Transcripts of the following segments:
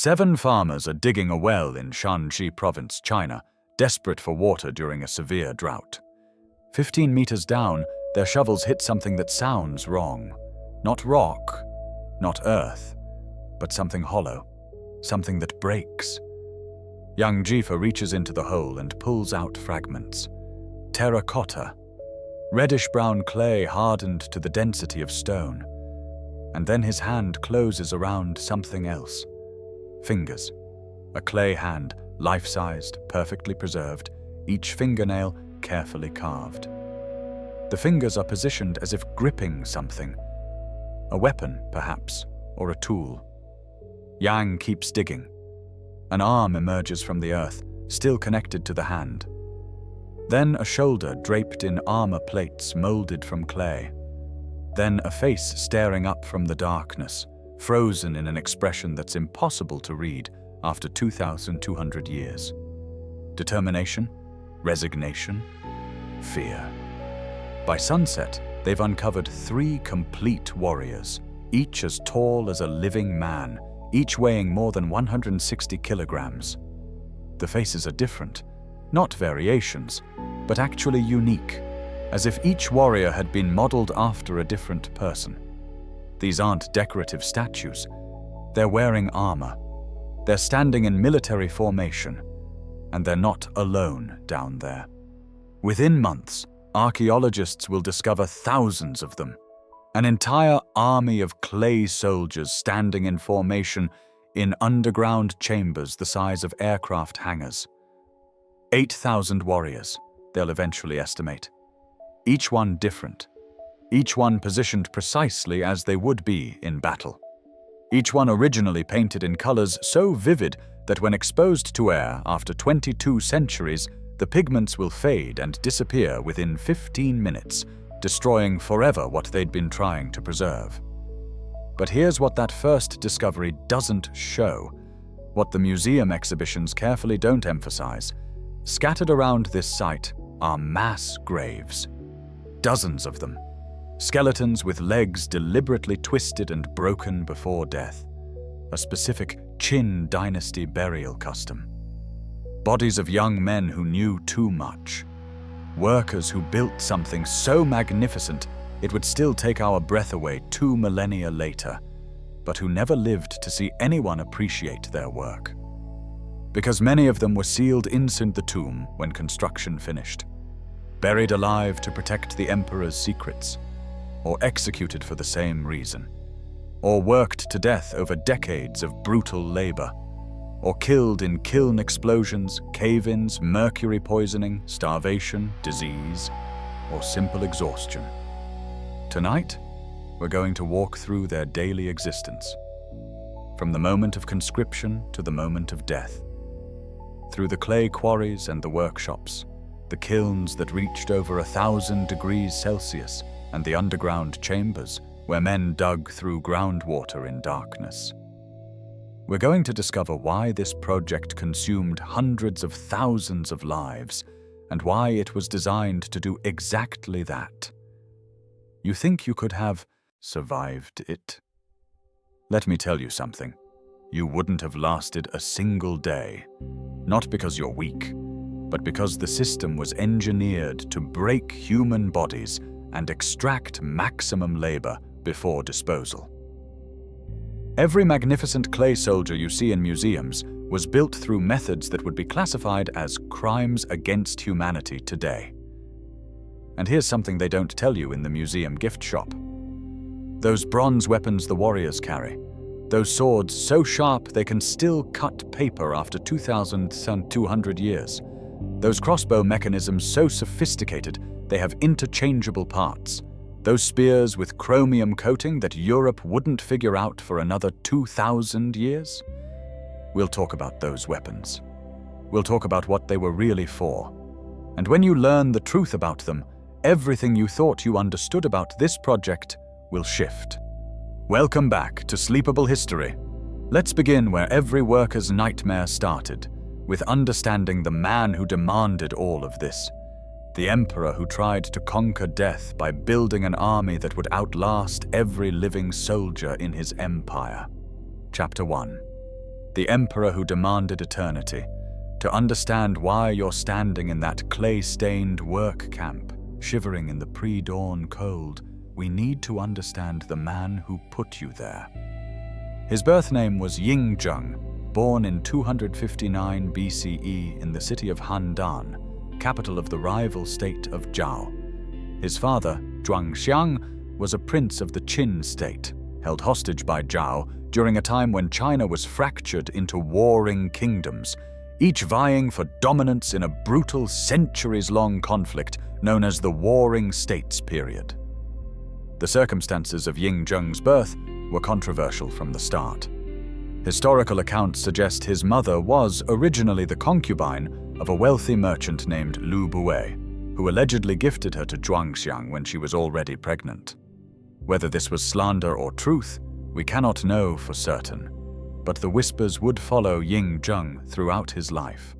7 farmers are digging a well in Shanxi province, China, desperate for water during a severe drought. 15 meters down, their shovels hit something that sounds wrong. Not rock, not earth, but something hollow, something that breaks. Young Jifa reaches into the hole and pulls out fragments. Terracotta, reddish-brown clay hardened to the density of stone. And then his hand closes around something else. Fingers. A clay hand, life-sized, perfectly preserved, each fingernail carefully carved. The fingers are positioned as if gripping something. A weapon, perhaps, or a tool. Yang keeps digging. An arm emerges from the earth, still connected to the hand. Then a shoulder draped in armor plates molded from clay. Then a face staring up from the darkness, frozen in an expression that's impossible to read after 2,200 years. Determination, resignation, fear. By sunset, they've uncovered 3 complete warriors, each as tall as a living man, each weighing more than 160 kilograms. The faces are different, not variations, but actually unique, as if each warrior had been modeled after a different person. These aren't decorative statues. They're wearing armor. They're standing in military formation, and they're not alone down there. Within months, archaeologists will discover thousands of them, an entire army of clay soldiers standing in formation in underground chambers the size of aircraft hangars. 8,000 warriors, they'll eventually estimate. Each one different. Each one positioned precisely as they would be in battle. Each one originally painted in colors so vivid that when exposed to air after 22 centuries, the pigments will fade and disappear within 15 minutes, destroying forever what they'd been trying to preserve. But here's what that first discovery doesn't show, what the museum exhibitions carefully don't emphasize. Scattered around this site are mass graves. Dozens of them. Skeletons with legs deliberately twisted and broken before death. A specific Qin dynasty burial custom. Bodies of young men who knew too much. Workers who built something so magnificent it would still take our breath away 2 millennia later, but who never lived to see anyone appreciate their work. Because many of them were sealed inside the tomb when construction finished. Buried alive to protect the emperor's secrets, or executed for the same reason, or worked to death over decades of brutal labor, or killed in kiln explosions, cave-ins, mercury poisoning, starvation, disease, or simple exhaustion. Tonight, we're going to walk through their daily existence, from the moment of conscription to the moment of death, through the clay quarries and the workshops, the kilns that reached over 1,000 degrees Celsius, and the underground chambers where men dug through groundwater in darkness. We're going to discover why this project consumed hundreds of thousands of lives and why it was designed to do exactly that. You think you could have survived it? Let me tell you something. You wouldn't have lasted a single day, not because you're weak, but because the system was engineered to break human bodies and extract maximum labor before disposal. Every magnificent clay soldier you see in museums was built through methods that would be classified as crimes against humanity today. And here's something they don't tell you in the museum gift shop. Those bronze weapons the warriors carry, those swords so sharp they can still cut paper after 2,200 years, those crossbow mechanisms so sophisticated they have interchangeable parts, those spears with chromium coating that Europe wouldn't figure out for another 2,000 years? We'll talk about those weapons. We'll talk about what they were really for. And when you learn the truth about them, everything you thought you understood about this project will shift. Welcome back to Sleepable History. Let's begin where every worker's nightmare started, with understanding the man who demanded all of this. The emperor who tried to conquer death by building an army that would outlast every living soldier in his empire. Chapter 1. the emperor who demanded eternity. To understand why you're standing in that clay-stained work camp, shivering in the pre-dawn cold, we need to understand the man who put you there. His birth name was Ying Zheng, born in 259 BCE in the city of Handan, capital of the rival state of Zhao. His father, Zhuangxiang, was a prince of the Qin state, held hostage by Zhao during a time when China was fractured into warring kingdoms, each vying for dominance in a brutal centuries-long conflict known as the Warring States period. The circumstances of Ying Zheng's birth were controversial from the start. Historical accounts suggest his mother was originally the concubine of a wealthy merchant named Lu Bue, who allegedly gifted her to Zhuangxiang when she was already pregnant. Whether this was slander or truth, we cannot know for certain, but the whispers would follow Ying Zheng throughout his life.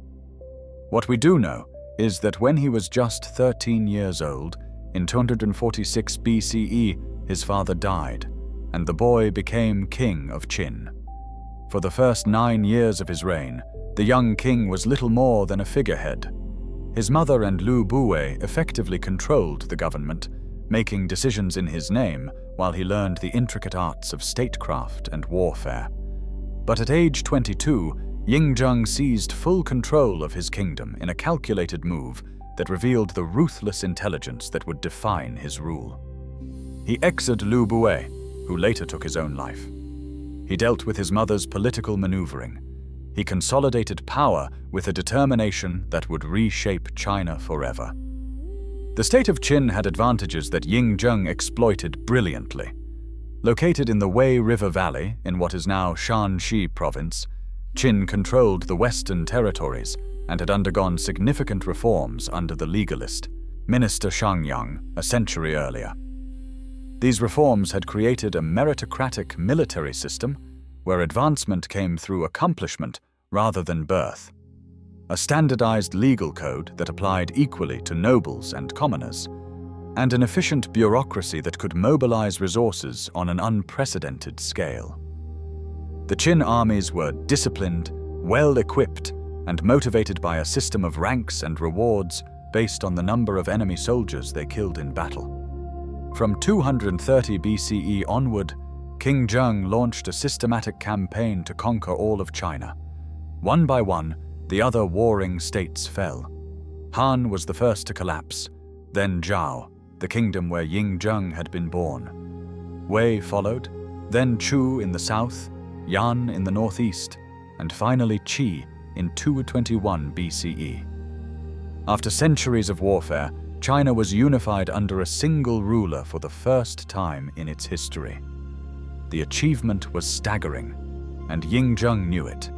What we do know is that when he was just 13 years old, in 246 BCE, his father died, and the boy became king of Qin. For the first 9 years of his reign, the young king was little more than a figurehead. His mother and Lu Bue effectively controlled the government, making decisions in his name while he learned the intricate arts of statecraft and warfare. But at age 22, Ying Zheng seized full control of his kingdom in a calculated move that revealed the ruthless intelligence that would define his rule. He exiled Lu Bue, who later took his own life. He dealt with his mother's political maneuvering. He consolidated power with a determination that would reshape China forever. The state of Qin had advantages that Ying Zheng exploited brilliantly. Located in the Wei River Valley in what is now Shanxi province, Qin controlled the western territories and had undergone significant reforms under the legalist, Minister Shangyang, a century earlier. These reforms had created a meritocratic military system where advancement came through accomplishment rather than birth, a standardized legal code that applied equally to nobles and commoners, and an efficient bureaucracy that could mobilize resources on an unprecedented scale. The Qin armies were disciplined, well-equipped, and motivated by a system of ranks and rewards based on the number of enemy soldiers they killed in battle. From 230 BCE onward, King Zheng launched a systematic campaign to conquer all of China. One by one, the other warring states fell. Han was the first to collapse, then Zhao, the kingdom where Ying Zheng had been born. Wei followed, then Chu in the south, Yan in the northeast, and finally Qi in 221 BCE. After centuries of warfare, China was unified under a single ruler for the first time in its history. The achievement was staggering, and Ying Zheng knew it.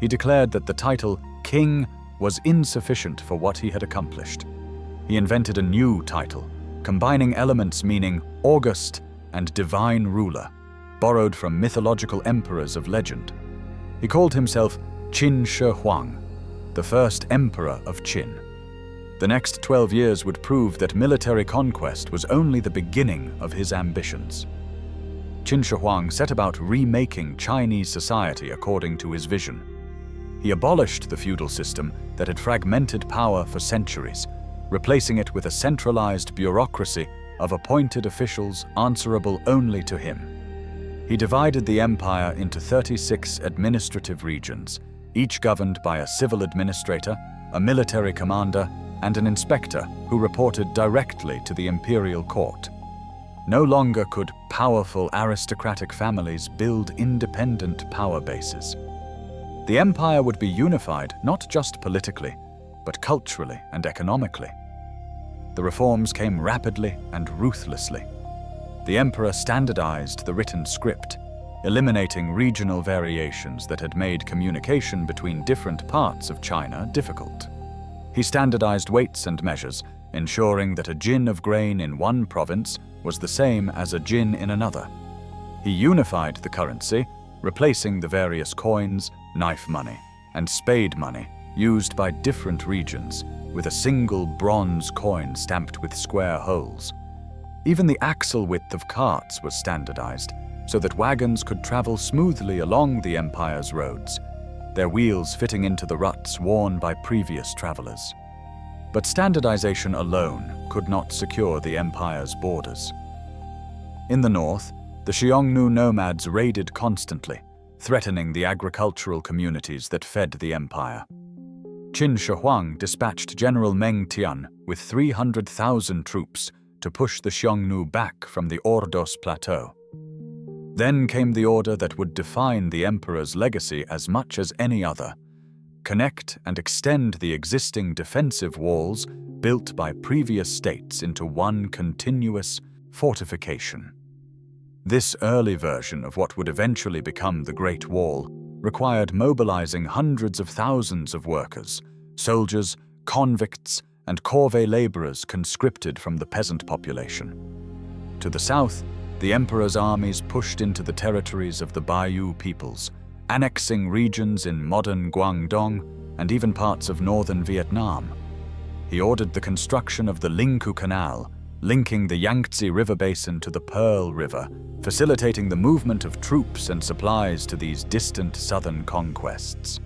He declared that the title king was insufficient for what he had accomplished. He invented a new title, combining elements meaning august and divine ruler, borrowed from mythological emperors of legend. He called himself Qin Shi Huang, the first emperor of Qin. The next 12 years would prove that military conquest was only the beginning of his ambitions. Qin Shi Huang set about remaking Chinese society according to his vision. He abolished the feudal system that had fragmented power for centuries, replacing it with a centralized bureaucracy of appointed officials answerable only to him. He divided the empire into 36 administrative regions, each governed by a civil administrator, a military commander, and an inspector who reported directly to the imperial court. No longer could powerful aristocratic families build independent power bases. The empire would be unified not just politically, but culturally and economically. The reforms came rapidly and ruthlessly. The emperor standardized the written script, eliminating regional variations that had made communication between different parts of China difficult. He standardized weights and measures, ensuring that a jin of grain in one province was the same as a jin in another. He unified the currency, replacing the various coins, knife money, and spade money used by different regions with a single bronze coin stamped with square holes. Even the axle width of carts was standardized so that wagons could travel smoothly along the empire's roads, their wheels fitting into the ruts worn by previous travelers. But standardization alone could not secure the empire's borders. In the north, the Xiongnu nomads raided constantly, threatening the agricultural communities that fed the empire. Qin Shi Huang dispatched General Meng Tian with 300,000 troops to push the Xiongnu back from the Ordos Plateau. Then came the order that would define the emperor's legacy as much as any other: connect and extend the existing defensive walls built by previous states into one continuous fortification. This early version of what would eventually become the Great Wall required mobilizing hundreds of thousands of workers, soldiers, convicts, and corvée laborers conscripted from the peasant population. To the south, the emperor's armies pushed into the territories of the Bayou peoples, annexing regions in modern Guangdong and even parts of northern Vietnam. He ordered the construction of the Lingkou Canal, linking the Yangtze River basin to the Pearl River, facilitating the movement of troops and supplies to these distant southern conquests.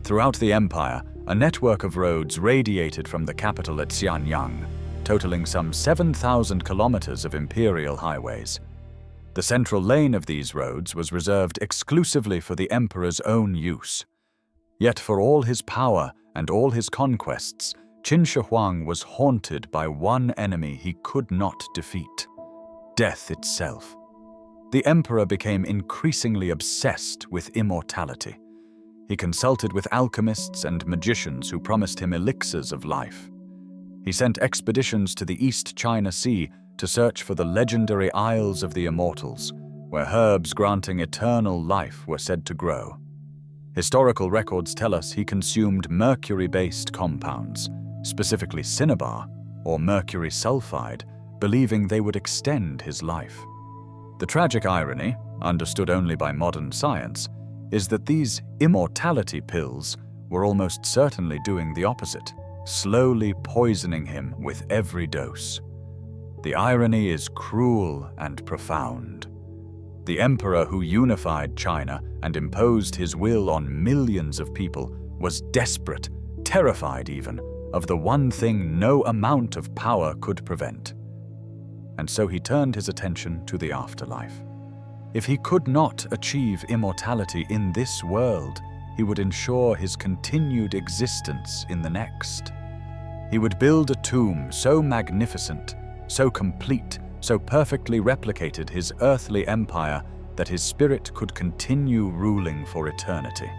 Throughout the empire, a network of roads radiated from the capital at Xianyang, totaling some 7,000 kilometers of imperial highways. The central lane of these roads was reserved exclusively for the emperor's own use. Yet for all his power and all his conquests, Qin Shi Huang was haunted by one enemy he could not defeat: death itself. The emperor became increasingly obsessed with immortality. He consulted with alchemists and magicians who promised him elixirs of life. He sent expeditions to the East China Sea to search for the legendary Isles of the Immortals, where herbs granting eternal life were said to grow. Historical records tell us he consumed mercury-based compounds, specifically cinnabar or mercury sulfide, believing they would extend his life. The tragic irony, understood only by modern science, is that these immortality pills were almost certainly doing the opposite, slowly poisoning him with every dose. The irony is cruel and profound. The emperor who unified China and imposed his will on millions of people was desperate, terrified even, of the one thing no amount of power could prevent. And so he turned his attention to the afterlife. If he could not achieve immortality in this world, he would ensure his continued existence in the next. He would build a tomb so magnificent, so complete, so perfectly replicated his earthly empire that his spirit could continue ruling for eternity.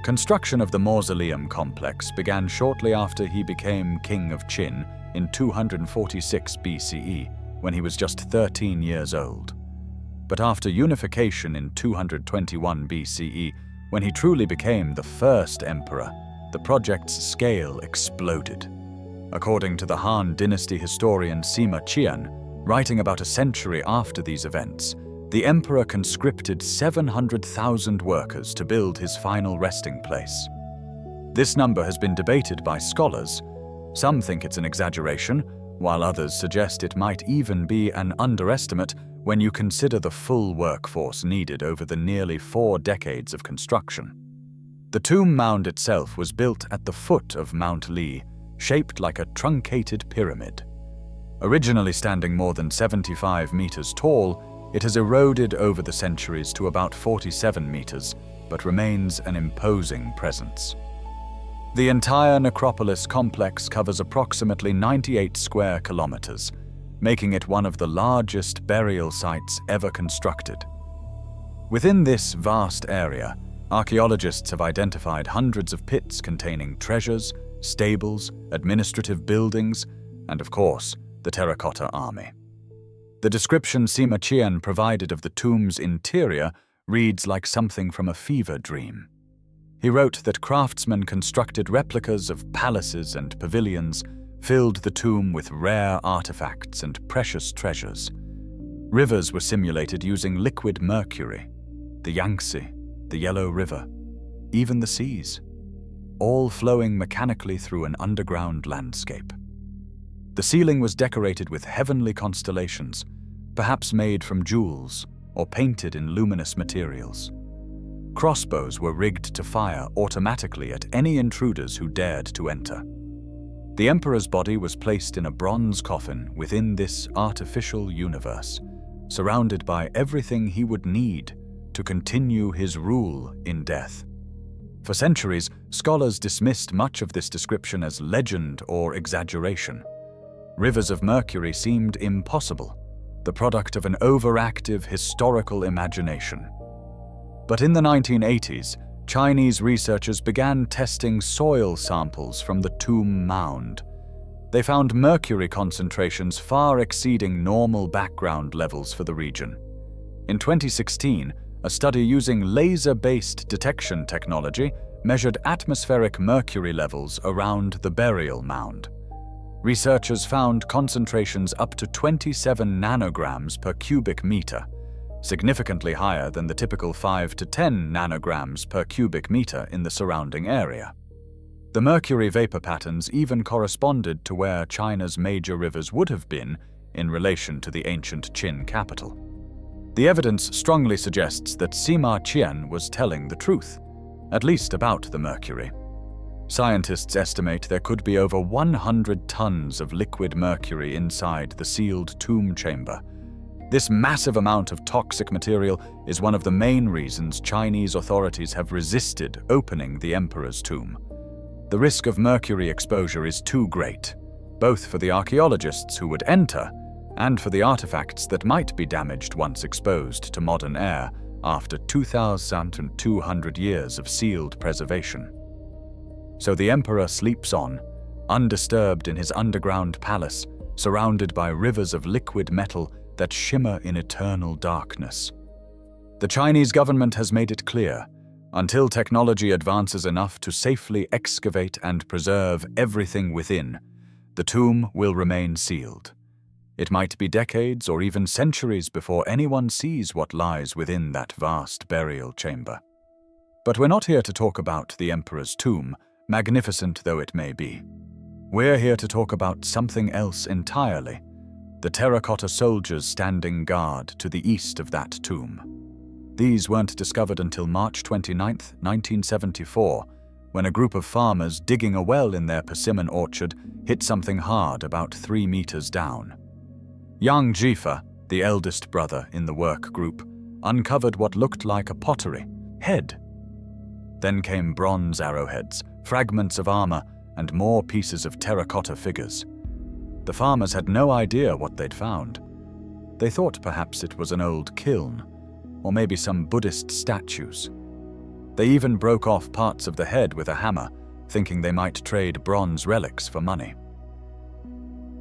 Construction of the mausoleum complex began shortly after he became king of Qin in 246 BCE, when he was just 13 years old. But after unification in 221 BCE, when he truly became the first emperor, the project's scale exploded. According to the Han Dynasty historian Sima Qian, writing about a century after these events, the emperor conscripted 700,000 workers to build his final resting place. This number has been debated by scholars. Some think it's an exaggeration, while others suggest it might even be an underestimate when you consider the full workforce needed over the nearly 4 decades of construction. The tomb mound itself was built at the foot of Mount Li, shaped like a truncated pyramid. Originally standing more than 75 meters tall, it has eroded over the centuries to about 47 meters, but remains an imposing presence. The entire necropolis complex covers approximately 98 square kilometers, making it one of the largest burial sites ever constructed. Within this vast area, archaeologists have identified hundreds of pits containing treasures, stables, administrative buildings, and of course, the Terracotta army. The description Sima Qian provided of the tomb's interior reads like something from a fever dream. He wrote that craftsmen constructed replicas of palaces and pavilions, filled the tomb with rare artifacts and precious treasures. Rivers were simulated using liquid mercury, the Yangtze, the Yellow River, even the seas, all flowing mechanically through an underground landscape. The ceiling was decorated with heavenly constellations, perhaps made from jewels or painted in luminous materials. Crossbows were rigged to fire automatically at any intruders who dared to enter. The emperor's body was placed in a bronze coffin within this artificial universe, surrounded by everything he would need to continue his rule in death. For centuries, scholars dismissed much of this description as legend or exaggeration. Rivers of mercury seemed impossible, the product of an overactive historical imagination. But in the 1980s, Chinese researchers began testing soil samples from the tomb mound. They found mercury concentrations far exceeding normal background levels for the region. In 2016, a study using laser-based detection technology measured atmospheric mercury levels around the burial mound. Researchers found concentrations up to 27 nanograms per cubic meter, significantly higher than the typical 5 to 10 nanograms per cubic meter in the surrounding area. The mercury vapor patterns even corresponded to where China's major rivers would have been in relation to the ancient Qin capital. The evidence strongly suggests that Sima Qian was telling the truth, at least about the mercury. Scientists estimate there could be over 100 tons of liquid mercury inside the sealed tomb chamber. This massive amount of toxic material is one of the main reasons Chinese authorities have resisted opening the emperor's tomb. The risk of mercury exposure is too great, both for the archaeologists who would enter and for the artifacts that might be damaged once exposed to modern air after 2,200 years of sealed preservation. So the emperor sleeps on, undisturbed in his underground palace, surrounded by rivers of liquid metal that shimmer in eternal darkness. The Chinese government has made it clear, until technology advances enough to safely excavate and preserve everything within, the tomb will remain sealed. It might be decades or even centuries before anyone sees what lies within that vast burial chamber. But we're not here to talk about the emperor's tomb, magnificent though it may be. We're here to talk about something else entirely: the terracotta soldiers standing guard to the east of that tomb. These weren't discovered until March 29, 1974, when a group of farmers digging a well in their persimmon orchard hit something hard about 3 meters down. Young Jifa, the eldest brother in the work group, uncovered what looked like a pottery head. Then came bronze arrowheads, fragments of armor, and more pieces of terracotta figures. The farmers had no idea what they'd found. They thought perhaps it was an old kiln, or maybe some Buddhist statues. They even broke off parts of the head with a hammer, thinking they might trade bronze relics for money.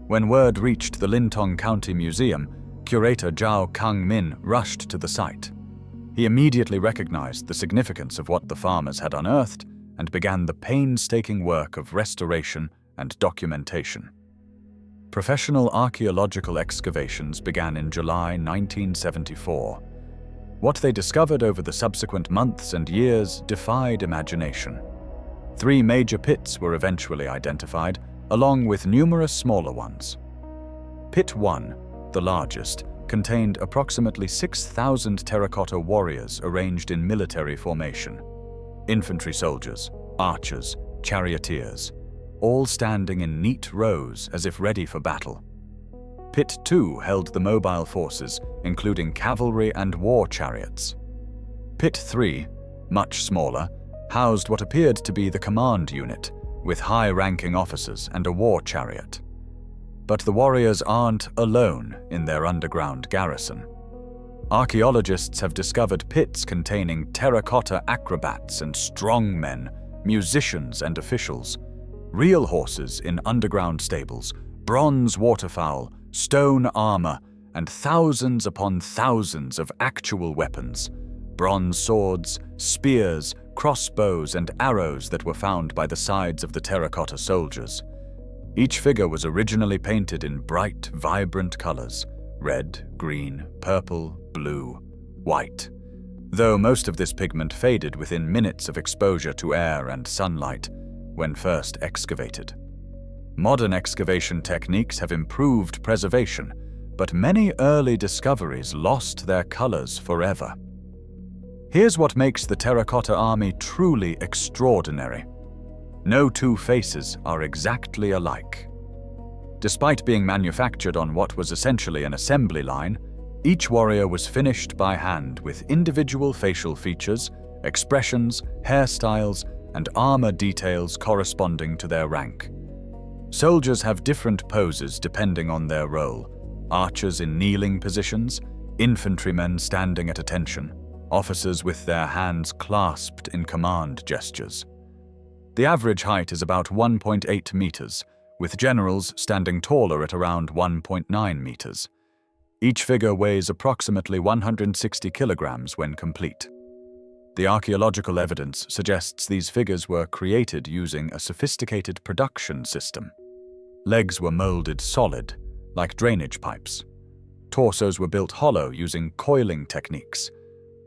When word reached the Lintong County Museum, curator Zhao Kangmin rushed to the site. He immediately recognized the significance of what the farmers had unearthed and began the painstaking work of restoration and documentation. Professional archaeological excavations began in July 1974. What they discovered over the subsequent months and years defied imagination. 3 major pits were eventually identified, along with numerous smaller ones. Pit 1, the largest, contained approximately 6,000 terracotta warriors arranged in military formation. Infantry soldiers, archers, charioteers, all standing in neat rows as if ready for battle. Pit 2 held the mobile forces, including cavalry and war chariots. Pit 3, much smaller, housed what appeared to be the command unit, with high-ranking officers and a war chariot. But the warriors aren't alone in their underground garrison. Archaeologists have discovered pits containing terracotta acrobats and strongmen, musicians and officials, real horses in underground stables, bronze waterfowl, stone armor, and thousands upon thousands of actual weapons, bronze swords, spears, crossbows, and arrows that were found by the sides of the terracotta soldiers. Each figure was originally painted in bright, vibrant colors: red, green, purple, blue, white, though most of this pigment faded within minutes of exposure to air and sunlight when first excavated. Modern excavation techniques have improved preservation, but many early discoveries lost their colors forever. Here's what makes the terracotta army truly extraordinary. No two faces are exactly alike. Despite being manufactured on what was essentially an assembly line, each warrior was finished by hand with individual facial features, expressions, hairstyles, and armor details corresponding to their rank. Soldiers have different poses depending on their role: archers in kneeling positions, infantrymen standing at attention, officers with their hands clasped in command gestures. The average height is about 1.8 meters, with generals standing taller at around 1.9 meters. Each figure weighs approximately 160 kilograms when complete. The archaeological evidence suggests these figures were created using a sophisticated production system. Legs were molded solid, like drainage pipes. Torsos were built hollow using coiling techniques.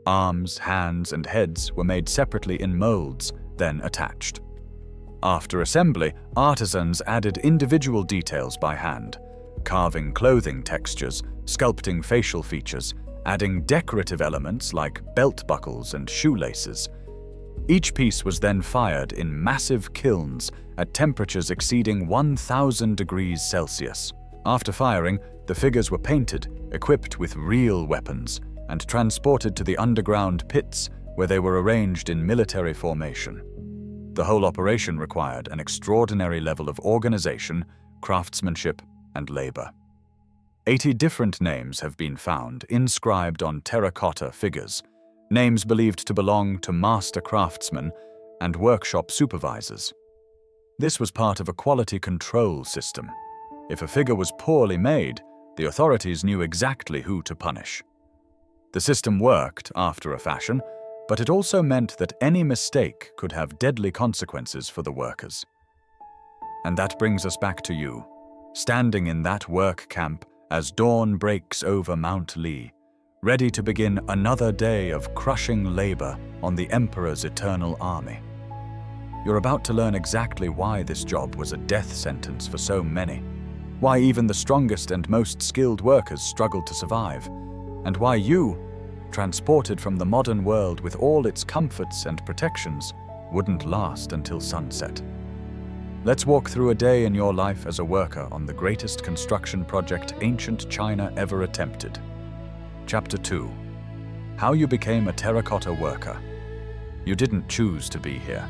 Arms, hands, and heads were made separately in molds, then attached. After assembly, artisans added individual details by hand, carving clothing textures, sculpting facial features, adding decorative elements like belt buckles and shoelaces. Each piece was then fired in massive kilns at temperatures exceeding 1,000 degrees Celsius. After firing, the figures were painted, equipped with real weapons, and transported to the underground pits where they were arranged in military formation. The whole operation required an extraordinary level of organization, craftsmanship, and labor. 80 different names have been found inscribed on terracotta figures, names believed to belong to master craftsmen and workshop supervisors. This was part of a quality control system. If a figure was poorly made, the authorities knew exactly who to punish. The system worked after a fashion, but it also meant that any mistake could have deadly consequences for the workers. And that brings us back to you, standing in that work camp as dawn breaks over Mount Li, ready to begin another day of crushing labor on the Emperor's eternal army. You're about to learn exactly why this job was a death sentence for so many, why even the strongest and most skilled workers struggled to survive, and why you, transported from the modern world with all its comforts and protections, wouldn't last until sunset. Let's walk through a day in your life as a worker on the greatest construction project ancient China ever attempted. Chapter 2. How you became a terracotta worker. You didn't choose to be here.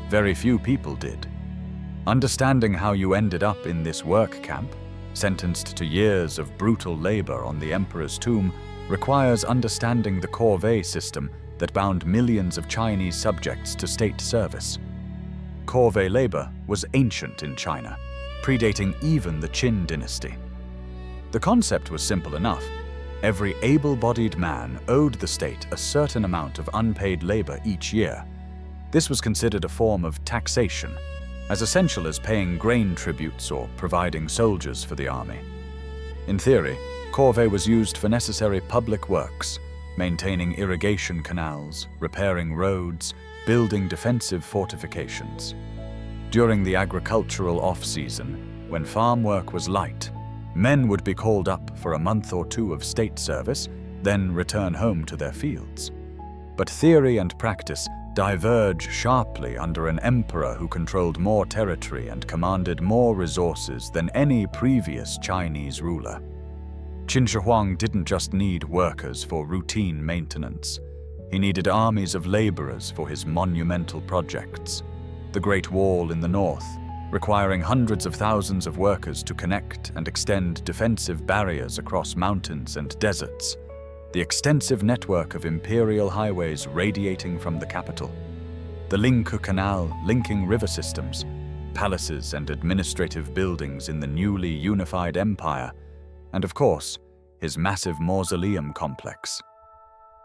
Very few people did. Understanding how you ended up in this work camp, sentenced to years of brutal labor on the emperor's tomb, requires understanding the corvée system that bound millions of Chinese subjects to state service. Corvée labor was ancient in China, predating even the Qin dynasty. The concept was simple enough. Every able-bodied man owed the state a certain amount of unpaid labor each year. This was considered a form of taxation, as essential as paying grain tributes or providing soldiers for the army. In theory, corvée was used for necessary public works, maintaining irrigation canals, repairing roads, building defensive fortifications. During the agricultural off-season, when farm work was light, men would be called up for a month or two of state service, then return home to their fields. But theory and practice diverge sharply under an emperor who controlled more territory and commanded more resources than any previous Chinese ruler. Qin Shi Huang didn't just need workers for routine maintenance. He needed armies of laborers for his monumental projects. The Great Wall in the north, requiring hundreds of thousands of workers to connect and extend defensive barriers across mountains and deserts. The extensive network of imperial highways radiating from the capital. The Lingke Canal linking river systems, palaces and administrative buildings in the newly unified empire, and of course, his massive mausoleum complex.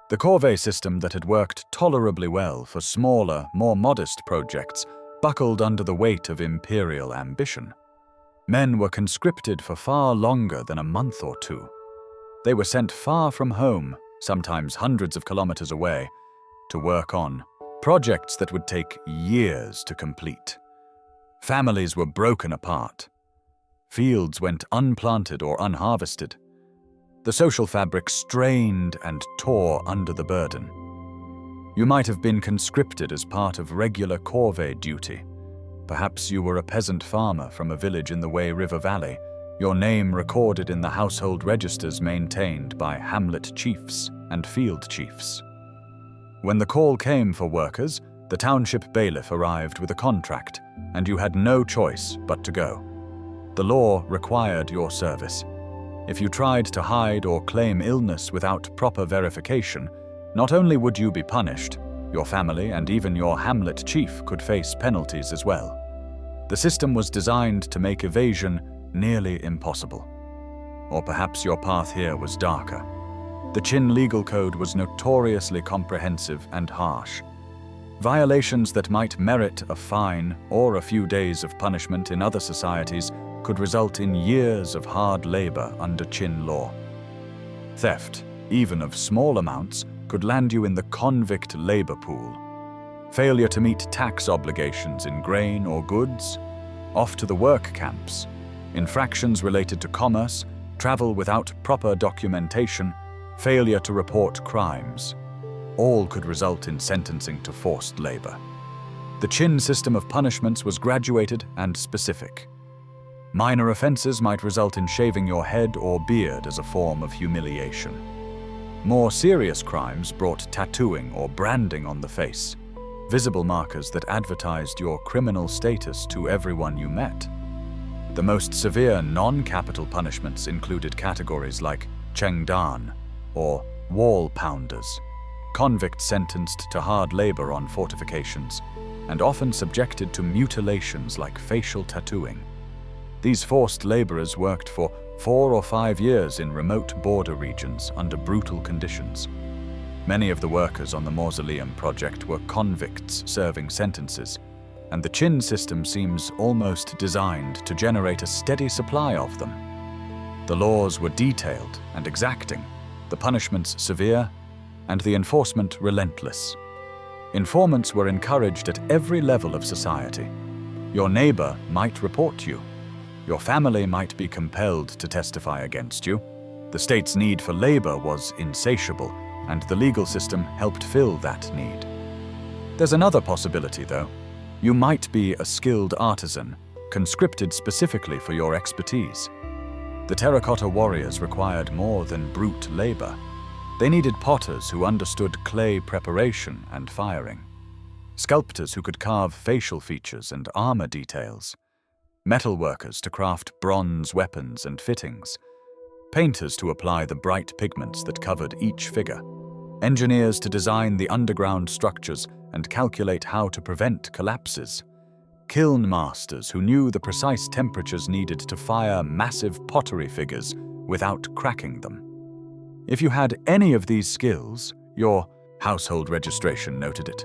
The corvée system that had worked tolerably well for smaller, more modest projects buckled under the weight of imperial ambition. Men were conscripted for far longer than a month or two. They were sent far from home, sometimes hundreds of kilometers away, to work on projects that would take years to complete. Families were broken apart. Fields went unplanted or unharvested. The social fabric strained and tore under the burden. You might have been conscripted as part of regular corvée duty. Perhaps you were a peasant farmer from a village in the Wei River Valley, your name recorded in the household registers maintained by hamlet chiefs and field chiefs. When the call came for workers, the township bailiff arrived with a contract, and you had no choice but to go. The law required your service. If you tried to hide or claim illness without proper verification, not only would you be punished, your family and even your hamlet chief could face penalties as well. The system was designed to make evasion nearly impossible. Or perhaps your path here was darker. The Qin legal code was notoriously comprehensive and harsh. Violations that might merit a fine or a few days of punishment in other societies could result in years of hard labor under Qin law. Theft, even of small amounts, could land you in the convict labor pool. Failure to meet tax obligations in grain or goods, off to the work camps. Infractions related to commerce, travel without proper documentation, failure to report crimes. All could result in sentencing to forced labor. The Qin system of punishments was graduated and specific. Minor offenses might result in shaving your head or beard as a form of humiliation. More serious crimes brought tattooing or branding on the face, visible markers that advertised your criminal status to everyone you met. The most severe non-capital punishments included categories like chengdan, or wall pounders, convicts sentenced to hard labor on fortifications, and often subjected to mutilations like facial tattooing. These forced laborers worked for 4 or 5 years in remote border regions under brutal conditions. Many of the workers on the mausoleum project were convicts serving sentences, and the Qin system seems almost designed to generate a steady supply of them. The laws were detailed and exacting, the punishments severe, and the enforcement relentless. Informants were encouraged at every level of society. Your neighbor might report you. Your family might be compelled to testify against you. The state's need for labor was insatiable, and the legal system helped fill that need. There's another possibility, though. You might be a skilled artisan, conscripted specifically for your expertise. The terracotta warriors required more than brute labor. They needed potters who understood clay preparation and firing, sculptors who could carve facial features and armor details, metal workers to craft bronze weapons and fittings, painters to apply the bright pigments that covered each figure, engineers to design the underground structures and calculate how to prevent collapses, kiln masters who knew the precise temperatures needed to fire massive pottery figures without cracking them. If you had any of these skills, your household registration noted it.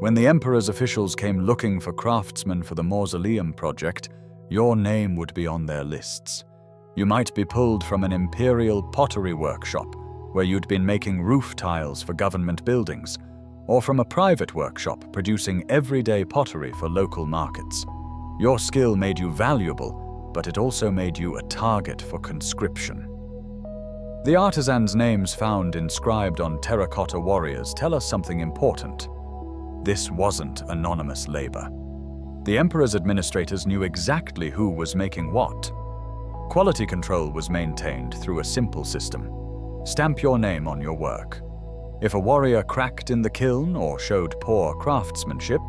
When the emperor's officials came looking for craftsmen for the mausoleum project, your name would be on their lists. You might be pulled from an imperial pottery workshop where you'd been making roof tiles for government buildings, or from a private workshop producing everyday pottery for local markets. Your skill made you valuable, but it also made you a target for conscription. The artisans' names found inscribed on terracotta warriors tell us something important. This wasn't anonymous labor. The emperor's administrators knew exactly who was making what. Quality control was maintained through a simple system. Stamp your name on your work. If a warrior cracked in the kiln or showed poor craftsmanship,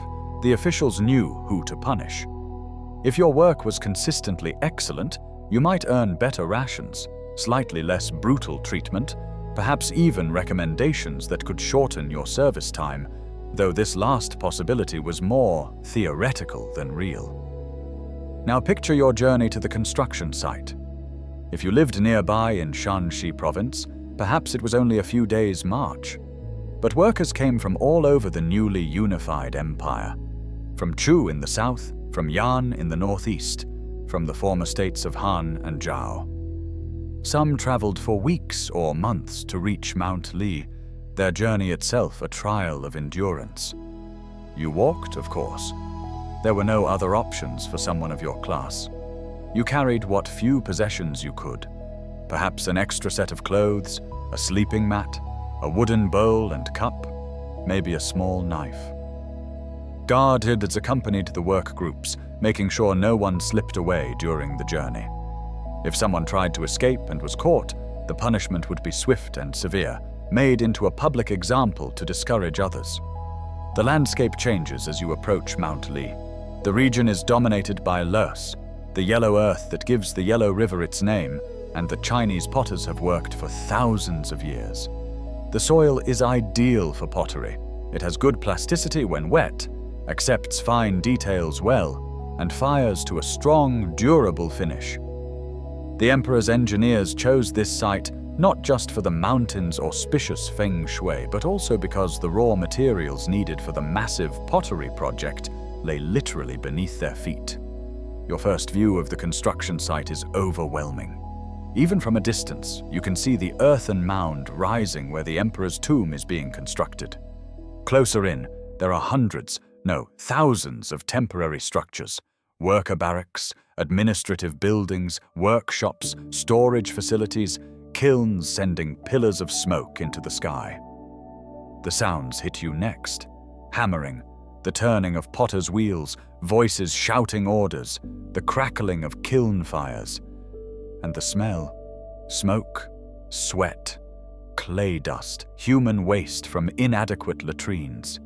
the officials knew who to punish. If your work was consistently excellent, you might earn better rations, slightly less brutal treatment, perhaps even recommendations that could shorten your service time, though this last possibility was more theoretical than real. Now picture your journey to the construction site. If you lived nearby in Shanxi province, perhaps it was only a few days' march. But workers came from all over the newly unified empire. From Chu in the south, from Yan in the northeast, from the former states of Han and Zhao. Some traveled for weeks or months to reach Mount Li, their journey itself a trial of endurance. You walked, of course. There were no other options for someone of your class. You carried what few possessions you could, perhaps an extra set of clothes, a sleeping mat, a wooden bowl and cup. maybe a small knife. Guards accompanied the work groups, making sure no one slipped away during the journey. If someone tried to escape and was caught, the punishment would be swift and severe, made into a public example to discourage others. The landscape changes as you approach Mount Li. The region is dominated by loess, the yellow earth that gives the Yellow River its name, and the Chinese potters have worked for thousands of years. The soil is ideal for pottery. It has good plasticity when wet, accepts fine details well, and fires to a strong, durable finish. The Emperor's engineers chose this site not just for the mountain's auspicious feng shui, but also because the raw materials needed for the massive pottery project lay literally beneath their feet. Your first view of the construction site is overwhelming. Even from a distance, you can see the earthen mound rising where the Emperor's tomb is being constructed. Closer in, there are hundreds, no, thousands of temporary structures, worker barracks, administrative buildings, workshops, storage facilities, kilns sending pillars of smoke into the sky. The sounds hit you next. Hammering, the turning of potters' wheels, voices shouting orders, the crackling of kiln fires, and the smell: smoke, sweat, clay dust, human waste from inadequate latrines.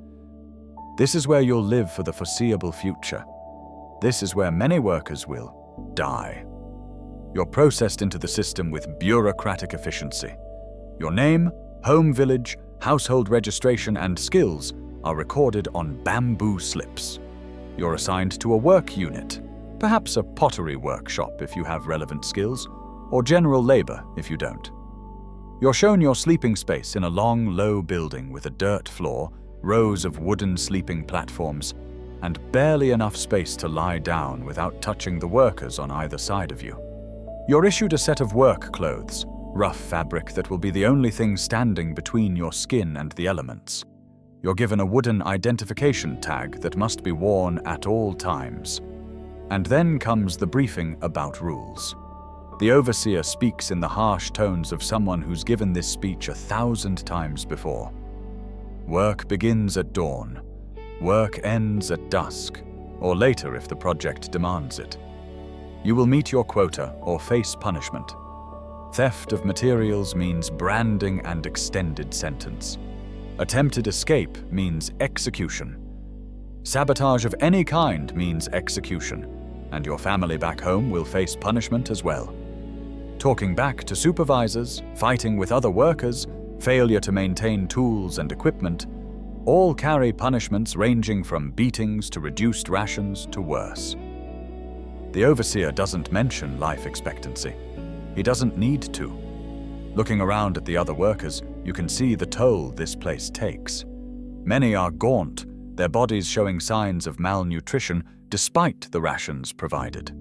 This is where you'll live for the foreseeable future. This is where many workers will die. You're processed into the system with bureaucratic efficiency. Your name, home village, household registration, and skills are recorded on bamboo slips. You're assigned to a work unit, perhaps a pottery workshop if you have relevant skills, or general labor if you don't. You're shown your sleeping space in a long, low building with a dirt floor, rows of wooden sleeping platforms, and barely enough space to lie down without touching the workers on either side of you. You're issued a set of work clothes, rough fabric that will be the only thing standing between your skin and the elements. You're given a wooden identification tag that must be worn at all times. And then comes the briefing about rules. The overseer speaks in the harsh tones of someone who's given this speech 1,000 times before. Work begins at dawn. Work ends at dusk, or later if the project demands it. You will meet your quota or face punishment. Theft of materials means branding and extended sentence. Attempted escape means execution. Sabotage of any kind means execution, and your family back home will face punishment as well. Talking back to supervisors, fighting with other workers, failure to maintain tools and equipment, all carry punishments ranging from beatings to reduced rations to worse. The overseer doesn't mention life expectancy. He doesn't need to. Looking around at the other workers, you can see the toll this place takes. Many are gaunt, their bodies showing signs of malnutrition despite the rations provided.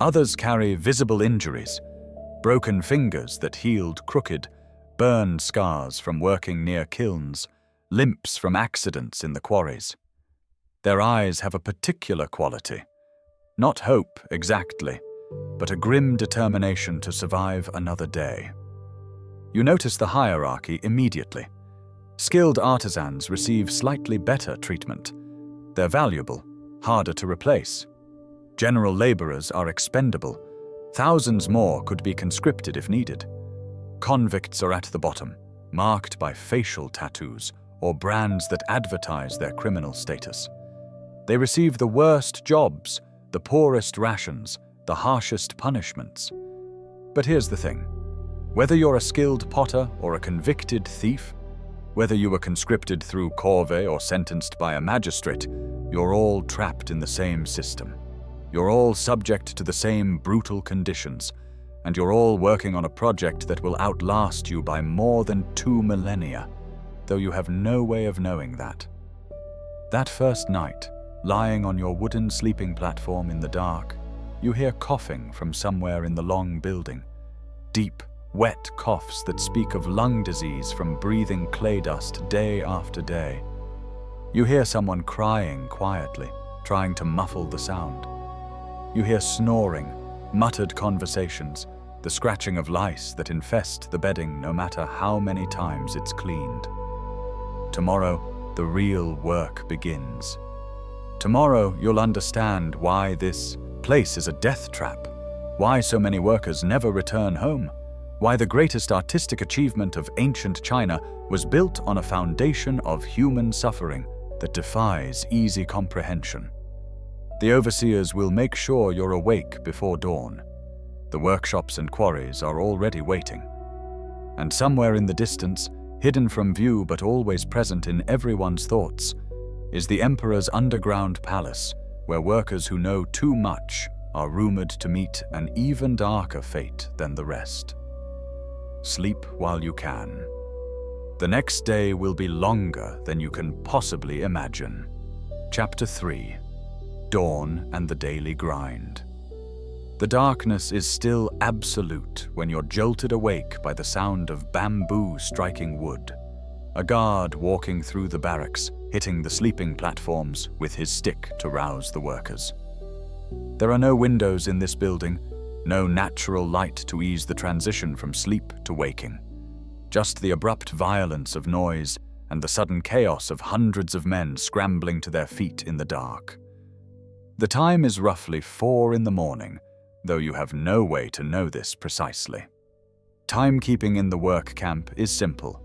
Others carry visible injuries, broken fingers that healed crooked, burn scars from working near kilns, limps from accidents in the quarries. Their eyes have a particular quality. Not hope exactly, but a grim determination to survive another day. You notice the hierarchy immediately. Skilled artisans receive slightly better treatment. They're valuable, harder to replace. General laborers are expendable. Thousands more could be conscripted if needed. Convicts are at the bottom, marked by facial tattoos or brands that advertise their criminal status. They receive the worst jobs, the poorest rations, the harshest punishments. But here's the thing. Whether you're a skilled potter or a convicted thief, whether you were conscripted through corvée or sentenced by a magistrate, you're all trapped in the same system. You're all subject to the same brutal conditions, and you're all working on a project that will outlast you by more than 2 millennia, though you have no way of knowing that. That first night, lying on your wooden sleeping platform in the dark, you hear coughing from somewhere in the long building. Deep, wet coughs that speak of lung disease from breathing clay dust day after day. You hear someone crying quietly, trying to muffle the sound. You hear snoring, muttered conversations, the scratching of lice that infest the bedding no matter how many times it's cleaned. Tomorrow, the real work begins. Tomorrow, you'll understand why this place is a death trap, why so many workers never return home, why the greatest artistic achievement of ancient China was built on a foundation of human suffering that defies easy comprehension. The overseers will make sure you're awake before dawn. The workshops and quarries are already waiting. And somewhere in the distance, hidden from view but always present in everyone's thoughts, is the Emperor's underground palace, where workers who know too much are rumored to meet an even darker fate than the rest. Sleep while you can. The next day will be longer than you can possibly imagine. Chapter 3. Dawn and the Daily Grind. The darkness is still absolute when you're jolted awake by the sound of bamboo striking wood. A guard walking through the barracks, hitting the sleeping platforms with his stick to rouse the workers. There are no windows in this building, no natural light to ease the transition from sleep to waking. Just the abrupt violence of noise and the sudden chaos of hundreds of men scrambling to their feet in the dark. The time is roughly 4 in the morning, though you have no way to know this precisely. Timekeeping in the work camp is simple.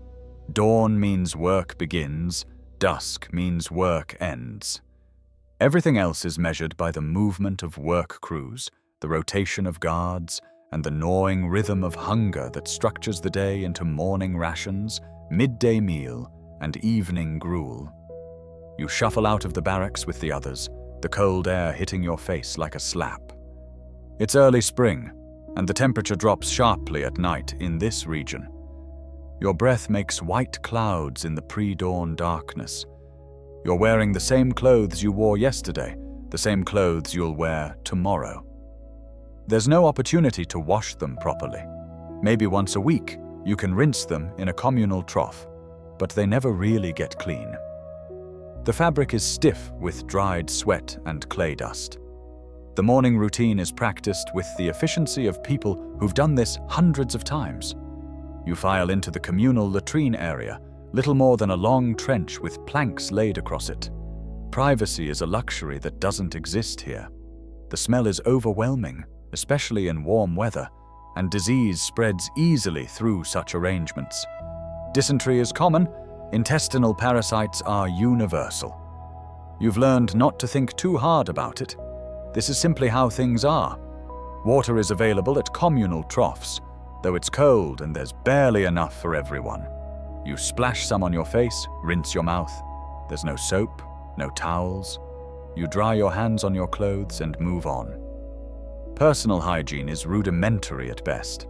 Dawn means work begins, dusk means work ends. Everything else is measured by the movement of work crews, the rotation of guards, and the gnawing rhythm of hunger that structures the day into morning rations, midday meal, and evening gruel. You shuffle out of the barracks with the others, the cold air hitting your face like a slap. It's early spring, and the temperature drops sharply at night in this region. Your breath makes white clouds in the pre-dawn darkness. You're wearing the same clothes you wore yesterday, the same clothes you'll wear tomorrow. There's no opportunity to wash them properly. Maybe once a week, you can rinse them in a communal trough, but they never really get clean. The fabric is stiff with dried sweat and clay dust. The morning routine is practiced with the efficiency of people who've done this hundreds of times. You file into the communal latrine area, little more than a long trench with planks laid across it. Privacy is a luxury that doesn't exist here. The smell is overwhelming, especially in warm weather, and disease spreads easily through such arrangements. Dysentery is common, intestinal parasites are universal. You've learned not to think too hard about it. This is simply how things are. Water is available at communal troughs, though it's cold and there's barely enough for everyone. You splash some on your face, rinse your mouth. There's no soap, no towels. You dry your hands on your clothes and move on. Personal hygiene is rudimentary at best.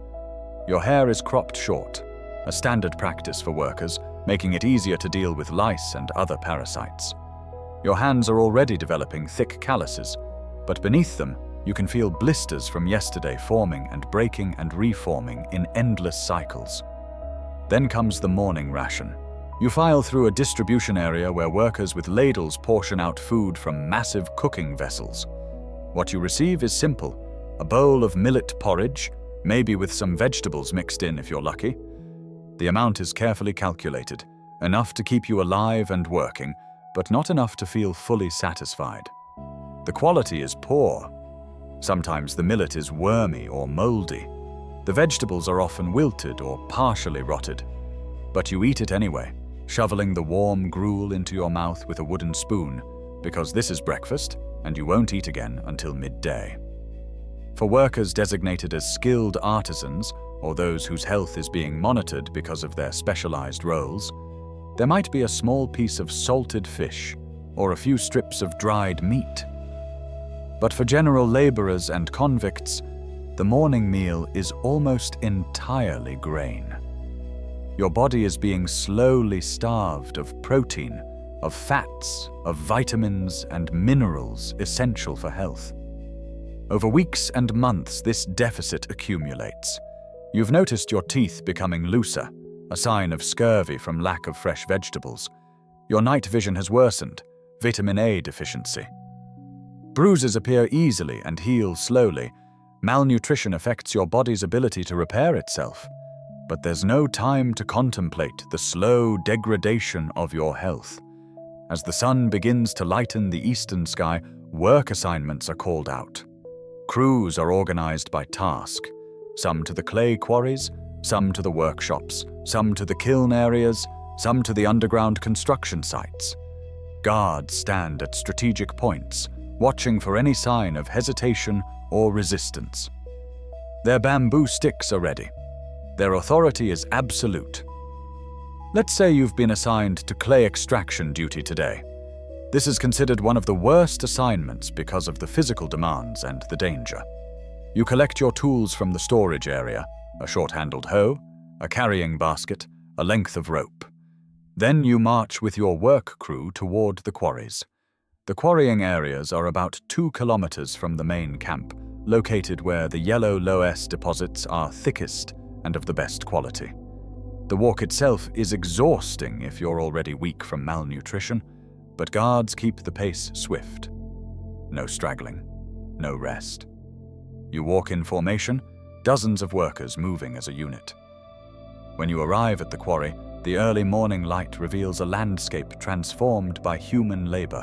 Your hair is cropped short, a standard practice for workers, making it easier to deal with lice and other parasites. Your hands are already developing thick calluses, but beneath them, you can feel blisters from yesterday forming and breaking and reforming in endless cycles. Then comes the morning ration. You file through a distribution area where workers with ladles portion out food from massive cooking vessels. What you receive is simple: a bowl of millet porridge, maybe with some vegetables mixed in if you're lucky. The amount is carefully calculated, enough to keep you alive and working, but not enough to feel fully satisfied. The quality is poor. Sometimes the millet is wormy or moldy. The vegetables are often wilted or partially rotted. But you eat it anyway, shoveling the warm gruel into your mouth with a wooden spoon, because this is breakfast and you won't eat again until midday. For workers designated as skilled artisans, or those whose health is being monitored because of their specialized roles, there might be a small piece of salted fish or a few strips of dried meat. But for general laborers and convicts, the morning meal is almost entirely grain. Your body is being slowly starved of protein, of fats, of vitamins and minerals essential for health. Over weeks and months, this deficit accumulates. You've noticed your teeth becoming looser, a sign of scurvy from lack of fresh vegetables. Your night vision has worsened, vitamin A deficiency. Bruises appear easily and heal slowly. Malnutrition affects your body's ability to repair itself. But there's no time to contemplate the slow degradation of your health. As the sun begins to lighten the eastern sky, work assignments are called out. Crews are organized by task, some to the clay quarries, some to the workshops, some to the kiln areas, some to the underground construction sites. Guards stand at strategic points, watching for any sign of hesitation or resistance. Their bamboo sticks are ready. Their authority is absolute. Let's say you've been assigned to clay extraction duty today. This is considered one of the worst assignments because of the physical demands and the danger. You collect your tools from the storage area, a short-handled hoe, a carrying basket, a length of rope. Then you march with your work crew toward the quarries. The quarrying areas are about 2 kilometers from the main camp, located where the yellow loess deposits are thickest and of the best quality. The walk itself is exhausting if you're already weak from malnutrition, but guards keep the pace swift. No straggling, no rest. You walk in formation, dozens of workers moving as a unit. When you arrive at the quarry, the early morning light reveals a landscape transformed by human labor.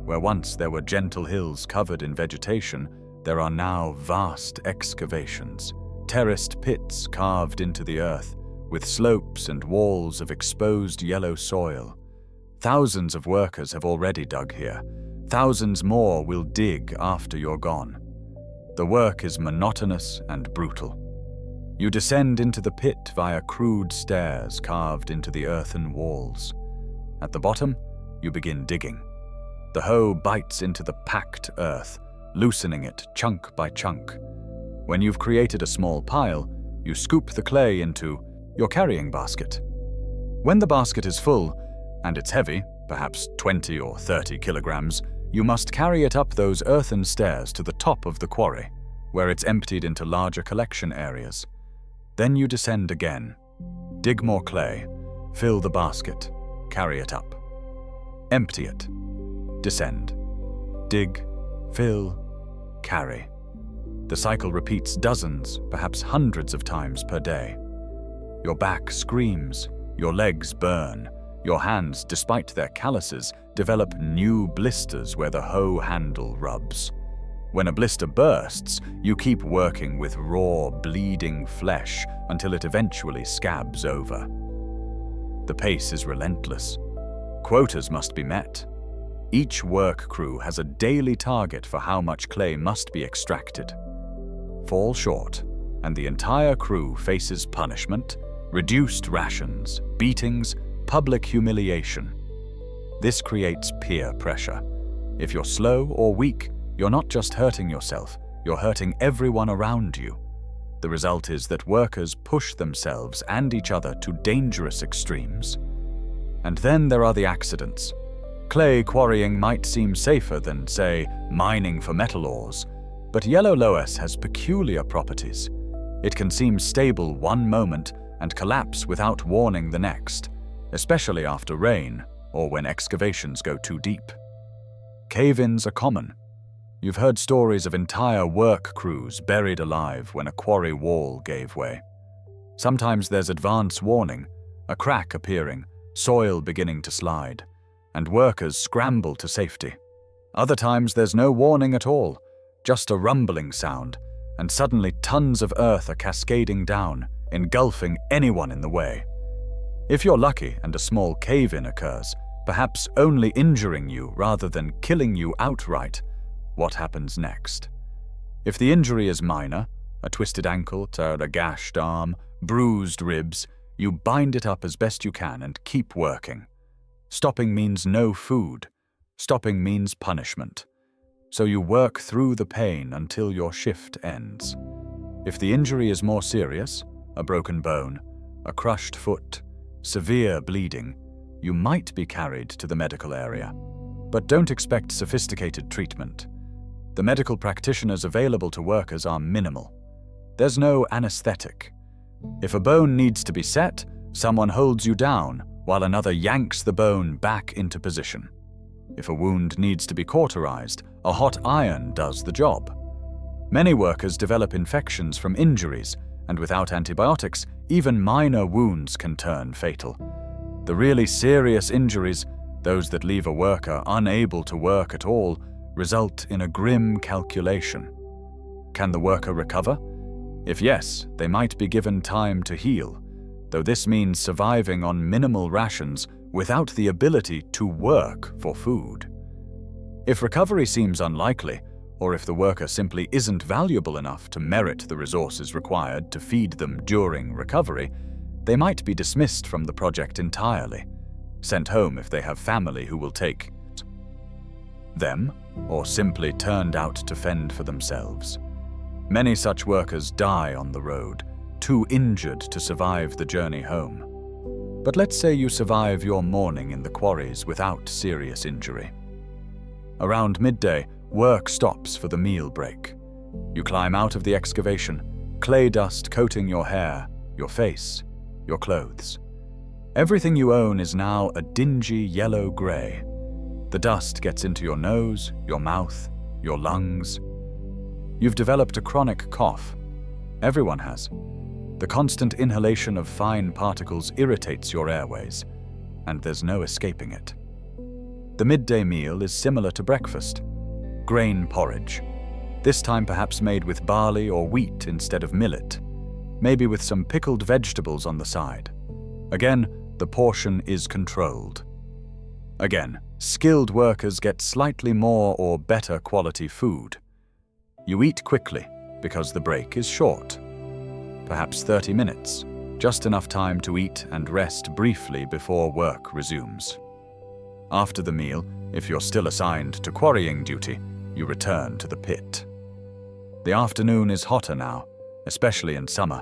Where once there were gentle hills covered in vegetation, there are now vast excavations, terraced pits carved into the earth, with slopes and walls of exposed yellow soil. Thousands of workers have already dug here. Thousands more will dig after you're gone. The work is monotonous and brutal. You descend into the pit via crude stairs carved into the earthen walls. At the bottom, you begin digging. The hoe bites into the packed earth, loosening it chunk by chunk. When you've created a small pile, you scoop the clay into your carrying basket. When the basket is full, and it's heavy, perhaps 20 or 30 kilograms, you must carry it up those earthen stairs to the top of the quarry, where it's emptied into larger collection areas. Then you descend again. Dig more clay, fill the basket, carry it up. Empty it. Descend. Dig, fill, carry. The cycle repeats dozens, perhaps hundreds of times per day. Your back screams, your legs burn, your hands, despite their calluses, develop new blisters where the hoe handle rubs. When a blister bursts, you keep working with raw, bleeding flesh until it eventually scabs over. The pace is relentless. Quotas must be met. Each work crew has a daily target for how much clay must be extracted. Fall short, and the entire crew faces punishment, reduced rations, beatings, public humiliation. This creates peer pressure. If you're slow or weak, you're not just hurting yourself, you're hurting everyone around you. The result is that workers push themselves and each other to dangerous extremes. And then there are the accidents. Clay quarrying might seem safer than, say, mining for metal ores, but yellow loess has peculiar properties. It can seem stable one moment and collapse without warning the next, especially after rain or when excavations go too deep. Cave-ins are common. You've heard stories of entire work crews buried alive when a quarry wall gave way. Sometimes there's advance warning, a crack appearing, soil beginning to slide, and workers scramble to safety. Other times there's no warning at all, just a rumbling sound, and suddenly tons of earth are cascading down, engulfing anyone in the way. If you're lucky and a small cave-in occurs, perhaps only injuring you rather than killing you outright, what happens next? If the injury is minor, a twisted ankle, a gashed arm, bruised ribs, you bind it up as best you can and keep working. Stopping means no food. Stopping means punishment. So you work through the pain until your shift ends. If the injury is more serious, a broken bone, a crushed foot, severe bleeding, you might be carried to the medical area. But don't expect sophisticated treatment. The medical practitioners available to workers are minimal. There's no anesthetic. If a bone needs to be set, someone holds you down while another yanks the bone back into position. If a wound needs to be cauterized, a hot iron does the job. Many workers develop infections from injuries, and without antibiotics, Even minor wounds can turn fatal. The really serious injuries, those that leave a worker unable to work at all, result in a grim calculation. Can the worker recover? If yes, they might be given time to heal, though this means surviving on minimal rations without the ability to work for food. If recovery seems unlikely, or if the worker simply isn't valuable enough to merit the resources required to feed them during recovery, they might be dismissed from the project entirely, sent home if they have family who will take them, or simply turned out to fend for themselves. Many such workers die on the road, too injured to survive the journey home. But let's say you survive your morning in the quarries without serious injury. Around midday, work stops for the meal break. You climb out of the excavation, clay dust coating your hair, your face, your clothes. Everything you own is now a dingy yellow-gray. The dust gets into your nose, your mouth, your lungs. You've developed a chronic cough. Everyone has. The constant inhalation of fine particles irritates your airways, and there's no escaping it. The midday meal is similar to breakfast. Grain porridge, this time perhaps made with barley or wheat instead of millet, maybe with some pickled vegetables on the side. Again, the portion is controlled. Again, skilled workers get slightly more or better quality food. You eat quickly because the break is short. Perhaps 30 minutes, just enough time to eat and rest briefly before work resumes. After the meal, if you're still assigned to quarrying duty, you return to the pit. The afternoon is hotter now, especially in summer.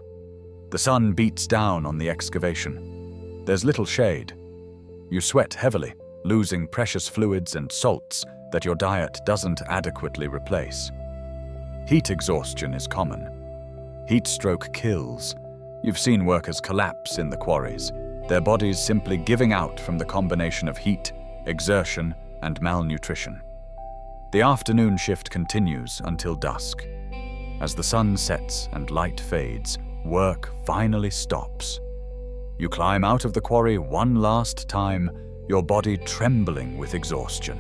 The sun beats down on the excavation. There's little shade. You sweat heavily, losing precious fluids and salts that your diet doesn't adequately replace. Heat exhaustion is common. Heat stroke kills. You've seen workers collapse in the quarries, their bodies simply giving out from the combination of heat, exertion, and malnutrition. The afternoon shift continues until dusk. As the sun sets and light fades, work finally stops. You climb out of the quarry one last time, your body trembling with exhaustion.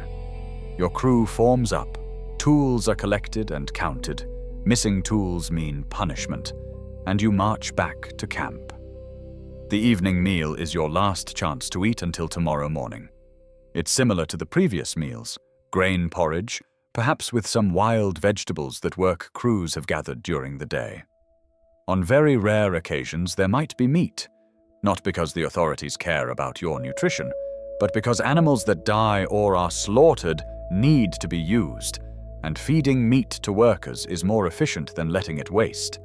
Your crew forms up, tools are collected and counted, missing tools mean punishment, and you march back to camp. The evening meal is your last chance to eat until tomorrow morning. It's similar to the previous meals, grain porridge, perhaps with some wild vegetables that work crews have gathered during the day. On very rare occasions, there might be meat, not because the authorities care about your nutrition, but because animals that die or are slaughtered need to be used, and feeding meat to workers is more efficient than letting it waste.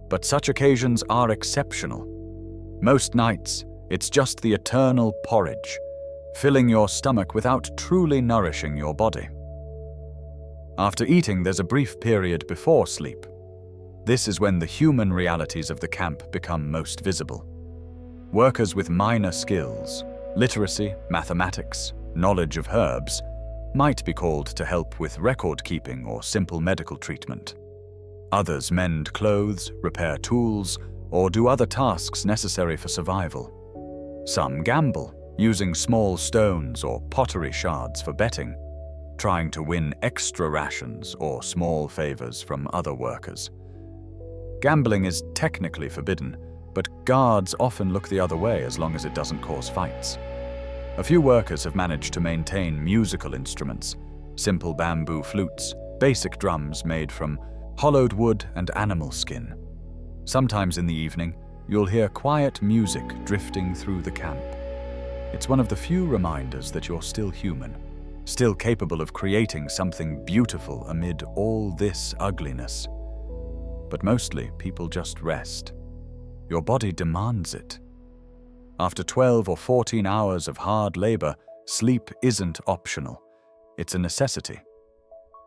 But such occasions are exceptional. Most nights, it's just the eternal porridge, filling your stomach without truly nourishing your body. After eating, there's a brief period before sleep. This is when the human realities of the camp become most visible. Workers with minor skills, literacy, mathematics, knowledge of herbs, might be called to help with record-keeping or simple medical treatment. Others mend clothes, repair tools, or do other tasks necessary for survival. Some gamble, using small stones or pottery shards for betting, trying to win extra rations or small favors from other workers. Gambling is technically forbidden, but guards often look the other way as long as it doesn't cause fights. A few workers have managed to maintain musical instruments, simple bamboo flutes, basic drums made from hollowed wood and animal skin. Sometimes in the evening, you'll hear quiet music drifting through the camp. It's one of the few reminders that you're still human, still capable of creating something beautiful amid all this ugliness. But mostly, people just rest. Your body demands it. After 12 or 14 hours of hard labor, sleep isn't optional. It's a necessity.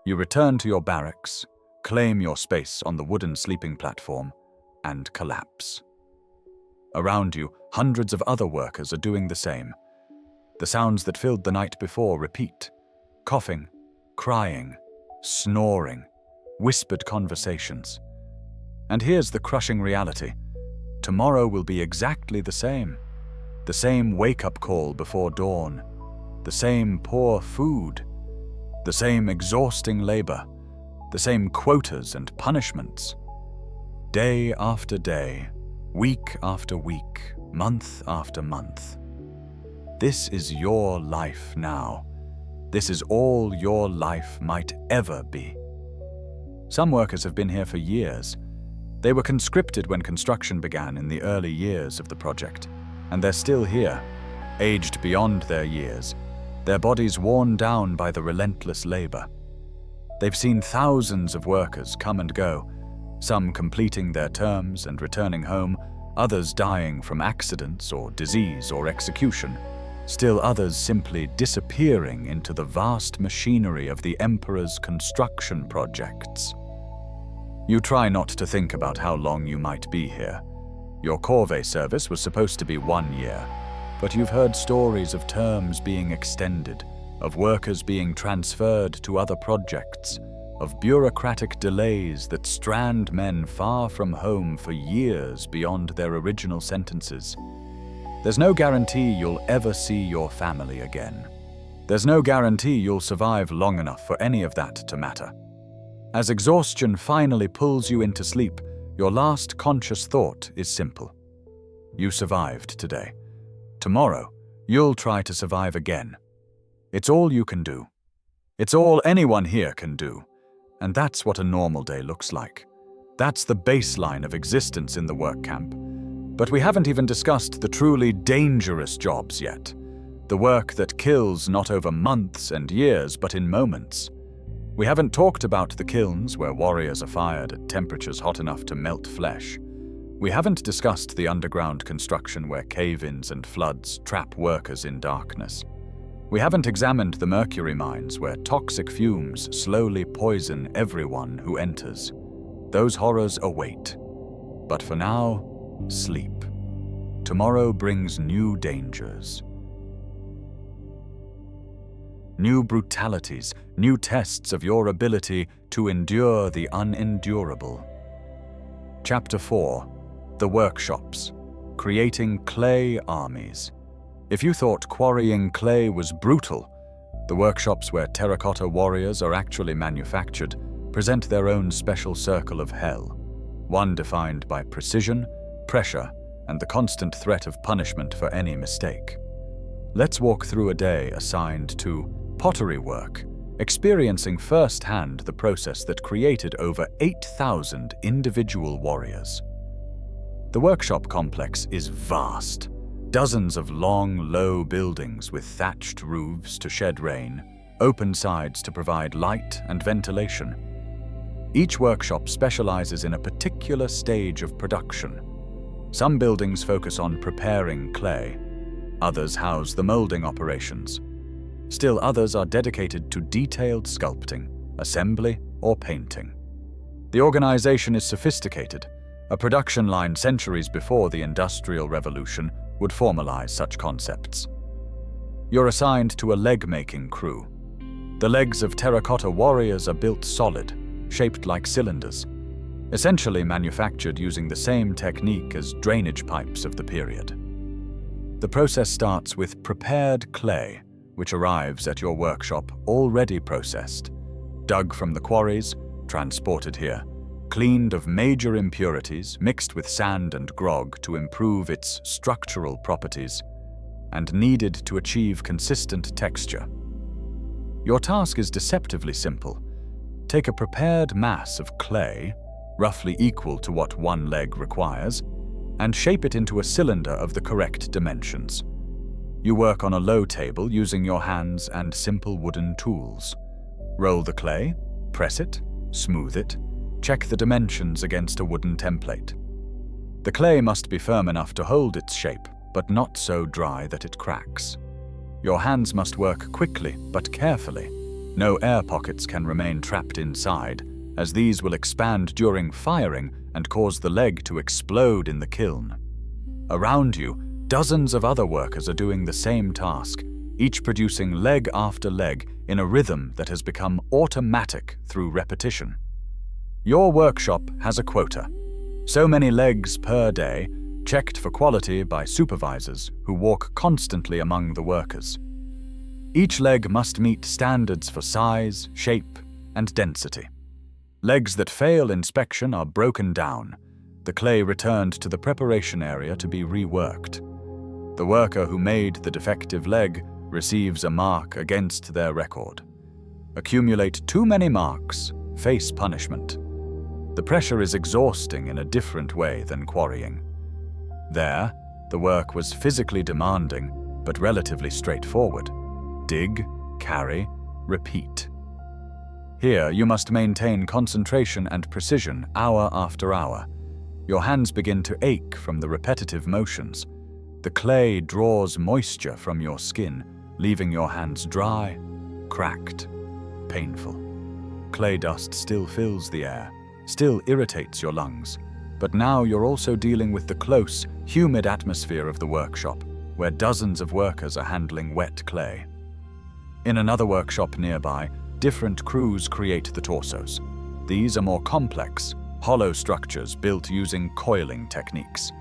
You return to your barracks, claim your space on the wooden sleeping platform, and collapse. Around you, hundreds of other workers are doing the same. The sounds that filled the night before repeat: coughing, crying, snoring, whispered conversations. And here's the crushing reality. tomorrow will be exactly the same. The same wake-up call before dawn, the same poor food, the same exhausting labor, the same quotas and punishments. Day after day, week after week, month after month. This is your life now. This is all your life might ever be. Some workers have been here for years. They were conscripted when construction began in the early years of the project, and they're still here, aged beyond their years, their bodies worn down by the relentless labor. They've seen thousands of workers come and go, some completing their terms and returning home, others dying from accidents or disease or execution, still others simply disappearing into the vast machinery of the Emperor's construction projects. You try not to think about how long you might be here. Your corvée service was supposed to be 1 year, but you've heard stories of terms being extended, of workers being transferred to other projects, of bureaucratic delays that strand men far from home for years beyond their original sentences. There's no guarantee you'll ever see your family again. There's no guarantee you'll survive long enough for any of that to matter. As exhaustion finally pulls you into sleep, your last conscious thought is simple. You survived today. Tomorrow, you'll try to survive again. It's all you can do. It's all anyone here can do. And that's what a normal day looks like. That's the baseline of existence in the work camp. But we haven't even discussed the truly dangerous jobs yet. The work that kills not over months and years, but in moments. We haven't talked about the kilns where warriors are fired at temperatures hot enough to melt flesh. We haven't discussed the underground construction where cave-ins and floods trap workers in darkness. We haven't examined the mercury mines where toxic fumes slowly poison everyone who enters. Those horrors await. But for now, sleep. Tomorrow brings new dangers. New brutalities, new tests of your ability to endure the unendurable. Chapter 4. The Workshops. Creating Clay Armies. If you thought quarrying clay was brutal, the workshops where terracotta warriors are actually manufactured present their own special circle of hell, one defined by precision, pressure, and the constant threat of punishment for any mistake. Let's walk through a day assigned to pottery work, experiencing firsthand the process that created over 8,000 individual warriors. The workshop complex is vast. Dozens of long, low buildings with thatched roofs to shed rain, open sides to provide light and ventilation. Each workshop specializes in a particular stage of production. Some buildings focus on preparing clay. Others house the molding operations. Still others are dedicated to detailed sculpting, assembly, or painting. The organization is sophisticated. A production line centuries before the Industrial Revolution would formalize such concepts. You're assigned to a leg-making crew. The legs of terracotta warriors are built solid, shaped like cylinders, essentially manufactured using the same technique as drainage pipes of the period. The process starts with prepared clay, which arrives at your workshop already processed, dug from the quarries, transported here, cleaned of major impurities, mixed with sand and grog to improve its structural properties, and needed to achieve consistent texture. Your task is deceptively simple. Take a prepared mass of clay, roughly equal to what one leg requires, and shape it into a cylinder of the correct dimensions. You work on a low table using your hands and simple wooden tools. Roll the clay, press it, smooth it, check the dimensions against a wooden template. The clay must be firm enough to hold its shape, but not so dry that it cracks. Your hands must work quickly but carefully. No air pockets can remain trapped inside, as these will expand during firing and cause the leg to explode in the kiln. Around you, dozens of other workers are doing the same task, each producing leg after leg in a rhythm that has become automatic through repetition. Your workshop has a quota. So many legs per day, checked for quality by supervisors who walk constantly among the workers. Each leg must meet standards for size, shape, and density. Legs that fail inspection are broken down, the clay returned to the preparation area to be reworked. The worker who made the defective leg receives a mark against their record. Accumulate too many marks, face punishment. The pressure is exhausting in a different way than quarrying. There, the work was physically demanding, but relatively straightforward. Dig, carry, repeat. Here, you must maintain concentration and precision hour after hour. Your hands begin to ache from the repetitive motions. The clay draws moisture from your skin, leaving your hands dry, cracked, painful. Clay dust still fills the air, still irritates your lungs, but now you're also dealing with the close, humid atmosphere of the workshop, where dozens of workers are handling wet clay. In another workshop nearby, different crews create the torsos. These are more complex, hollow structures built using coiling techniques.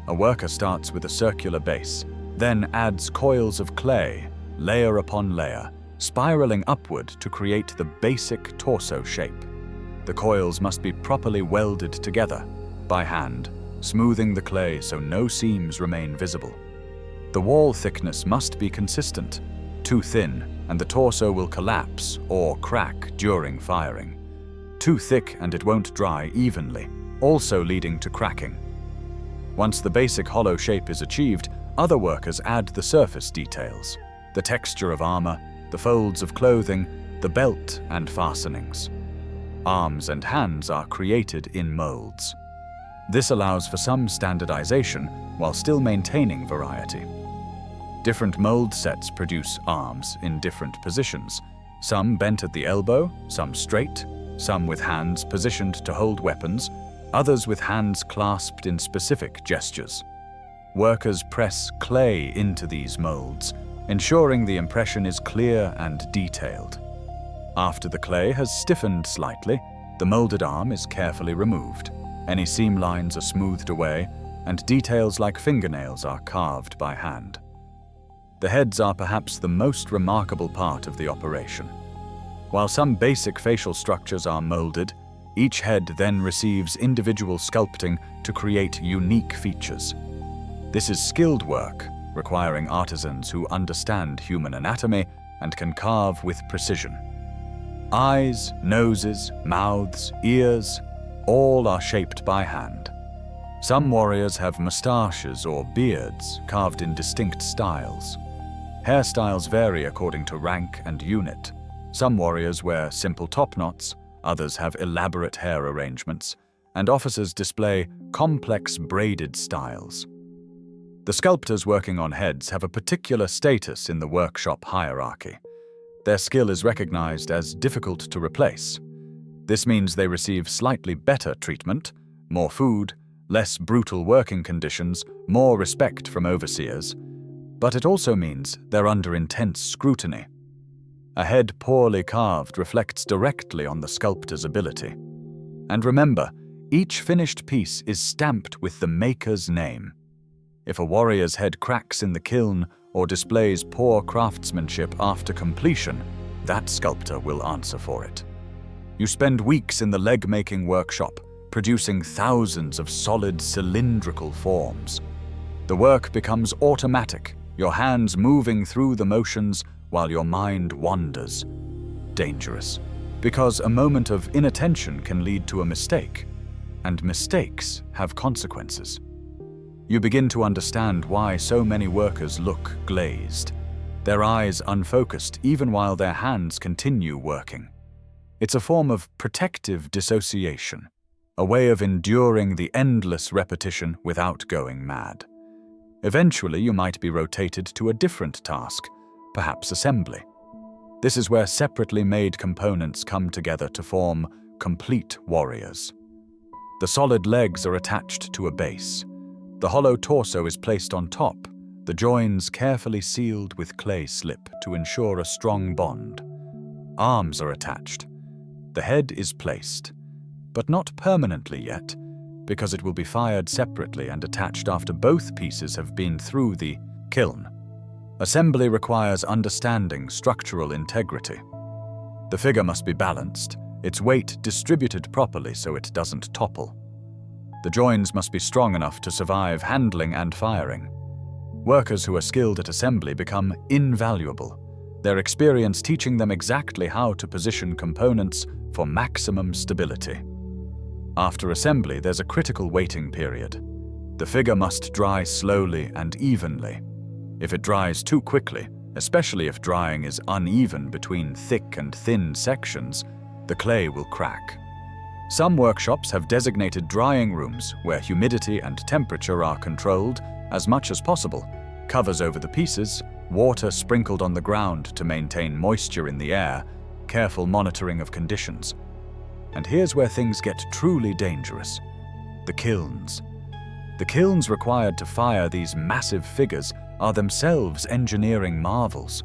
A worker starts with a circular base, then adds coils of clay, layer upon layer, spiraling upward to create the basic torso shape. The coils must be properly welded together, by hand, smoothing the clay so no seams remain visible. The wall thickness must be consistent. Too thin, and the torso will collapse or crack during firing. Too thick and it won't dry evenly, also leading to cracking. Once the basic hollow shape is achieved, other workers add the surface details, the texture of armor, the folds of clothing, the belt and fastenings. Arms and hands are created in molds. This allows for some standardization while still maintaining variety. Different mold sets produce arms in different positions, some bent at the elbow, some straight, some with hands positioned to hold weapons, others with hands clasped in specific gestures. Workers press clay into these molds, ensuring the impression is clear and detailed. After the clay has stiffened slightly, the molded arm is carefully removed. Any seam lines are smoothed away, and details like fingernails are carved by hand. The heads are perhaps the most remarkable part of the operation. While some basic facial structures are molded, each head then receives individual sculpting to create unique features. This is skilled work, requiring artisans who understand human anatomy and can carve with precision. Eyes, noses, mouths, ears, all are shaped by hand. Some warriors have mustaches or beards carved in distinct styles. Hairstyles vary according to rank and unit. Some warriors wear simple top knots, others have elaborate hair arrangements, and officers display complex braided styles. The sculptors working on heads have a particular status in the workshop hierarchy. Their skill is recognized as difficult to replace. This means they receive slightly better treatment, more food, less brutal working conditions, more respect from overseers, but it also means they're under intense scrutiny. A head poorly carved reflects directly on the sculptor's ability. And remember, each finished piece is stamped with the maker's name. If a warrior's head cracks in the kiln or displays poor craftsmanship after completion, that sculptor will answer for it. You spend weeks in the leg-making workshop, producing thousands of solid cylindrical forms. The work becomes automatic, your hands moving through the motions while your mind wanders. Dangerous, because a moment of inattention can lead to a mistake, and mistakes have consequences. You begin to understand why so many workers look glazed, their eyes unfocused even while their hands continue working. It's a form of protective dissociation, a way of enduring the endless repetition without going mad. Eventually, you might be rotated to a different task, perhaps assembly. This is where separately made components come together to form complete warriors. The solid legs are attached to a base. The hollow torso is placed on top, the joins carefully sealed with clay slip to ensure a strong bond. Arms are attached. The head is placed, but not permanently yet. because it will be fired separately and attached after both pieces have been through the kiln. Assembly requires understanding structural integrity. The figure must be balanced, its weight distributed properly so it doesn't topple. The joins must be strong enough to survive handling and firing. Workers who are skilled at assembly become invaluable, their experience teaching them exactly how to position components for maximum stability. After assembly, there's a critical waiting period. The figure must dry slowly and evenly. If it dries too quickly, especially if drying is uneven between thick and thin sections, the clay will crack. Some workshops have designated drying rooms where humidity and temperature are controlled as much as possible, covers over the pieces, water sprinkled on the ground to maintain moisture in the air, careful monitoring of conditions. And here's where things get truly dangerous: the kilns. The kilns required to fire these massive figures are themselves engineering marvels.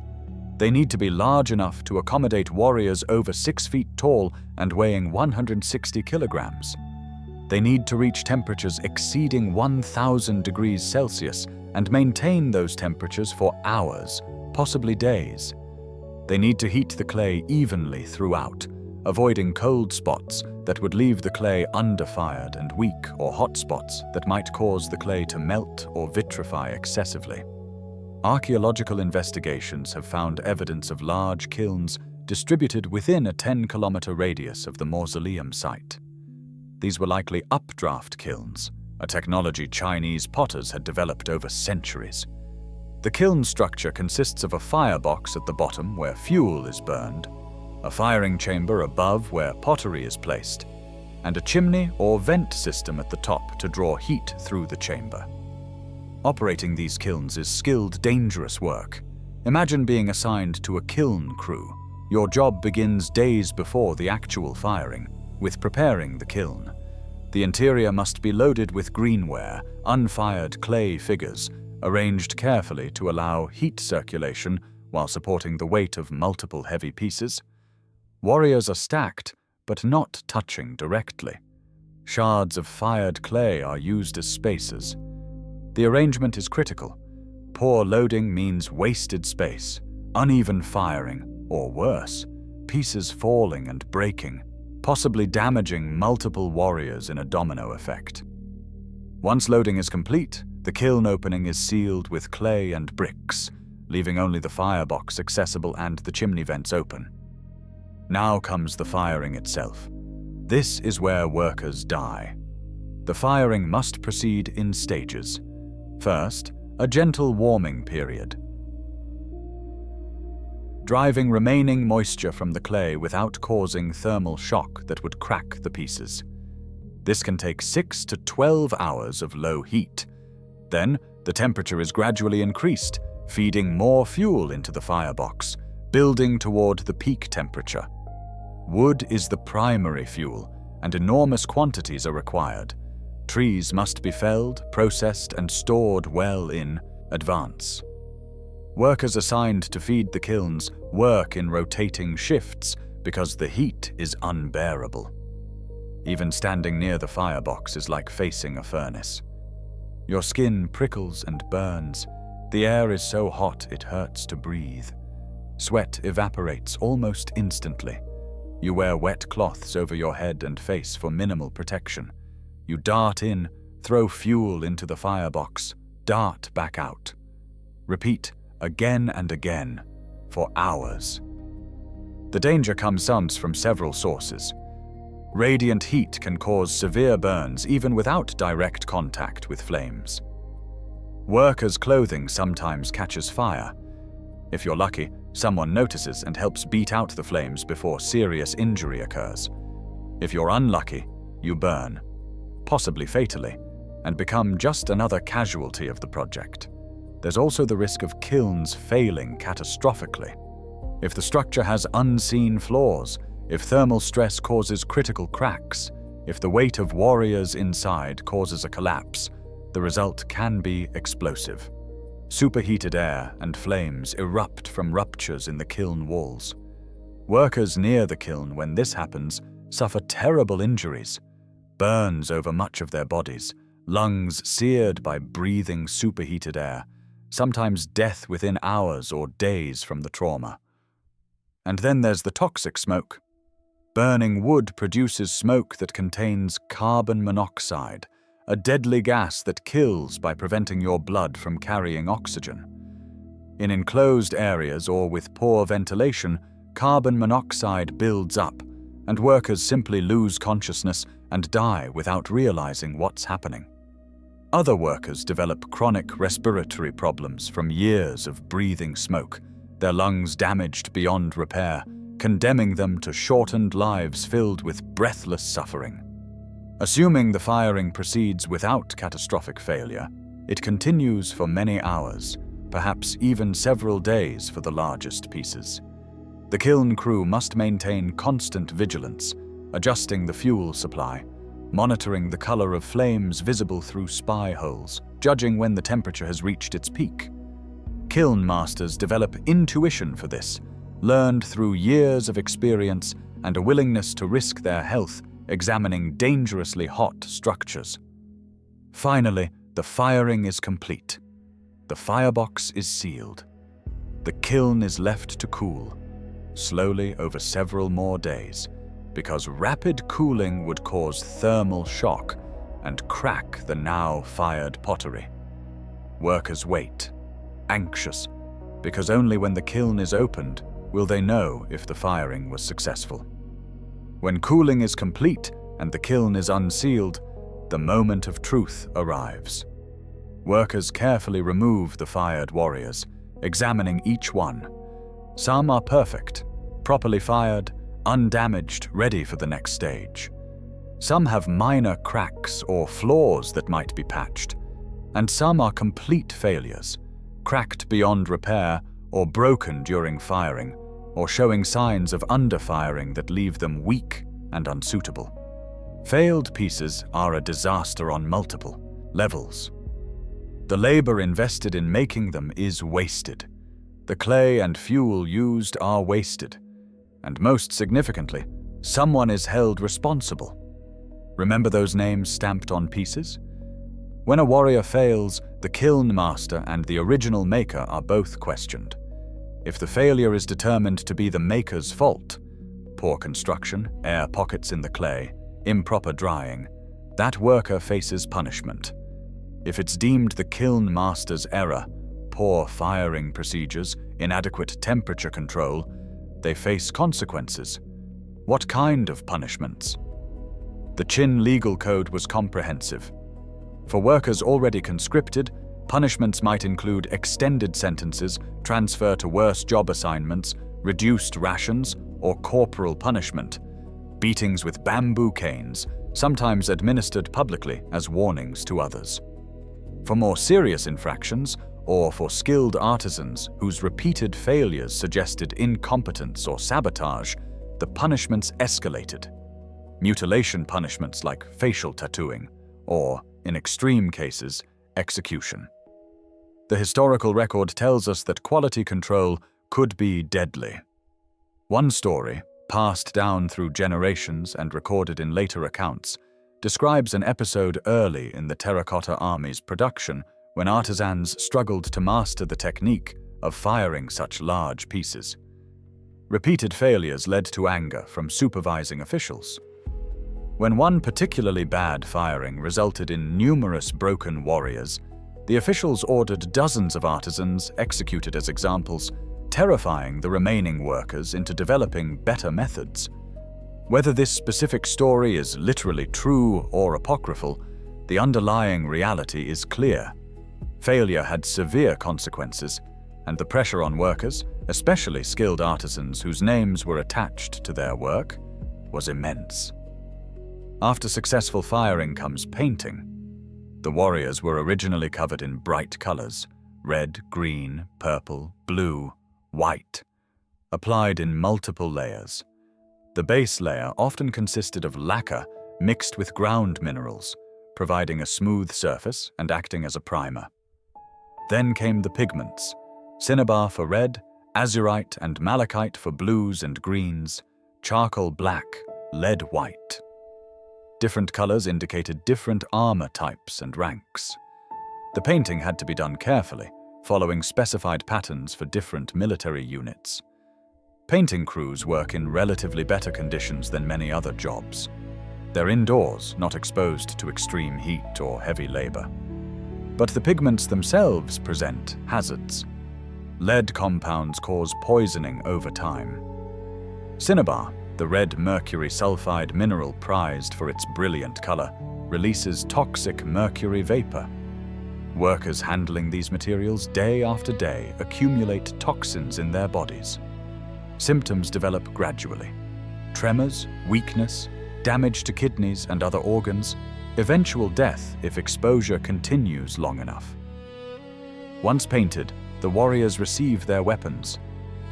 They need to be large enough to accommodate warriors over 6 feet tall and weighing 160 kilograms. They need to reach temperatures exceeding 1,000 degrees Celsius and maintain those temperatures for hours, possibly days. They need to heat the clay evenly throughout, avoiding cold spots that would leave the clay underfired and weak, or hot spots that might cause the clay to melt or vitrify excessively. Archaeological investigations have found evidence of large kilns distributed within a 10-kilometer radius of the mausoleum site. These were likely updraft kilns, a technology Chinese potters had developed over centuries. The kiln structure consists of a firebox at the bottom where fuel is burned, a firing chamber above where pottery is placed, and a chimney or vent system at the top to draw heat through the chamber. Operating these kilns is skilled, dangerous work. Imagine being assigned to a kiln crew. Your job begins days before the actual firing, with preparing the kiln. The interior must be loaded with greenware, unfired clay figures, arranged carefully to allow heat circulation while supporting the weight of multiple heavy pieces. Warriors are stacked, but not touching directly. Shards of fired clay are used as spacers. The arrangement is critical. Poor loading means wasted space, uneven firing, or worse, pieces falling and breaking, possibly damaging multiple warriors in a domino effect. Once loading is complete, the kiln opening is sealed with clay and bricks, leaving only the firebox accessible and the chimney vents open. Now comes the firing itself. This is where workers die. The firing must proceed in stages. First, a gentle warming period, driving remaining moisture from the clay without causing thermal shock that would crack the pieces. This can take 6 to 12 hours of low heat. Then, the temperature is gradually increased, feeding more fuel into the firebox, building toward the peak temperature. Wood is the primary fuel, and enormous quantities are required. Trees must be felled, processed, and stored well in advance. Workers assigned to feed the kilns work in rotating shifts because the heat is unbearable. Even standing near the firebox is like facing a furnace. Your skin prickles and burns. The air is so hot it hurts to breathe. Sweat evaporates almost instantly. You wear wet cloths over your head and face for minimal protection. You dart in, throw fuel into the firebox, dart back out. Repeat again and again, for hours. The danger comes from several sources. Radiant heat can cause severe burns even without direct contact with flames. Workers' clothing sometimes catches fire. If you're lucky, someone notices and helps beat out the flames before serious injury occurs. If you're unlucky, you burn, possibly fatally, and become just another casualty of the project. There's also the risk of kilns failing catastrophically. If the structure has unseen flaws, if thermal stress causes critical cracks, if the weight of warriors inside causes a collapse, the result can be explosive. Superheated air and flames erupt from ruptures in the kiln walls. Workers near the kiln when this happens suffer terrible injuries. burns over much of their bodies, lungs seared by breathing superheated air, sometimes death within hours or days from the trauma. And then there's the toxic smoke. Burning wood produces smoke that contains carbon monoxide, a deadly gas that kills by preventing your blood from carrying oxygen. In enclosed areas or with poor ventilation, carbon monoxide builds up, and workers simply lose consciousness and die without realizing what's happening. Other workers develop chronic respiratory problems from years of breathing smoke, their lungs damaged beyond repair, condemning them to shortened lives filled with breathless suffering. Assuming the firing proceeds without catastrophic failure, it continues for many hours, perhaps even several days for the largest pieces. The kiln crew must maintain constant vigilance, adjusting the fuel supply, monitoring the color of flames visible through spy holes, judging when the temperature has reached its peak. Kiln masters develop intuition for this, learned through years of experience and a willingness to risk their health examining dangerously hot structures. Finally, the firing is complete. The firebox is sealed. The kiln is left to cool, slowly over several more days, because rapid cooling would cause thermal shock and crack the now fired pottery. Workers wait, anxious, because only when the kiln is opened will they know if the firing was successful. When cooling is complete and the kiln is unsealed, the moment of truth arrives. Workers carefully remove the fired warriors, examining each one. Some are perfect, properly fired, undamaged, ready for the next stage. Some have minor cracks or flaws that might be patched, and some are complete failures, cracked beyond repair or broken during firing, or showing signs of underfiring that leave them weak and unsuitable. Failed pieces are a disaster on multiple levels. The labor invested in making them is wasted. The clay and fuel used are wasted. And most significantly, someone is held responsible. Remember those names stamped on pieces? When a warrior fails, the kiln master and the original maker are both questioned. If the failure is determined to be the maker's fault, poor construction, air pockets in the clay, improper drying, that worker faces punishment. If it's deemed the kiln master's error, poor firing procedures, inadequate temperature control, they face consequences. What kind of punishments? The Qin legal code was comprehensive. For workers already conscripted, punishments might include extended sentences, transfer to worse job assignments, reduced rations, or corporal punishment. Beatings with bamboo canes, sometimes administered publicly as warnings to others. For more serious infractions, or for skilled artisans whose repeated failures suggested incompetence or sabotage, the punishments escalated. Mutilation punishments like facial tattooing, or, in extreme cases, execution. The historical record tells us that quality control could be deadly. One story, passed down through generations and recorded in later accounts, describes an episode early in the Terracotta Army's production when artisans struggled to master the technique of firing such large pieces. Repeated failures led to anger from supervising officials. When one particularly bad firing resulted in numerous broken warriors, the officials ordered dozens of artisans executed as examples, terrifying the remaining workers into developing better methods. Whether this specific story is literally true or apocryphal, the underlying reality is clear. Failure had severe consequences, and the pressure on workers, especially skilled artisans whose names were attached to their work, was immense. After successful firing comes painting. The warriors were originally covered in bright colors: red, green, purple, blue, white, applied in multiple layers. The base layer often consisted of lacquer mixed with ground minerals, providing a smooth surface and acting as a primer. Then came the pigments: cinnabar for red, azurite and malachite for blues and greens, charcoal black, lead white. Different colors indicated different armor types and ranks. The painting had to be done carefully, following specified patterns for different military units. Painting crews work in relatively better conditions than many other jobs. They're indoors, not exposed to extreme heat or heavy labor. But the pigments themselves present hazards. Lead compounds cause poisoning over time. Cinnabar, the red mercury sulfide mineral prized for its brilliant color, releases toxic mercury vapor. Workers handling these materials day after day accumulate toxins in their bodies. Symptoms develop gradually. Tremors, weakness, damage to kidneys and other organs, eventual death if exposure continues long enough. Once painted, the warriors receive their weapons.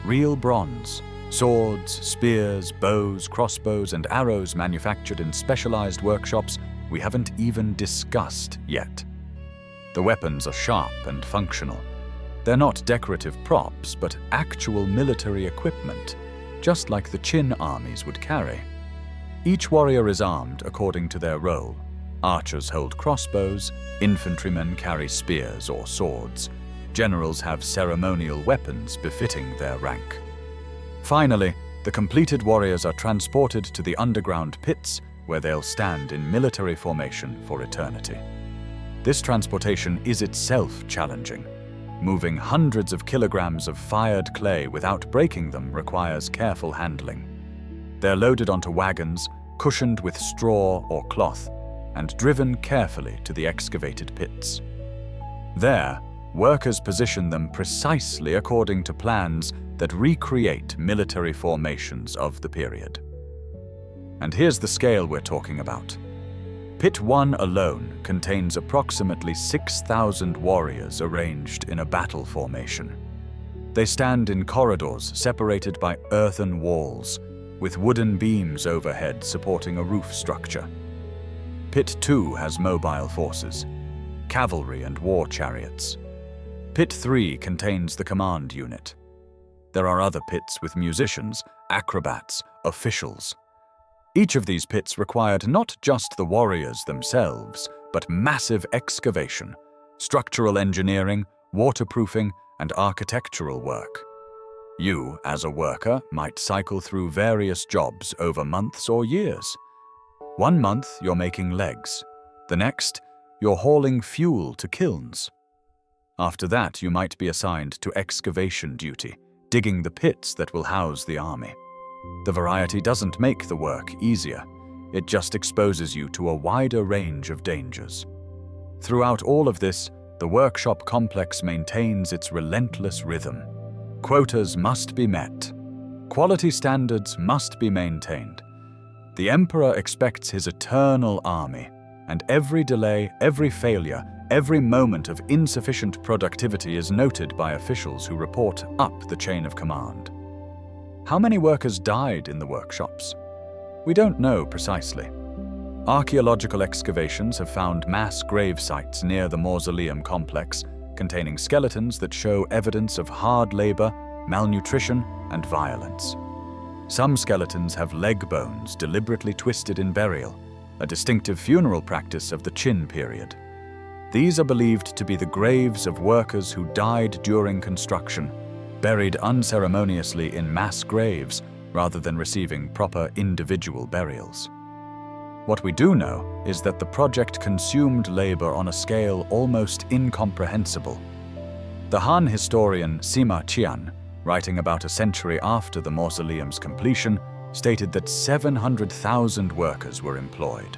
Real bronze, swords, spears, bows, crossbows, and arrows manufactured in specialized workshops we haven't even discussed yet. The weapons are sharp and functional. They're not decorative props, but actual military equipment, just like the Qin armies would carry. Each warrior is armed according to their role. Archers hold crossbows, infantrymen carry spears or swords. Generals have ceremonial weapons befitting their rank. Finally, the completed warriors are transported to the underground pits where they'll stand in military formation for eternity. This transportation is itself challenging. Moving hundreds of kilograms of fired clay without breaking them requires careful handling. They're loaded onto wagons, cushioned with straw or cloth, and driven carefully to the excavated pits. There, workers position them precisely according to plans that recreate military formations of the period. And here's the scale we're talking about. Pit 1 alone contains approximately 6,000 warriors arranged in a battle formation. They stand in corridors separated by earthen walls, with wooden beams overhead supporting a roof structure. Pit 2 has mobile forces, cavalry and war chariots. Pit 3 contains the command unit. There are other pits with musicians, acrobats, officials. Each of these pits required not just the warriors themselves, but massive excavation, structural engineering, waterproofing, and architectural work. You, as a worker, might cycle through various jobs over months or years. 1 month, you're making legs. The next, you're hauling fuel to kilns. After that, you might be assigned to excavation duty, digging the pits that will house the army. The variety doesn't make the work easier. It just exposes you to a wider range of dangers. Throughout all of this, the workshop complex maintains its relentless rhythm. Quotas must be met. Quality standards must be maintained. The Emperor expects his eternal army, and every delay, every failure, every moment of insufficient productivity is noted by officials who report up the chain of command. How many workers died in the workshops? We don't know precisely. Archaeological excavations have found mass grave sites near the mausoleum complex, containing skeletons that show evidence of hard labor, malnutrition, and violence. Some skeletons have leg bones deliberately twisted in burial, a distinctive funeral practice of the Qin period. These are believed to be the graves of workers who died during construction, buried unceremoniously in mass graves rather than receiving proper individual burials. What we do know is that the project consumed labor on a scale almost incomprehensible. The Han historian Sima Qian, writing about a century after the mausoleum's completion, stated that 700,000 workers were employed.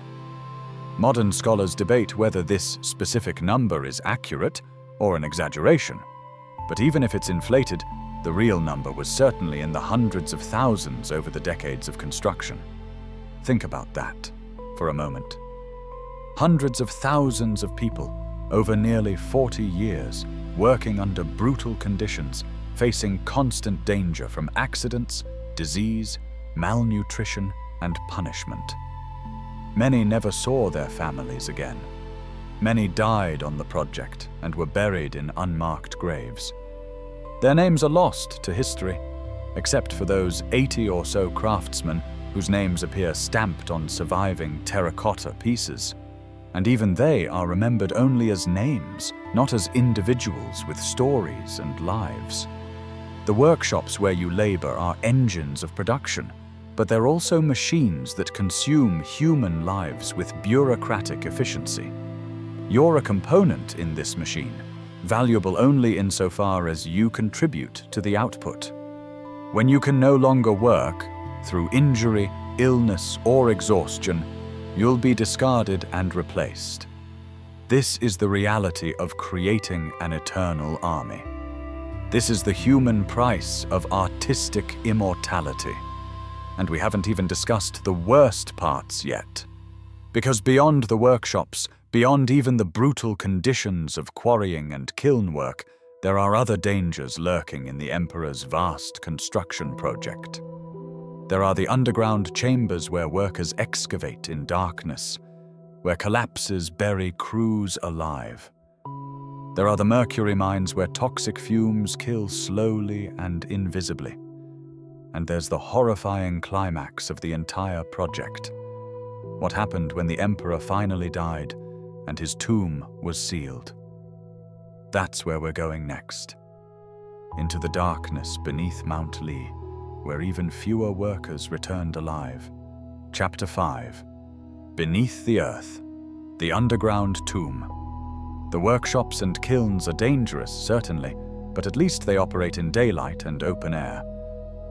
Modern scholars debate whether this specific number is accurate or an exaggeration. But even if it's inflated, the real number was certainly in the hundreds of thousands over the decades of construction. Think about that for a moment. Hundreds of thousands of people over nearly 40 years, working under brutal conditions, facing constant danger from accidents, disease, malnutrition, and punishment. Many never saw their families again. Many died on the project and were buried in unmarked graves. Their names are lost to history, except for those 80 or so craftsmen whose names appear stamped on surviving terracotta pieces. And even they are remembered only as names, not as individuals with stories and lives. The workshops where you labor are engines of production, but they're also machines that consume human lives with bureaucratic efficiency. You're a component in this machine, valuable only insofar as you contribute to the output. When you can no longer work, through injury, illness, or exhaustion, you'll be discarded and replaced. This is the reality of creating an eternal army. This is the human price of artistic immortality. And we haven't even discussed the worst parts yet. Because beyond the workshops, beyond even the brutal conditions of quarrying and kiln work, there are other dangers lurking in the Emperor's vast construction project. There are the underground chambers where workers excavate in darkness, where collapses bury crews alive. There are the mercury mines where toxic fumes kill slowly and invisibly. And there's the horrifying climax of the entire project. What happened when the Emperor finally died and his tomb was sealed. That's where we're going next. Into the darkness beneath Mount Li, where even fewer workers returned alive. Chapter 5. Beneath the Earth. The underground tomb. The workshops and kilns are dangerous, certainly, but at least they operate in daylight and open air.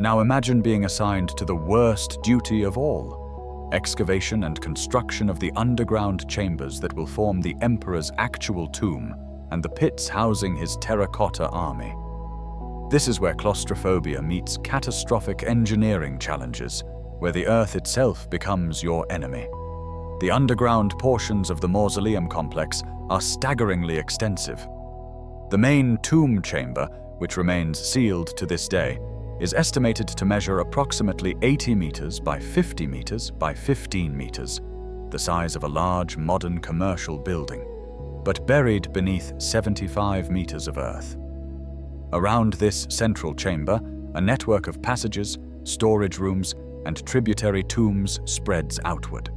Now imagine being assigned to the worst duty of all, excavation and construction of the underground chambers that will form the Emperor's actual tomb and the pits housing his terracotta army. This is where claustrophobia meets catastrophic engineering challenges, where the Earth itself becomes your enemy. The underground portions of the mausoleum complex are staggeringly extensive. The main tomb chamber, which remains sealed to this day, is estimated to measure approximately 80 meters by 50 meters by 15 meters, the size of a large modern commercial building, but buried beneath 75 meters of earth. Around this central chamber, a network of passages, storage rooms, and tributary tombs spreads outward.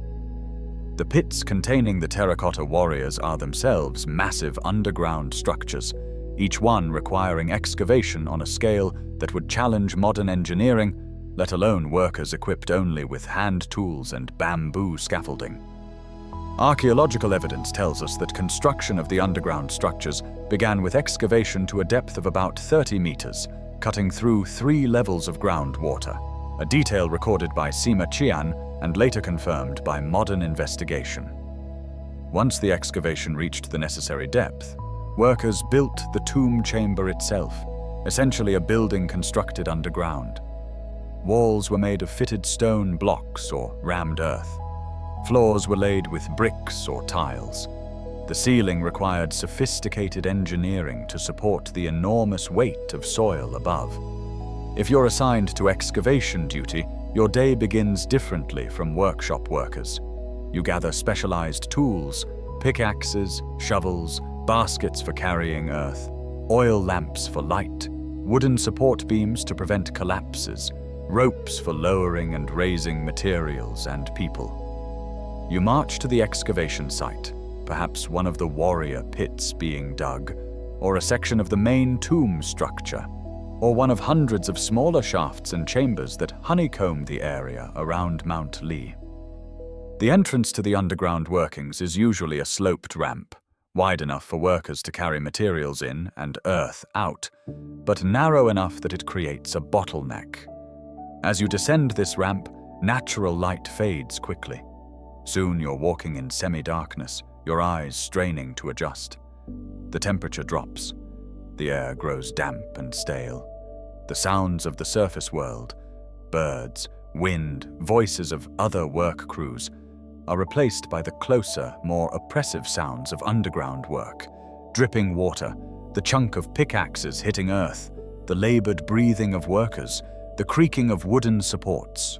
The pits containing the terracotta warriors are themselves massive underground structures, each one requiring excavation on a scale that would challenge modern engineering, let alone workers equipped only with hand tools and bamboo scaffolding. Archaeological evidence tells us that construction of the underground structures began with excavation to a depth of about 30 meters, cutting through 3 levels of groundwater, a detail recorded by Sima Qian and later confirmed by modern investigation. Once the excavation reached the necessary depth, workers built the tomb chamber itself, essentially a building constructed underground. Walls were made of fitted stone blocks or rammed earth. Floors were laid with bricks or tiles. The ceiling required sophisticated engineering to support the enormous weight of soil above. If you're assigned to excavation duty, your day begins differently from workshop workers. You gather specialized tools, pickaxes, shovels, baskets for carrying earth, oil lamps for light, wooden support beams to prevent collapses, ropes for lowering and raising materials and people. You march to the excavation site, perhaps one of the warrior pits being dug, or a section of the main tomb structure, or one of hundreds of smaller shafts and chambers that honeycomb the area around Mount Li. The entrance to the underground workings is usually a sloped ramp, wide enough for workers to carry materials in and earth out, but narrow enough that it creates a bottleneck. As you descend this ramp, natural light fades quickly. Soon you're walking in semi-darkness, your eyes straining to adjust. The temperature drops. The air grows damp and stale. The sounds of the surface world, birds, wind, voices of other work crews, are replaced by the closer, more oppressive sounds of underground work. Dripping water, the chunk of pickaxes hitting earth, the labored breathing of workers, the creaking of wooden supports.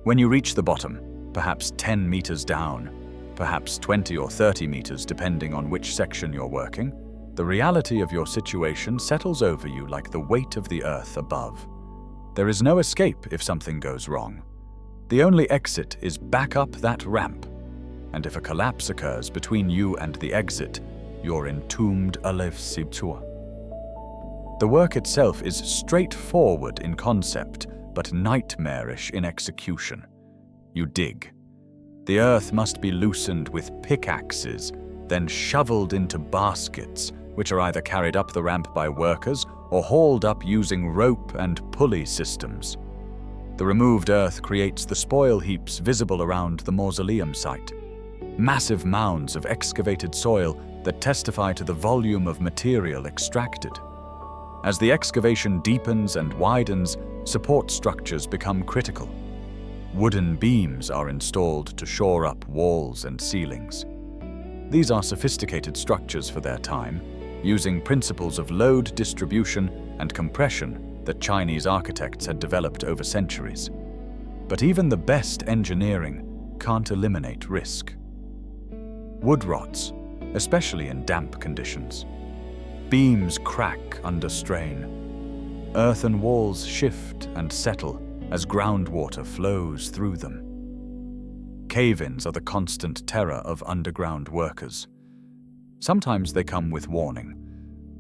When you reach the bottom, perhaps 10 meters down, perhaps 20 or 30 meters depending on which section you're working, the reality of your situation settles over you like the weight of the earth above. There is no escape if something goes wrong. The only exit is back up that ramp, and if a collapse occurs between you and the exit, you're entombed alive sibtua. The work itself is straightforward in concept, but nightmarish in execution. You dig. The earth must be loosened with pickaxes, then shoveled into baskets, which are either carried up the ramp by workers or hauled up using rope and pulley systems. The removed earth creates the spoil heaps visible around the mausoleum site. Massive mounds of excavated soil that testify to the volume of material extracted. As the excavation deepens and widens, support structures become critical. Wooden beams are installed to shore up walls and ceilings. These are sophisticated structures for their time, using principles of load distribution and compression that Chinese architects had developed over centuries. But even the best engineering can't eliminate risk. Wood rots, especially in damp conditions. Beams crack under strain. Earthen walls shift and settle as groundwater flows through them. Cave-ins are the constant terror of underground workers. Sometimes they come with warning.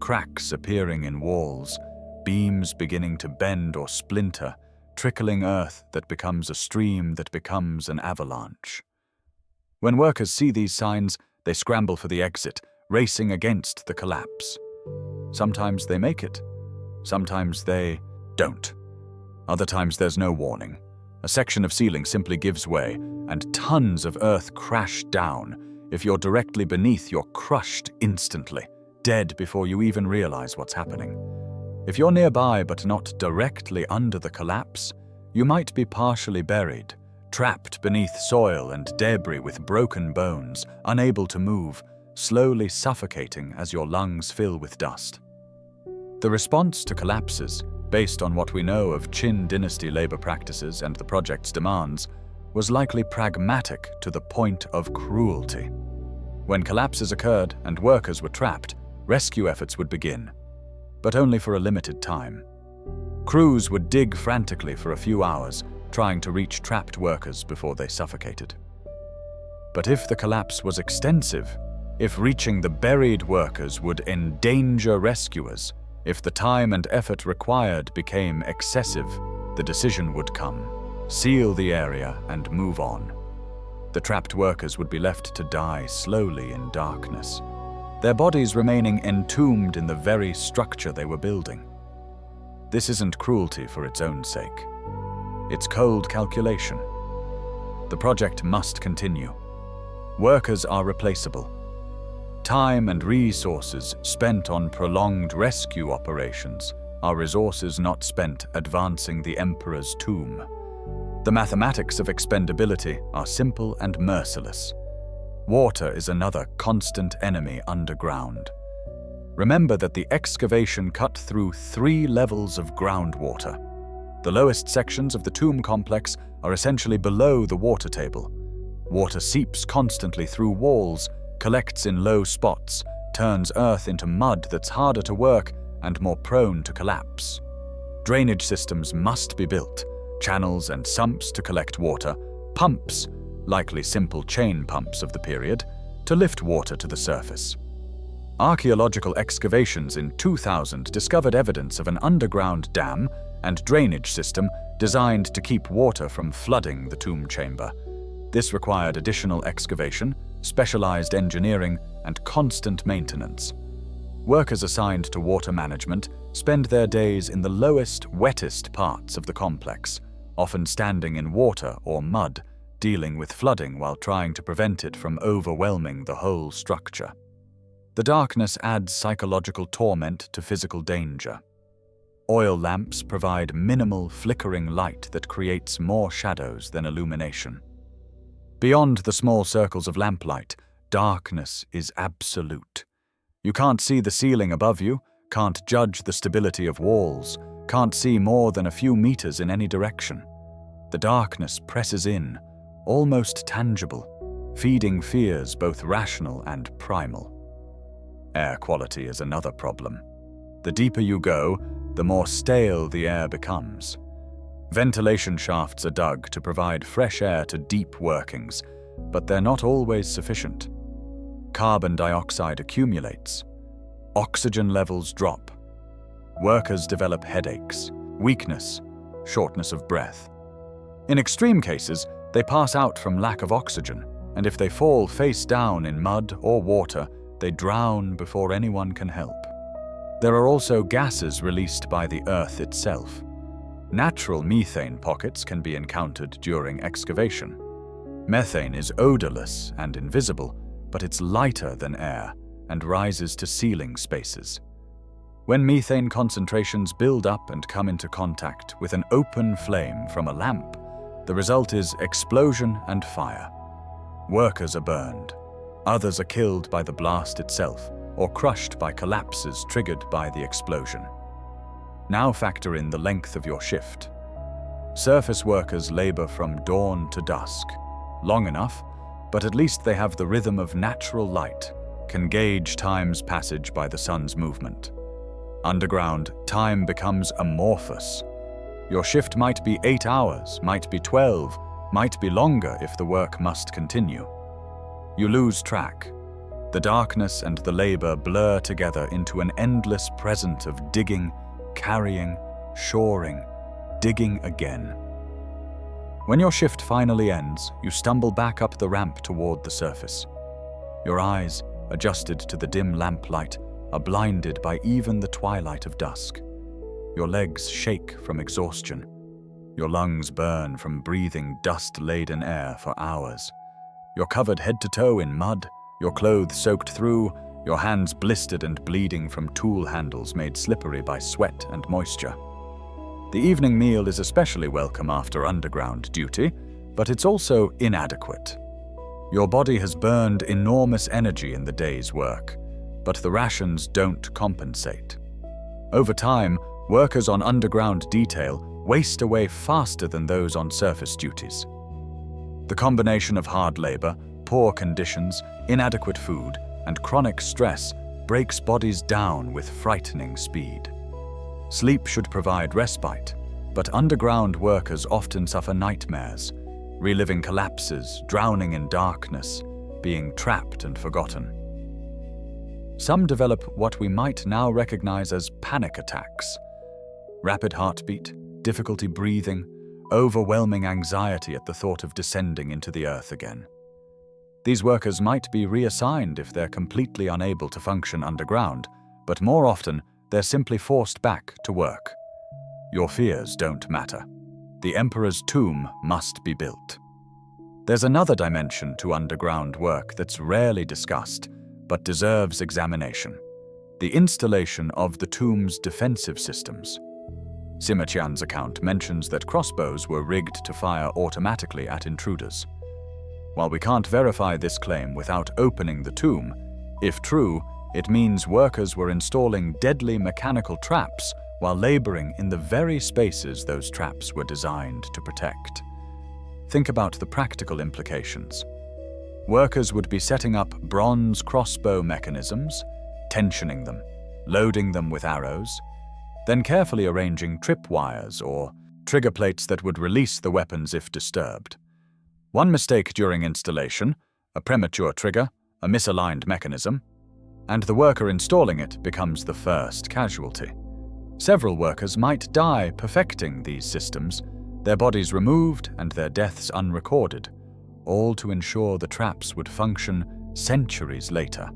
Cracks appearing in walls, beams beginning to bend or splinter, trickling earth that becomes a stream that becomes an avalanche. When workers see these signs, they scramble for the exit, racing against the collapse. Sometimes they make it. Sometimes they don't. Other times there's no warning. A section of ceiling simply gives way, and tons of earth crash down. If you're directly beneath, you're crushed instantly, dead before you even realize what's happening. If you're nearby but not directly under the collapse, you might be partially buried, trapped beneath soil and debris with broken bones, unable to move, slowly suffocating as your lungs fill with dust. The response to collapses, based on what we know of Qin dynasty labor practices and the project's demands, was likely pragmatic to the point of cruelty. When collapses occurred and workers were trapped, rescue efforts would begin, but only for a limited time. Crews would dig frantically for a few hours, trying to reach trapped workers before they suffocated. But if the collapse was extensive, if reaching the buried workers would endanger rescuers, if the time and effort required became excessive, the decision would come: seal the area and move on. The trapped workers would be left to die slowly in darkness, their bodies remaining entombed in the very structure they were building. This isn't cruelty for its own sake. It's cold calculation. The project must continue. Workers are replaceable. Time and resources spent on prolonged rescue operations are resources not spent advancing the Emperor's tomb. The mathematics of expendability are simple and merciless. Water is another constant enemy underground. Remember that the excavation cut through 3 levels of groundwater. The lowest sections of the tomb complex are essentially below the water table. Water seeps constantly through walls, collects in low spots, turns earth into mud that's harder to work and more prone to collapse. Drainage systems must be built, channels and sumps to collect water, pumps, likely simple chain pumps of the period, to lift water to the surface. Archaeological excavations in 2000 discovered evidence of an underground dam and drainage system designed to keep water from flooding the tomb chamber. This required additional excavation, specialized engineering, and constant maintenance. Workers assigned to water management spend their days in the lowest, wettest parts of the complex, often standing in water or mud, dealing with flooding while trying to prevent it from overwhelming the whole structure. The darkness adds psychological torment to physical danger. Oil lamps provide minimal, flickering light that creates more shadows than illumination. Beyond the small circles of lamplight, darkness is absolute. You can't see the ceiling above you, can't judge the stability of walls, can't see more than a few meters in any direction. The darkness presses in, almost tangible, feeding fears both rational and primal. Air quality is another problem. The deeper you go, the more stale the air becomes. Ventilation shafts are dug to provide fresh air to deep workings, but they're not always sufficient. Carbon dioxide accumulates. Oxygen levels drop. Workers develop headaches, weakness, shortness of breath. In extreme cases, they pass out from lack of oxygen, and if they fall face down in mud or water, they drown before anyone can help. There are also gases released by the earth itself. Natural methane pockets can be encountered during excavation. Methane is odorless and invisible, but it's lighter than air and rises to ceiling spaces. When methane concentrations build up and come into contact with an open flame from a lamp, the result is explosion and fire. Workers are burned. Others are killed by the blast itself or crushed by collapses triggered by the explosion. Now factor in the length of your shift. Surface workers labor from dawn to dusk. Long enough, but at least they have the rhythm of natural light, can gauge time's passage by the sun's movement. Underground, time becomes amorphous. Your shift might be 8 hours, might be 12, might be longer if the work must continue. You lose track. The darkness and the labor blur together into an endless present of digging, carrying, shoring, digging again. When your shift finally ends, you stumble back up the ramp toward the surface. Your eyes, adjusted to the dim lamplight, are blinded by even the twilight of dusk. Your legs shake from exhaustion. Your lungs burn from breathing dust-laden air for hours. You're covered head to toe in mud, your clothes soaked through, your hands blistered and bleeding from tool handles made slippery by sweat and moisture. The evening meal is especially welcome after underground duty, but it's also inadequate. Your body has burned enormous energy in the day's work, but the rations don't compensate. Over time, workers on underground detail waste away faster than those on surface duties. The combination of hard labor, poor conditions, inadequate food, and chronic stress breaks bodies down with frightening speed. Sleep should provide respite, but underground workers often suffer nightmares, reliving collapses, drowning in darkness, being trapped and forgotten. Some develop what we might now recognize as panic attacks. Rapid heartbeat, difficulty breathing, overwhelming anxiety at the thought of descending into the earth again. These workers might be reassigned if they're completely unable to function underground, but more often, they're simply forced back to work. Your fears don't matter. The Emperor's tomb must be built. There's another dimension to underground work that's rarely discussed, but deserves examination: the installation of the tomb's defensive systems. Sima Qian's account mentions that crossbows were rigged to fire automatically at intruders. While we can't verify this claim without opening the tomb, if true, it means workers were installing deadly mechanical traps while laboring in the very spaces those traps were designed to protect. Think about the practical implications. Workers would be setting up bronze crossbow mechanisms, tensioning them, loading them with arrows, then carefully arranging tripwires or trigger plates that would release the weapons if disturbed. One mistake during installation, a premature trigger, a misaligned mechanism, and the worker installing it becomes the first casualty. Several workers might die perfecting these systems, their bodies removed and their deaths unrecorded, all to ensure the traps would function centuries later.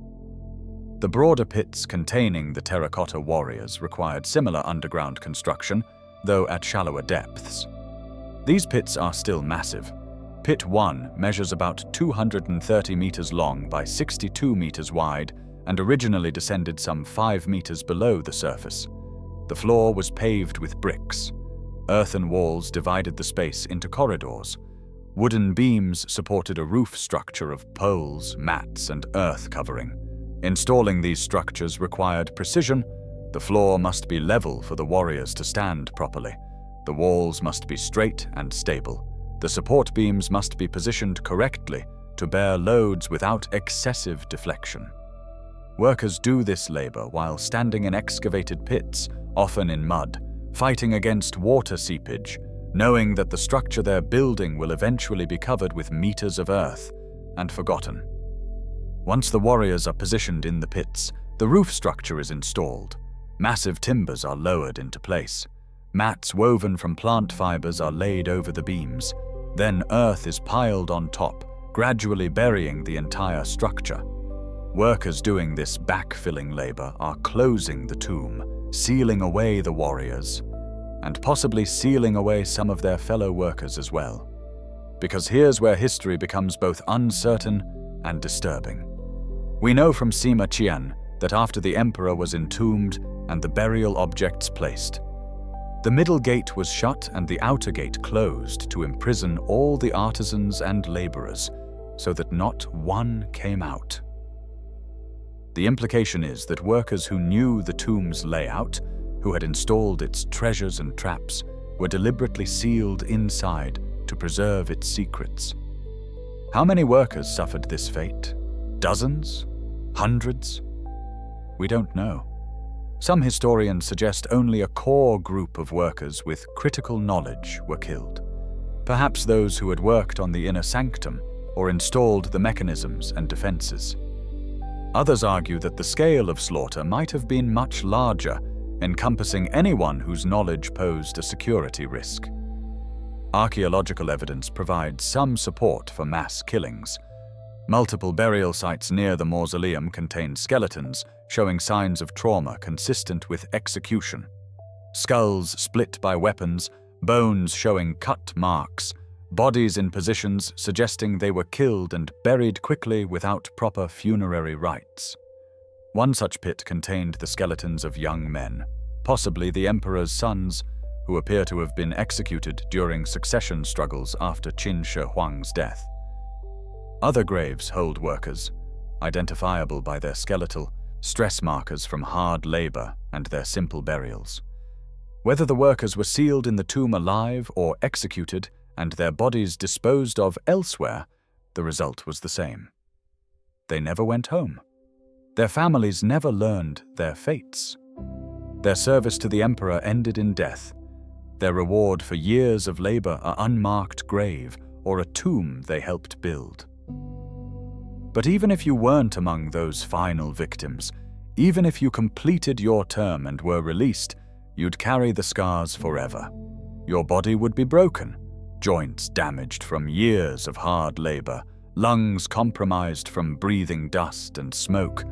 The broader pits containing the terracotta warriors required similar underground construction, though at shallower depths. These pits are still massive. Pit 1 measures about 230 meters long by 62 meters wide and originally descended some 5 meters below the surface. The floor was paved with bricks. Earthen walls divided the space into corridors. Wooden beams supported a roof structure of poles, mats, and earth covering. Installing these structures required precision. The floor must be level for the warriors to stand properly. The walls must be straight and stable. The support beams must be positioned correctly to bear loads without excessive deflection. Workers do this labor while standing in excavated pits, often in mud, fighting against water seepage, knowing that the structure they're building will eventually be covered with meters of earth and forgotten. Once the warriors are positioned in the pits, the roof structure is installed. Massive timbers are lowered into place. Mats woven from plant fibers are laid over the beams. Then earth is piled on top, gradually burying the entire structure. Workers doing this backfilling labor are closing the tomb, sealing away the warriors, and possibly sealing away some of their fellow workers as well. Because here's where history becomes both uncertain and disturbing. We know from Sima Qian that after the emperor was entombed and the burial objects placed, the middle gate was shut and the outer gate closed to imprison all the artisans and laborers, so that not one came out. The implication is that workers who knew the tomb's layout, who had installed its treasures and traps, were deliberately sealed inside to preserve its secrets. How many workers suffered this fate? Dozens? Hundreds? We don't know. Some historians suggest only a core group of workers with critical knowledge were killed. Perhaps those who had worked on the inner sanctum or installed the mechanisms and defenses. Others argue that the scale of slaughter might have been much larger, encompassing anyone whose knowledge posed a security risk. Archaeological evidence provides some support for mass killings. Multiple burial sites near the mausoleum contain skeletons showing signs of trauma consistent with execution. Skulls split by weapons, bones showing cut marks, bodies in positions suggesting they were killed and buried quickly without proper funerary rites. One such pit contained the skeletons of young men, possibly the emperor's sons, who appear to have been executed during succession struggles after Qin Shi Huang's death. Other graves hold workers, identifiable by their skeletal stress markers from hard labor and their simple burials. Whether the workers were sealed in the tomb alive or executed and their bodies disposed of elsewhere, the result was the same. They never went home. Their families never learned their fates. Their service to the emperor ended in death. Their reward for years of labor an unmarked grave or a tomb they helped build. But even if you weren't among those final victims, even if you completed your term and were released, you'd carry the scars forever. Your body would be broken, joints damaged from years of hard labor, lungs compromised from breathing dust and smoke,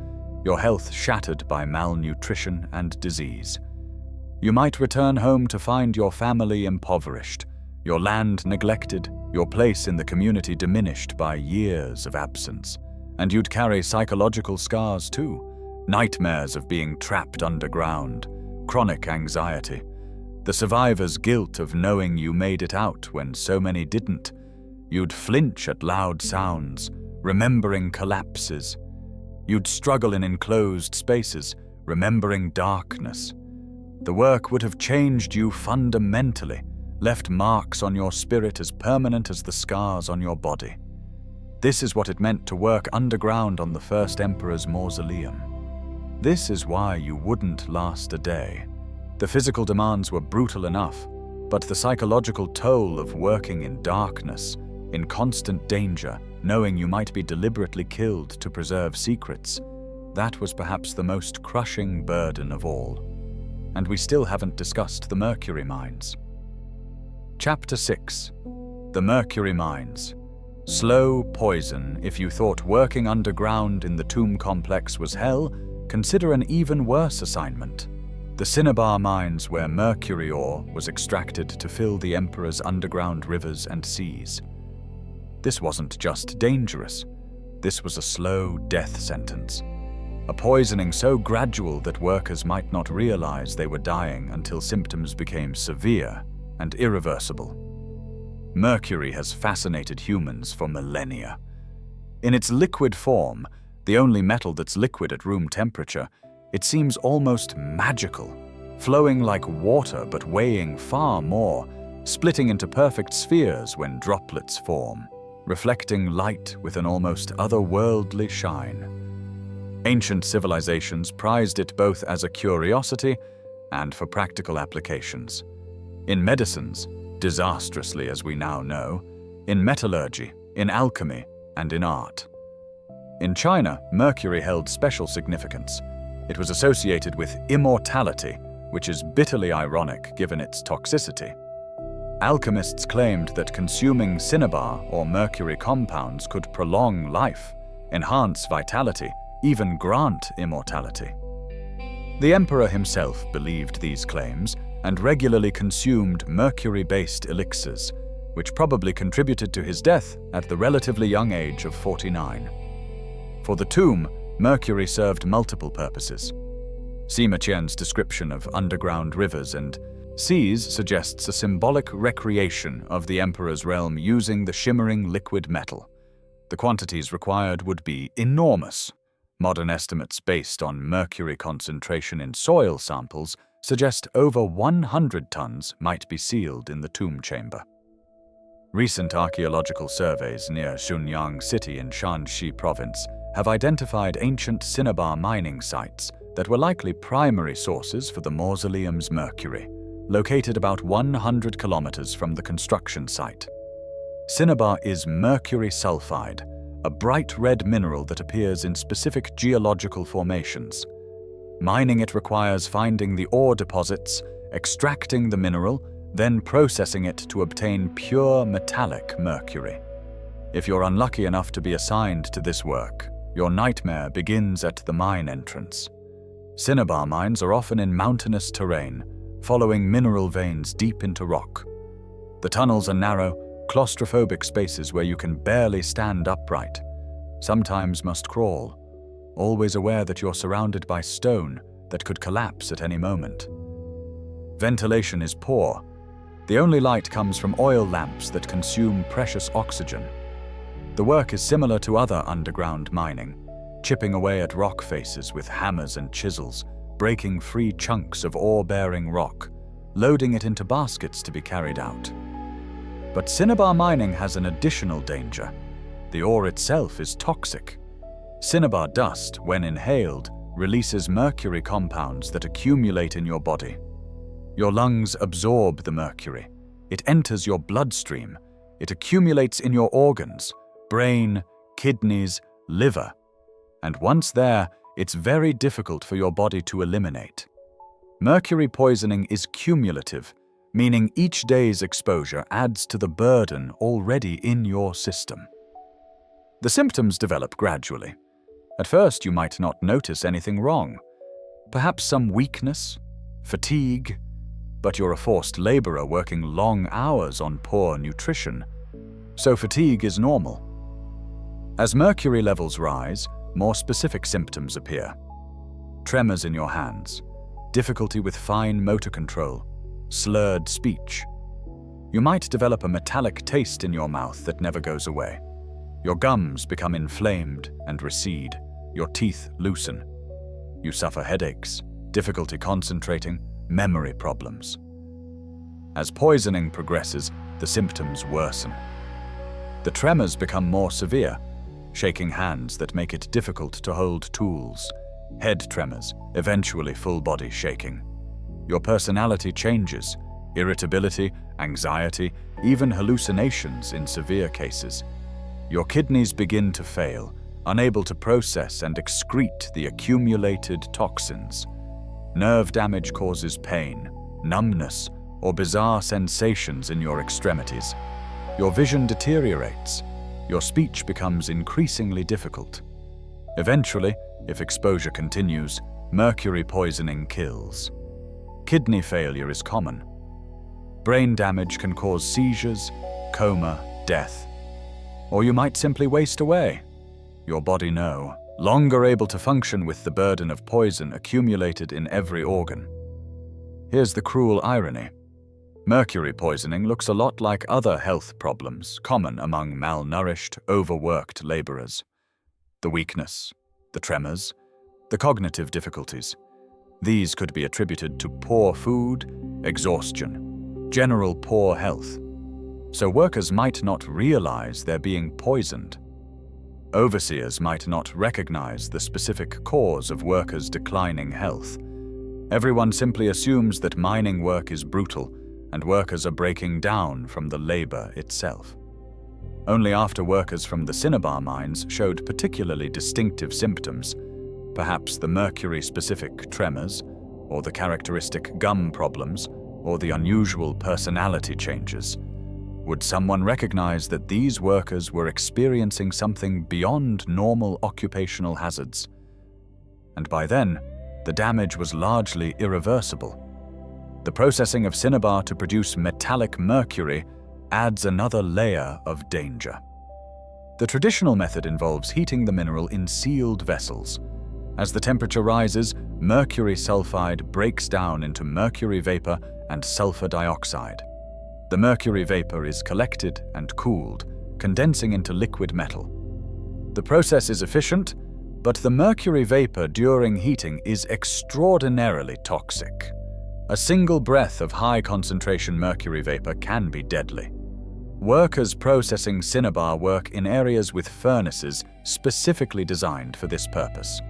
your health shattered by malnutrition and disease. You might return home to find your family impoverished, your land neglected, your place in the community diminished by years of absence. And you'd carry psychological scars too, nightmares of being trapped underground, chronic anxiety, the survivor's guilt of knowing you made it out when so many didn't. You'd flinch at loud sounds, remembering collapses. You'd struggle in enclosed spaces, remembering darkness. The work would have changed you fundamentally, left marks on your spirit as permanent as the scars on your body. This is what it meant to work underground on the first emperor's mausoleum. This is why you wouldn't last a day. The physical demands were brutal enough, but the psychological toll of working in darkness, in constant danger, knowing you might be deliberately killed to preserve secrets, that was perhaps the most crushing burden of all. And we still haven't discussed the mercury mines. Chapter 6. The Mercury Mines. Slow poison. If you thought working underground in the tomb complex was hell, consider an even worse assignment. The cinnabar mines where mercury ore was extracted to fill the emperor's underground rivers and seas. This wasn't just dangerous. This was a slow death sentence. A poisoning so gradual that workers might not realize they were dying until symptoms became severe and irreversible. Mercury has fascinated humans for millennia. In its liquid form, the only metal that's liquid at room temperature, it seems almost magical, flowing like water but weighing far more, splitting into perfect spheres when droplets form, reflecting light with an almost otherworldly shine. Ancient civilizations prized it both as a curiosity and for practical applications. In medicines, disastrously as we now know, in metallurgy, in alchemy, and in art. In China, mercury held special significance. It was associated with immortality, which is bitterly ironic given its toxicity. Alchemists claimed that consuming cinnabar or mercury compounds could prolong life, enhance vitality, even grant immortality. The emperor himself believed these claims and regularly consumed mercury-based elixirs, which probably contributed to his death at the relatively young age of 49. For the tomb, mercury served multiple purposes. Sima Qian's description of underground rivers and seas suggests a symbolic recreation of the emperor's realm using the shimmering liquid metal. The quantities required would be enormous. Modern estimates based on mercury concentration in soil samples suggest over 100 tons might be sealed in the tomb chamber. Recent archaeological surveys near Shenyang City in Shanxi province have identified ancient cinnabar mining sites that were likely primary sources for the mausoleum's mercury, located about 100 kilometers from the construction site. Cinnabar is mercury sulfide, a bright red mineral that appears in specific geological formations. Mining it requires finding the ore deposits, extracting the mineral, then processing it to obtain pure metallic mercury. If you're unlucky enough to be assigned to this work, your nightmare begins at the mine entrance. Cinnabar mines are often in mountainous terrain, following mineral veins deep into rock. The tunnels are narrow, claustrophobic spaces where you can barely stand upright, sometimes must crawl, always aware that you're surrounded by stone that could collapse at any moment. Ventilation is poor. The only light comes from oil lamps that consume precious oxygen. The work is similar to other underground mining, chipping away at rock faces with hammers and chisels, breaking free chunks of ore-bearing rock, loading it into baskets to be carried out. But cinnabar mining has an additional danger. The ore itself is toxic. Cinnabar dust, when inhaled, releases mercury compounds that accumulate in your body. Your lungs absorb the mercury. It enters your bloodstream. It accumulates in your organs, brain, kidneys, liver. And once there, it's very difficult for your body to eliminate. Mercury poisoning is cumulative, meaning each day's exposure adds to the burden already in your system. The symptoms develop gradually. At first, you might not notice anything wrong. Perhaps some weakness, fatigue, but you're a forced laborer working long hours on poor nutrition, so fatigue is normal. As mercury levels rise, more specific symptoms appear. Tremors in your hands, difficulty with fine motor control, slurred speech. You might develop a metallic taste in your mouth that never goes away. Your gums become inflamed and recede. Your teeth loosen. You suffer headaches, difficulty concentrating, memory problems. As poisoning progresses, the symptoms worsen. The tremors become more severe, shaking hands that make it difficult to hold tools, head tremors, eventually full-body shaking. Your personality changes, irritability, anxiety, even hallucinations in severe cases. Your kidneys begin to fail, unable to process and excrete the accumulated toxins. Nerve damage causes pain, numbness, or bizarre sensations in your extremities. Your vision deteriorates. Your speech becomes increasingly difficult. Eventually, if exposure continues, mercury poisoning kills. Kidney failure is common. Brain damage can cause seizures, coma, death. Or you might simply waste away. Your body no longer able to function with the burden of poison accumulated in every organ. Here's the cruel irony. Mercury poisoning looks a lot like other health problems common among malnourished, overworked laborers. The weakness, the tremors, the cognitive difficulties. These could be attributed to poor food, exhaustion, general poor health. So workers might not realize they're being poisoned. Overseers might not recognize the specific cause of workers' declining health. Everyone simply assumes that mining work is brutal, and workers are breaking down from the labor itself. Only after workers from the cinnabar mines showed particularly distinctive symptoms, perhaps the mercury-specific tremors, or the characteristic gum problems, or the unusual personality changes, would someone recognize that these workers were experiencing something beyond normal occupational hazards. And by then, the damage was largely irreversible. The processing of cinnabar to produce metallic mercury adds another layer of danger. The traditional method involves heating the mineral in sealed vessels. As the temperature rises, mercury sulfide breaks down into mercury vapor and sulfur dioxide. The mercury vapor is collected and cooled, condensing into liquid metal. The process is efficient, but the mercury vapor during heating is extraordinarily toxic. A single breath of high-concentration mercury vapor can be deadly. Workers processing cinnabar work in areas with furnaces specifically designed for this purpose.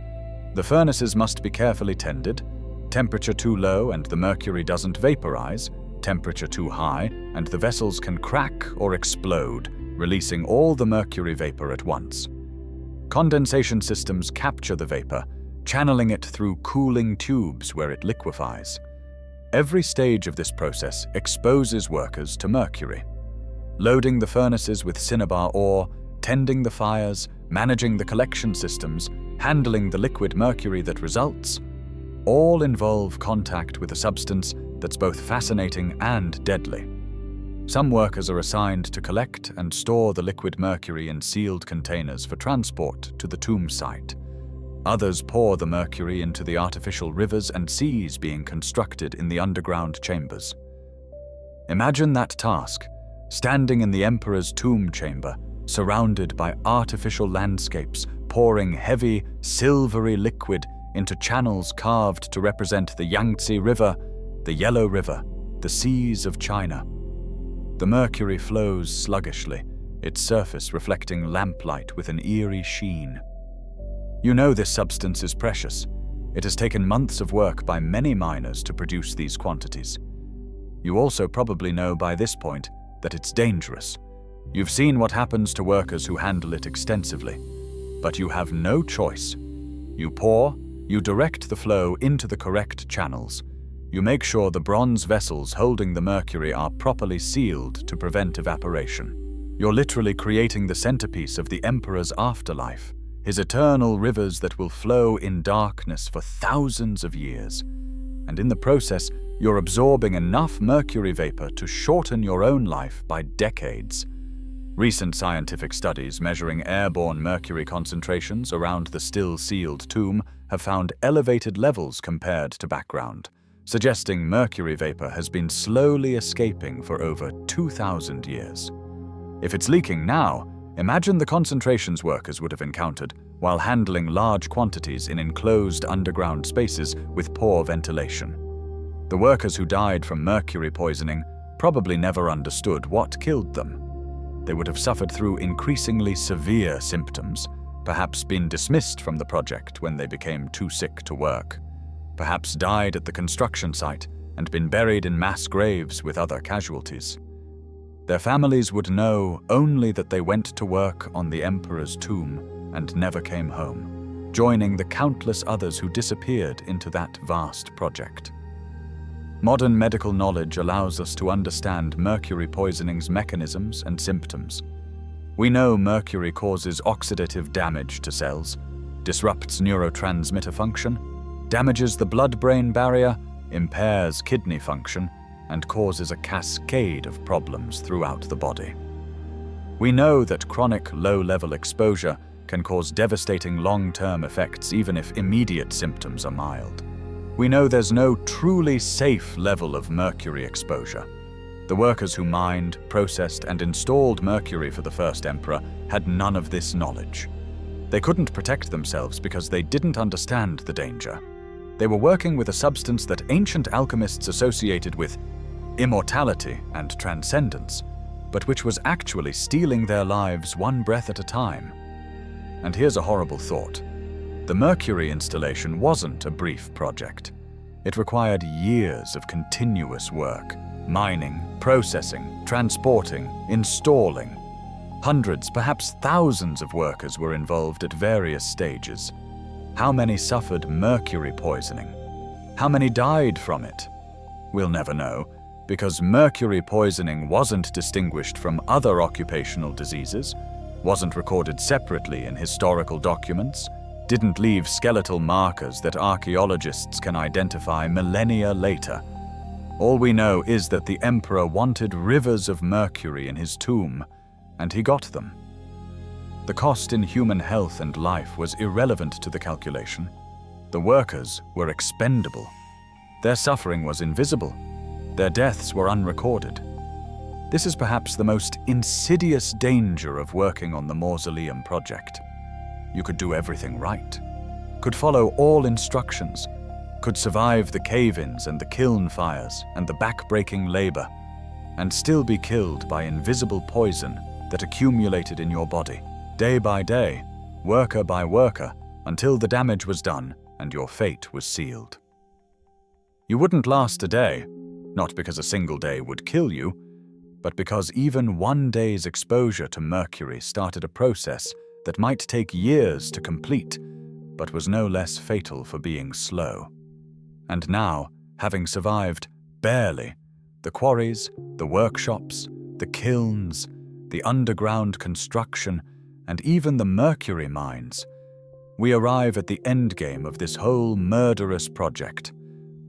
The furnaces must be carefully tended. Temperature too low and the mercury doesn't vaporize, temperature too high and the vessels can crack or explode, releasing all the mercury vapor at once. Condensation systems capture the vapor, channeling it through cooling tubes where it liquefies. Every stage of this process exposes workers to mercury. Loading the furnaces with cinnabar ore, tending the fires, managing the collection systems, handling the liquid mercury that results, all involve contact with a substance that's both fascinating and deadly. Some workers are assigned to collect and store the liquid mercury in sealed containers for transport to the tomb site. Others pour the mercury into the artificial rivers and seas being constructed in the underground chambers. Imagine that task, standing in the emperor's tomb chamber, surrounded by artificial landscapes, pouring heavy, silvery liquid into channels carved to represent the Yangtze River, the Yellow River, the seas of China. The mercury flows sluggishly, its surface reflecting lamplight with an eerie sheen. You know this substance is precious. It has taken months of work by many miners to produce these quantities. You also probably know by this point that it's dangerous. You've seen what happens to workers who handle it extensively. But you have no choice. You pour, you direct the flow into the correct channels. You make sure the bronze vessels holding the mercury are properly sealed to prevent evaporation. You're literally creating the centerpiece of the emperor's afterlife, his eternal rivers that will flow in darkness for thousands of years. And in the process, you're absorbing enough mercury vapor to shorten your own life by decades. Recent scientific studies measuring airborne mercury concentrations around the still-sealed tomb have found elevated levels compared to background, suggesting mercury vapor has been slowly escaping for over 2,000 years. If it's leaking now, imagine the concentrations workers would have encountered while handling large quantities in enclosed underground spaces with poor ventilation. The workers who died from mercury poisoning probably never understood what killed them. They would have suffered through increasingly severe symptoms, perhaps been dismissed from the project when they became too sick to work, perhaps died at the construction site and been buried in mass graves with other casualties. Their families would know only that they went to work on the emperor's tomb and never came home, joining the countless others who disappeared into that vast project. Modern medical knowledge allows us to understand mercury poisoning's mechanisms and symptoms. We know mercury causes oxidative damage to cells, disrupts neurotransmitter function, damages the blood-brain barrier, impairs kidney function, and causes a cascade of problems throughout the body. We know that chronic low-level exposure can cause devastating long-term effects even if immediate symptoms are mild. We know there's no truly safe level of mercury exposure. The workers who mined, processed, and installed mercury for the first emperor had none of this knowledge. They couldn't protect themselves because they didn't understand the danger. They were working with a substance that ancient alchemists associated with immortality and transcendence, but which was actually stealing their lives one breath at a time. And here's a horrible thought. The mercury installation wasn't a brief project. It required years of continuous work, Mining, processing, transporting, installing. Hundreds, perhaps thousands of workers were involved at various stages. How many suffered mercury poisoning? How many died from it? We'll never know, because mercury poisoning wasn't distinguished from other occupational diseases, wasn't recorded separately in historical documents, didn't leave skeletal markers that archaeologists can identify millennia later. All we know is that the emperor wanted rivers of mercury in his tomb, and he got them. The cost in human health and life was irrelevant to the calculation. The workers were expendable. Their suffering was invisible. Their deaths were unrecorded. This is perhaps the most insidious danger of working on the mausoleum project. You could do everything right, could follow all instructions, could survive the cave-ins and the kiln fires and the back-breaking labor, and still be killed by invisible poison that accumulated in your body, day by day, worker by worker, until the damage was done and your fate was sealed. You wouldn't last a day, not because a single day would kill you, but because even one day's exposure to mercury started a process that might take years to complete, but was no less fatal for being slow. And now, having survived, barely, the quarries, the workshops, the kilns, the underground construction, and even the mercury mines, we arrive at the endgame of this whole murderous project.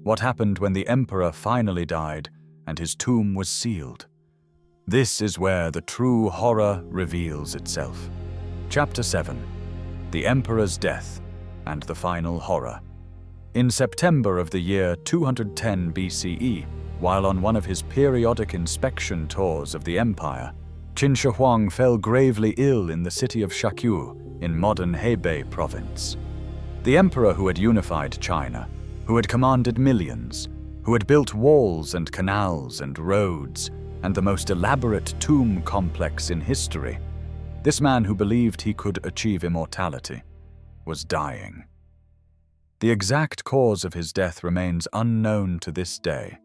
What happened when the emperor finally died and his tomb was sealed? This is where the true horror reveals itself. Chapter 7. The Emperor's Death and the Final Horror. In September of the year 210 BCE, while on one of his periodic inspection tours of the empire, Qin Shi Huang fell gravely ill in the city of Shakyu in modern Hebei province. The emperor who had unified China, who had commanded millions, who had built walls and canals and roads, and the most elaborate tomb complex in history, this man who believed he could achieve immortality, was dying. The exact cause of his death remains unknown to this day,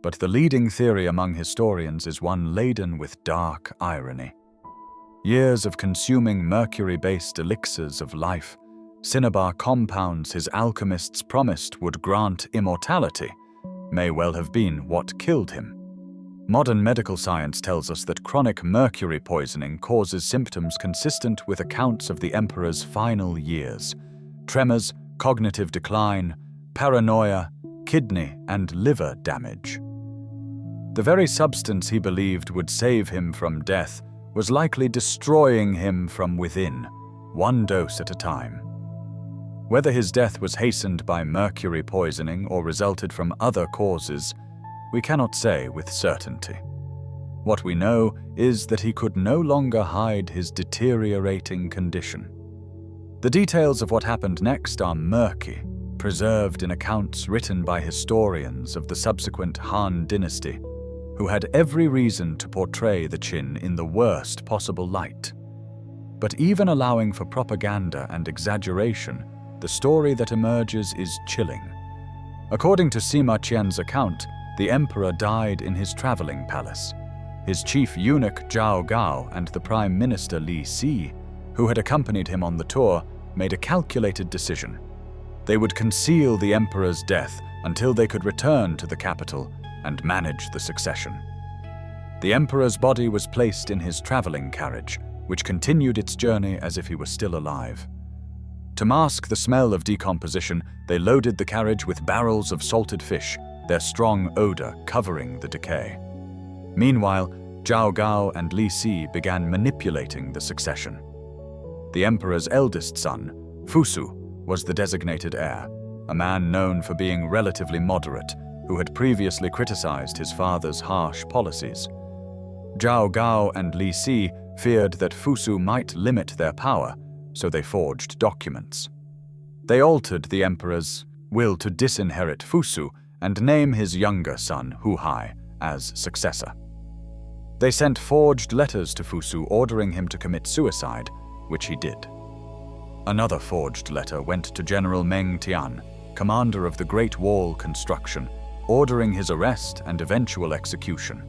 but the leading theory among historians is one laden with dark irony. Years of consuming mercury-based elixirs of life, cinnabar compounds his alchemists promised would grant immortality, may well have been what killed him. Modern medical science tells us that chronic mercury poisoning causes symptoms consistent with accounts of the emperor's final years: tremors, cognitive decline, paranoia, kidney and liver damage. The very substance he believed would save him from death was likely destroying him from within, one dose at a time. Whether his death was hastened by mercury poisoning or resulted from other causes, we cannot say with certainty. What we know is that he could no longer hide his deteriorating condition. The details of what happened next are murky, preserved in accounts written by historians of the subsequent Han dynasty, who had every reason to portray the Qin in the worst possible light. But even allowing for propaganda and exaggeration, the story that emerges is chilling. According to Sima Qian's account, the emperor died in his traveling palace. His chief eunuch Zhao Gao and the prime minister Li Si, who had accompanied him on the tour, made a calculated decision. They would conceal the emperor's death until they could return to the capital and manage the succession. The emperor's body was placed in his traveling carriage, which continued its journey as if he were still alive. To mask the smell of decomposition, they loaded the carriage with barrels of salted fish, their strong odor covering the decay. Meanwhile, Zhao Gao and Li Si began manipulating the succession. The emperor's eldest son, Fusu, was the designated heir, a man known for being relatively moderate, who had previously criticized his father's harsh policies. Zhao Gao and Li Si feared that Fusu might limit their power, so they forged documents. They altered the emperor's will to disinherit Fusu and name his younger son, Hu Hai, as successor. They sent forged letters to Fusu ordering him to commit suicide, which he did. Another forged letter went to General Meng Tian, commander of the Great Wall construction, ordering his arrest and eventual execution.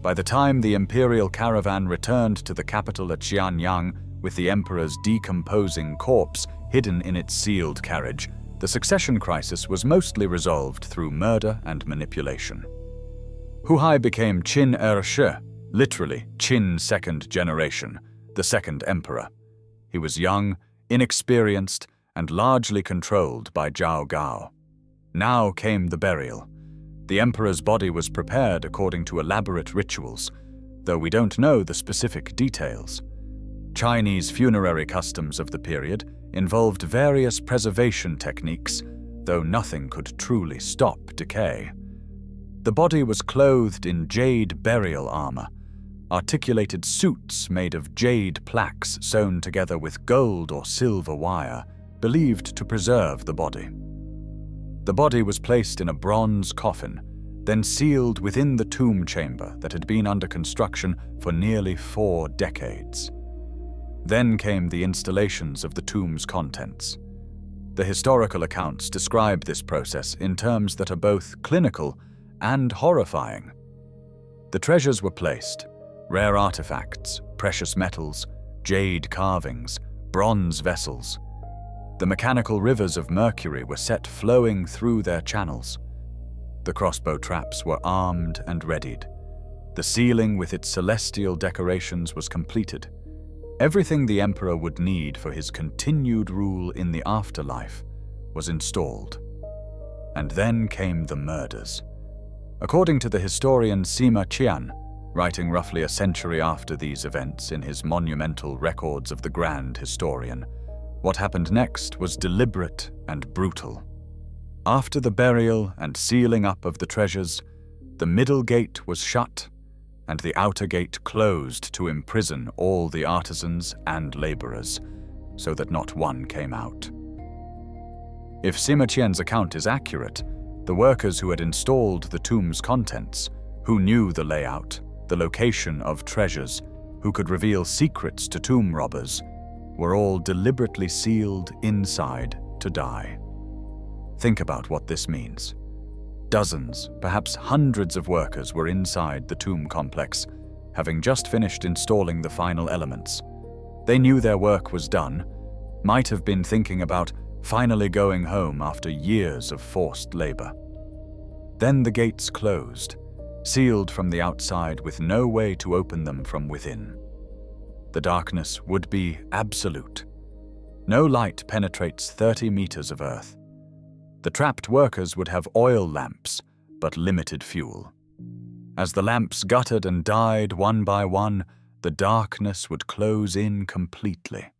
By the time the imperial caravan returned to the capital at Xianyang with the emperor's decomposing corpse hidden in its sealed carriage, the succession crisis was mostly resolved through murder and manipulation. Huai became Qin Shi, literally Qin second generation, the second emperor. He was young, inexperienced, and largely controlled by Zhao Gao. Now came the burial. The emperor's body was prepared according to elaborate rituals, though we don't know the specific details. Chinese funerary customs of the period involved various preservation techniques, though nothing could truly stop decay. The body was clothed in jade burial armor, articulated suits made of jade plaques sewn together with gold or silver wire, believed to preserve the body. The body was placed in a bronze coffin, then sealed within the tomb chamber that had been under construction for nearly 4 decades. Then came the installations of the tomb's contents. The historical accounts describe this process in terms that are both clinical and horrifying. The treasures were placed: rare artifacts, precious metals, jade carvings, bronze vessels. The mechanical rivers of mercury were set flowing through their channels. The crossbow traps were armed and readied. The ceiling with its celestial decorations was completed. Everything the emperor would need for his continued rule in the afterlife was installed. And then came the murders. According to the historian Sima Qian, writing roughly a century after these events in his monumental Records of the Grand Historian, what happened next was deliberate and brutal. After the burial and sealing up of the treasures, the middle gate was shut and the outer gate closed to imprison all the artisans and laborers, so that not one came out. If Sima Qian's account is accurate, the workers who had installed the tomb's contents, who knew the layout, the location of treasures, who could reveal secrets to tomb robbers, were all deliberately sealed inside to die. Think about what this means. Dozens, perhaps hundreds of workers were inside the tomb complex, having just finished installing the final elements. They knew their work was done, might have been thinking about finally going home after years of forced labor. Then the gates closed, sealed from the outside with no way to open them from within. The darkness would be absolute. No light penetrates 30 meters of earth. The trapped workers would have oil lamps, but limited fuel. As the lamps guttered and died one by one, the darkness would close in completely.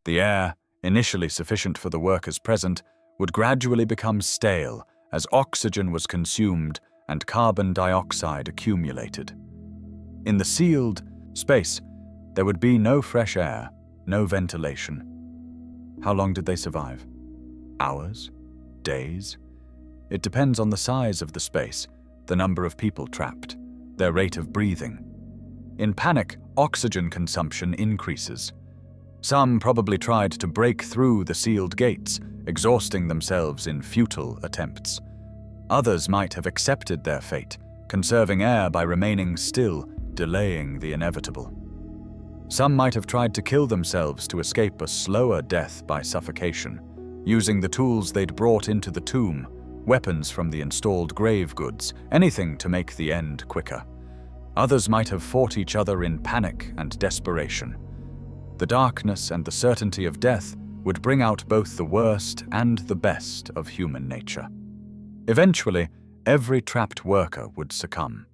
The air, initially sufficient for the workers present, would gradually become stale as oxygen was consumed and carbon dioxide accumulated. In the sealed space, there would be no fresh air, no ventilation. How long did they survive? Hours? Days? It depends on the size of the space, the number of people trapped, their rate of breathing. In panic, oxygen consumption increases. Some probably tried to break through the sealed gates, exhausting themselves in futile attempts. Others might have accepted their fate, conserving air by remaining still, delaying the inevitable. Some might have tried to kill themselves to escape a slower death by suffocation, using the tools they'd brought into the tomb, weapons from the installed grave goods, anything to make the end quicker. Others might have fought each other in panic and desperation. The darkness and the certainty of death would bring out both the worst and the best of human nature. Eventually, every trapped worker would succumb.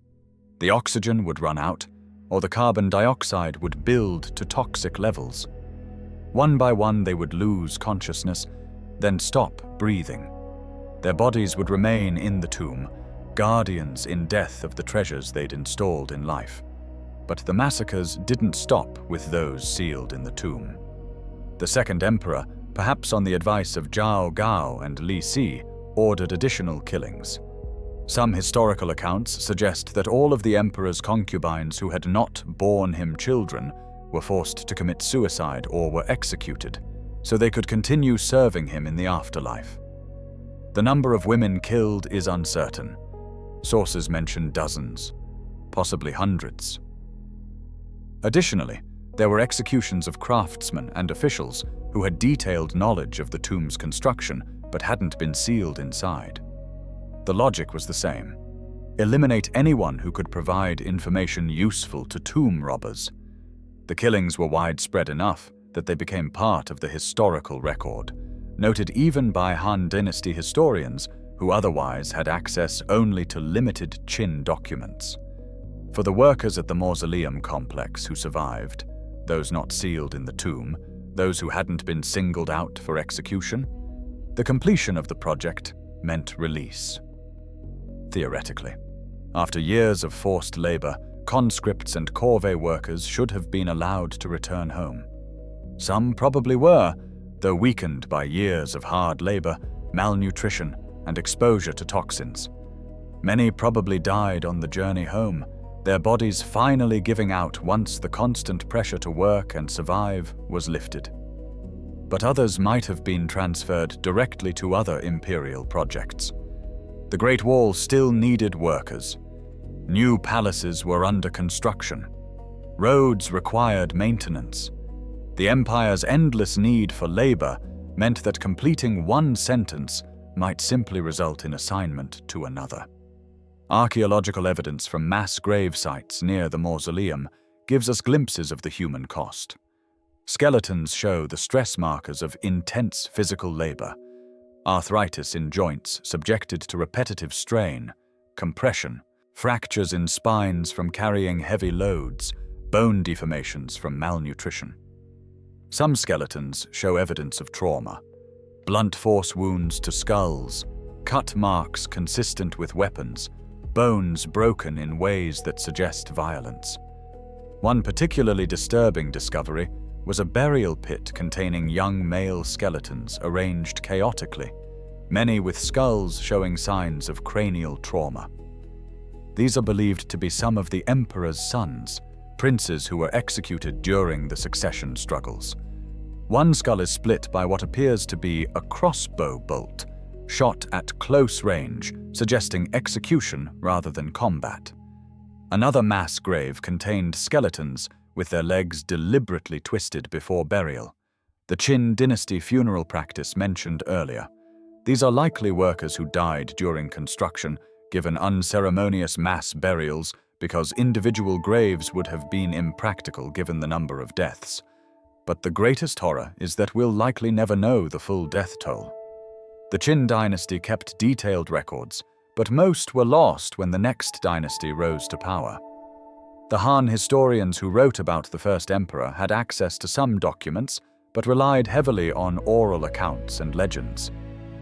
The oxygen would run out, or the carbon dioxide would build to toxic levels. One by one, they would lose consciousness, then stop breathing. Their bodies would remain in the tomb, guardians in death of the treasures they'd installed in life. But the massacres didn't stop with those sealed in the tomb. The second emperor, perhaps on the advice of Zhao Gao and Li Si, ordered additional killings. Some historical accounts suggest that all of the emperor's concubines who had not borne him children were forced to commit suicide or were executed, so they could continue serving him in the afterlife. The number of women killed is uncertain. Sources mention dozens, possibly hundreds. Additionally, there were executions of craftsmen and officials who had detailed knowledge of the tomb's construction but hadn't been sealed inside. The logic was the same. Eliminate anyone who could provide information useful to tomb robbers. The killings were widespread enough that they became part of the historical record, noted even by Han Dynasty historians who otherwise had access only to limited Qin documents. For the workers at the mausoleum complex who survived, those not sealed in the tomb, those who hadn't been singled out for execution, the completion of the project meant release. Theoretically, after years of forced labor, conscripts and corvée workers should have been allowed to return home. Some probably were, though weakened by years of hard labor, malnutrition, and exposure to toxins. Many probably died on the journey home, their bodies finally giving out once the constant pressure to work and survive was lifted. But others might have been transferred directly to other imperial projects. The Great Wall still needed workers. New palaces were under construction. Roads required maintenance. The empire's endless need for labor meant that completing one sentence might simply result in assignment to another. Archaeological evidence from mass grave sites near the mausoleum gives us glimpses of the human cost. Skeletons show the stress markers of intense physical labor: arthritis in joints subjected to repetitive strain, compression, fractures in spines from carrying heavy loads, bone deformations from malnutrition. Some skeletons show evidence of trauma: blunt force wounds to skulls, cut marks consistent with weapons, bones broken in ways that suggest violence. One particularly disturbing discovery was a burial pit containing young male skeletons arranged chaotically, many with skulls showing signs of cranial trauma. These are believed to be some of the emperor's sons, princes who were executed during the succession struggles. One skull is split by what appears to be a crossbow bolt, shot at close range, suggesting execution rather than combat. Another mass grave contained skeletons with their legs deliberately twisted before burial, the Qin dynasty funeral practice mentioned earlier. These are likely workers who died during construction, given unceremonious mass burials because individual graves would have been impractical given the number of deaths. But the greatest horror is that we'll likely never know the full death toll. The Qin dynasty kept detailed records, but most were lost when the next dynasty rose to power. The Han historians who wrote about the first emperor had access to some documents, but relied heavily on oral accounts and legends.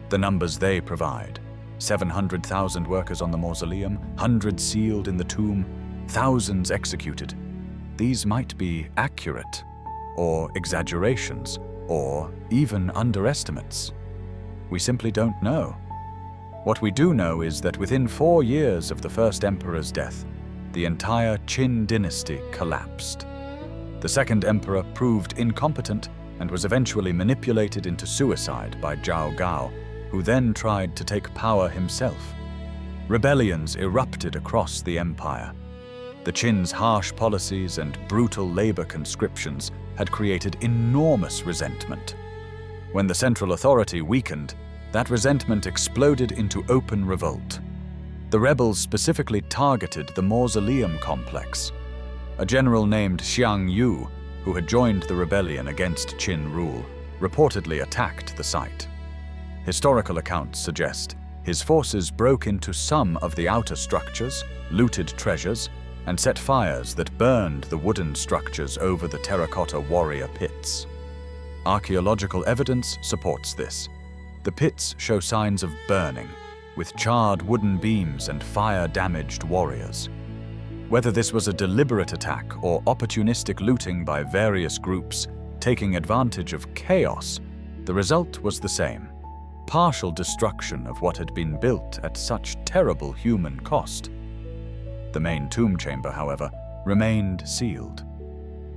The numbers they provide: 700,000 workers on the mausoleum, hundreds sealed in the tomb, thousands executed. These might be accurate, or exaggerations, or even underestimates. We simply don't know. What we do know is that within 4 years of the first emperor's death, the entire Qin dynasty collapsed. The second emperor proved incompetent and was eventually manipulated into suicide by Zhao Gao, who then tried to take power himself. Rebellions erupted across the empire. The Qin's harsh policies and brutal labor conscriptions had created enormous resentment. When the central authority weakened, that resentment exploded into open revolt. The rebels specifically targeted the mausoleum complex. A general named Xiang Yu, who had joined the rebellion against Qin rule, reportedly attacked the site. Historical accounts suggest his forces broke into some of the outer structures, looted treasures, and set fires that burned the wooden structures over the terracotta warrior pits. Archaeological evidence supports this. The pits show signs of burning, with charred wooden beams and fire-damaged warriors. Whether this was a deliberate attack or opportunistic looting by various groups taking advantage of chaos, the result was the same: partial destruction of what had been built at such terrible human cost. The main tomb chamber, however, remained sealed.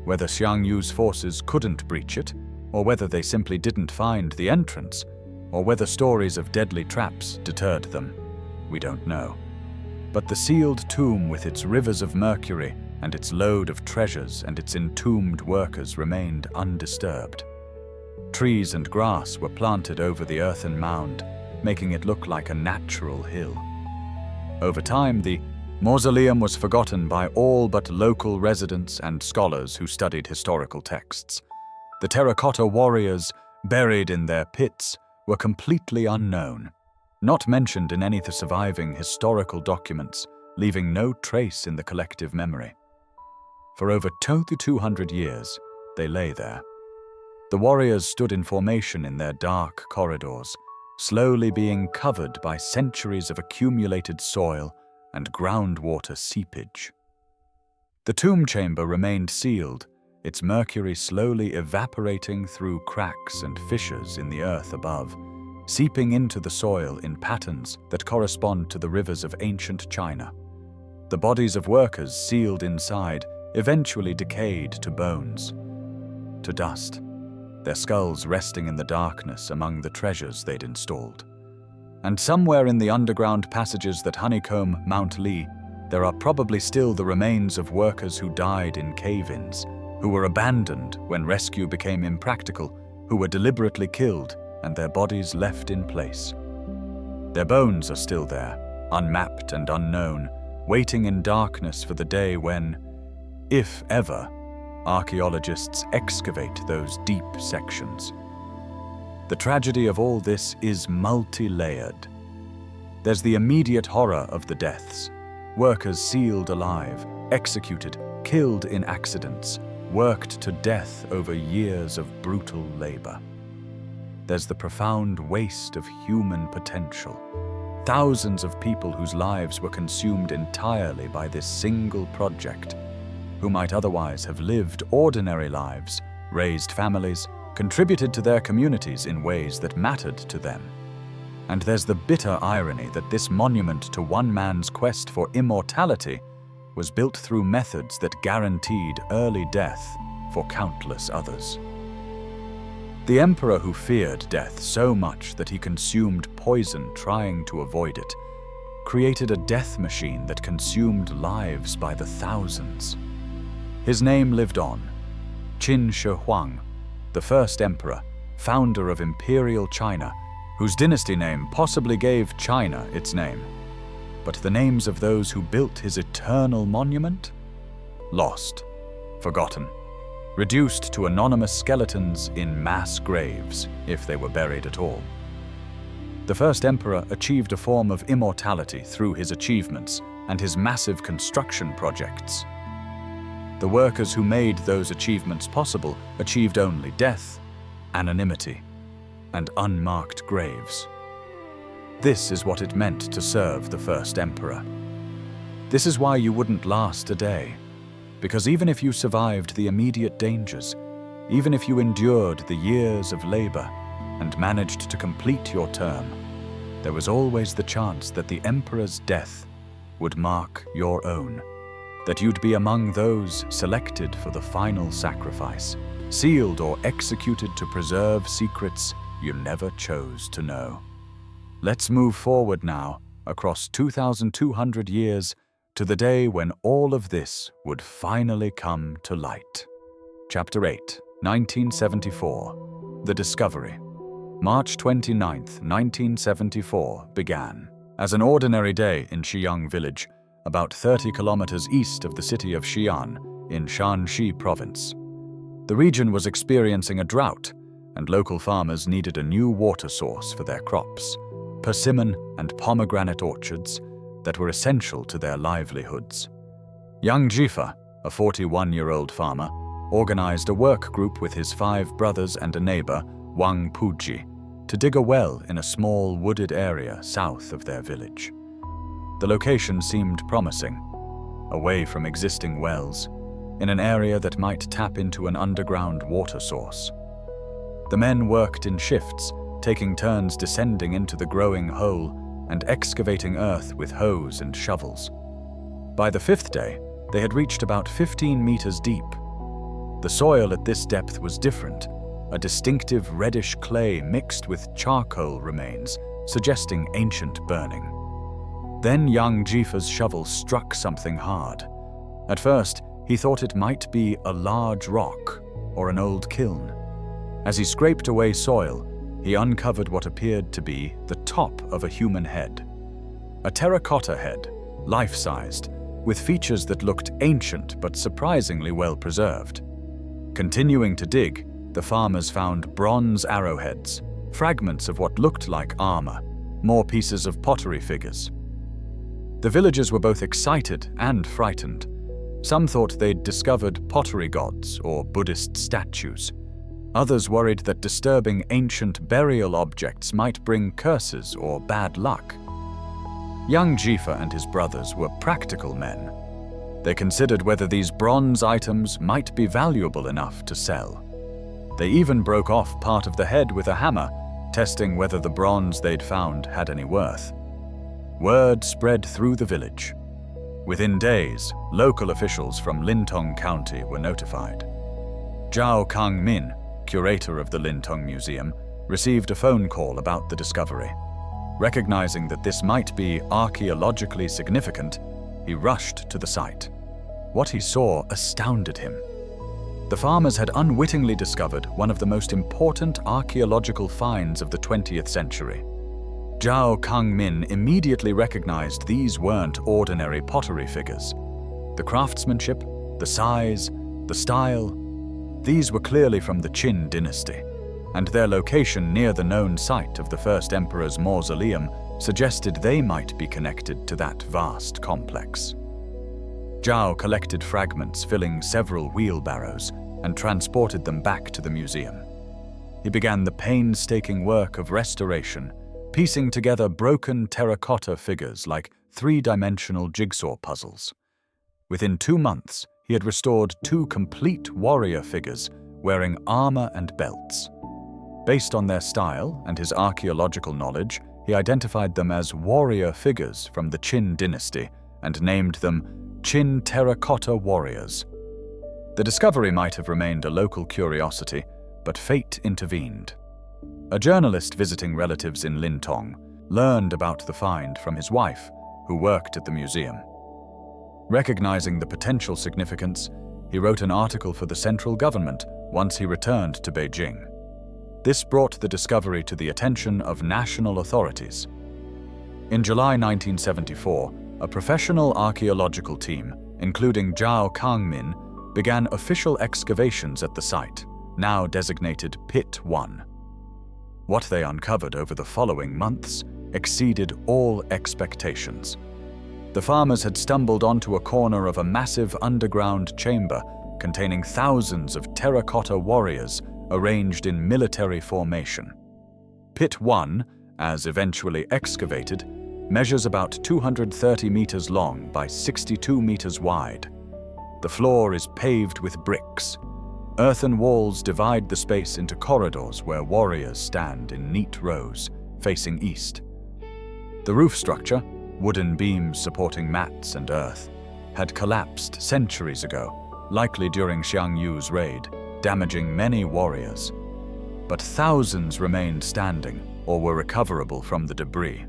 Whether Xiang Yu's forces couldn't breach it, or whether they simply didn't find the entrance, or whether stories of deadly traps deterred them. We don't know. But the sealed tomb with its rivers of mercury and its load of treasures and its entombed workers remained undisturbed. Trees and grass were planted over the earthen mound, making it look like a natural hill. Over time, the mausoleum was forgotten by all but local residents and scholars who studied historical texts. The terracotta warriors, buried in their pits, were completely unknown, not mentioned in any of the surviving historical documents, leaving no trace in the collective memory. For over 200 years, they lay there. The warriors stood in formation in their dark corridors, slowly being covered by centuries of accumulated soil and groundwater seepage. The tomb chamber remained sealed, its mercury slowly evaporating through cracks and fissures in the earth above, seeping into the soil in patterns that correspond to the rivers of ancient China. The bodies of workers sealed inside eventually decayed to bones, to dust, their skulls resting in the darkness among the treasures they'd installed. And somewhere in the underground passages that honeycomb Mount Li, there are probably still the remains of workers who died in cave-ins, who were abandoned when rescue became impractical, who were deliberately killed and their bodies left in place. Their bones are still there, unmapped and unknown, waiting in darkness for the day when, if ever, archaeologists excavate those deep sections. The tragedy of all this is multi-layered. There's the immediate horror of the deaths, workers sealed alive, executed, killed in accidents, worked to death over years of brutal labor. There's the profound waste of human potential. Thousands of people whose lives were consumed entirely by this single project, who might otherwise have lived ordinary lives, raised families, contributed to their communities in ways that mattered to them. And there's the bitter irony that this monument to one man's quest for immortality was built through methods that guaranteed early death for countless others. The emperor who feared death so much that he consumed poison trying to avoid it, created a death machine that consumed lives by the thousands. His name lived on, Qin Shi Huang, the first emperor, founder of Imperial China, whose dynasty name possibly gave China its name. But the names of those who built his eternal monument? Lost, forgotten, reduced to anonymous skeletons in mass graves, if they were buried at all. The first emperor achieved a form of immortality through his achievements and his massive construction projects. The workers who made those achievements possible achieved only death, anonymity, and unmarked graves. This is what it meant to serve the first emperor. This is why you wouldn't last a day, because even if you survived the immediate dangers, even if you endured the years of labor and managed to complete your term, there was always the chance that the emperor's death would mark your own, that you'd be among those selected for the final sacrifice, sealed or executed to preserve secrets you never chose to know. Let's move forward now, across 2,200 years, to the day when all of this would finally come to light. Chapter 8, 1974. The Discovery. March 29, 1974 began as an ordinary day in Xiyang village, about 30 kilometers east of the city of Xi'an in Shanxi province. The region was experiencing a drought, and local farmers needed a new water source for their crops, persimmon and pomegranate orchards that were essential to their livelihoods. Young Jifa, a 41-year-old farmer, organized a work group with his 5 brothers and a neighbor, Wang Puji, to dig a well in a small wooded area south of their village. The location seemed promising, away from existing wells, in an area that might tap into an underground water source. The men worked in shifts, taking turns descending into the growing hole and excavating earth with hoes and shovels. By the 5th day, they had reached about 15 meters deep. The soil at this depth was different, a distinctive reddish clay mixed with charcoal remains, suggesting ancient burning. Then young Jifa's shovel struck something hard. At first, he thought it might be a large rock or an old kiln. As he scraped away soil, he uncovered what appeared to be the top of a human head. A terracotta head, life-sized, with features that looked ancient but surprisingly well preserved. Continuing to dig, the farmers found bronze arrowheads, fragments of what looked like armor, more pieces of pottery figures. The villagers were both excited and frightened. Some thought they'd discovered pottery gods or Buddhist statues. Others worried that disturbing ancient burial objects might bring curses or bad luck. Young Jifa and his brothers were practical men. They considered whether these bronze items might be valuable enough to sell. They even broke off part of the head with a hammer, testing whether the bronze they'd found had any worth. Word spread through the village. Within days, local officials from Lintong County were notified. Zhao Kangmin, curator of the Lintong Museum, received a phone call about the discovery. Recognizing that this might be archaeologically significant, he rushed to the site. What he saw astounded him. The farmers had unwittingly discovered one of the most important archaeological finds of the 20th century. Zhao Kangmin immediately recognized these weren't ordinary pottery figures. The craftsmanship, the size, the style, these were clearly from the Qin dynasty, and their location near the known site of the first emperor's mausoleum suggested they might be connected to that vast complex. Zhao collected fragments filling several wheelbarrows and transported them back to the museum. He began the painstaking work of restoration, piecing together broken terracotta figures like three-dimensional jigsaw puzzles. Within 2 months, he had restored 2 complete warrior figures wearing armor and belts. Based on their style and his archaeological knowledge, he identified them as warrior figures from the Qin dynasty and named them Qin Terracotta Warriors. The discovery might have remained a local curiosity, but fate intervened. A journalist visiting relatives in Lintong learned about the find from his wife, who worked at the museum. Recognizing the potential significance, he wrote an article for the central government once he returned to Beijing. This brought the discovery to the attention of national authorities. In July 1974, a professional archaeological team, including Zhao Kangmin, began official excavations at the site, now designated Pit 1. What they uncovered over the following months exceeded all expectations. The farmers had stumbled onto a corner of a massive underground chamber containing thousands of terracotta warriors arranged in military formation. Pit 1, as eventually excavated, measures about 230 meters long by 62 meters wide. The floor is paved with bricks. Earthen walls divide the space into corridors where warriors stand in neat rows, facing east. The roof structure, wooden beams supporting mats and earth, had collapsed centuries ago, likely during Xiang Yu's raid, damaging many warriors. But thousands remained standing or were recoverable from the debris.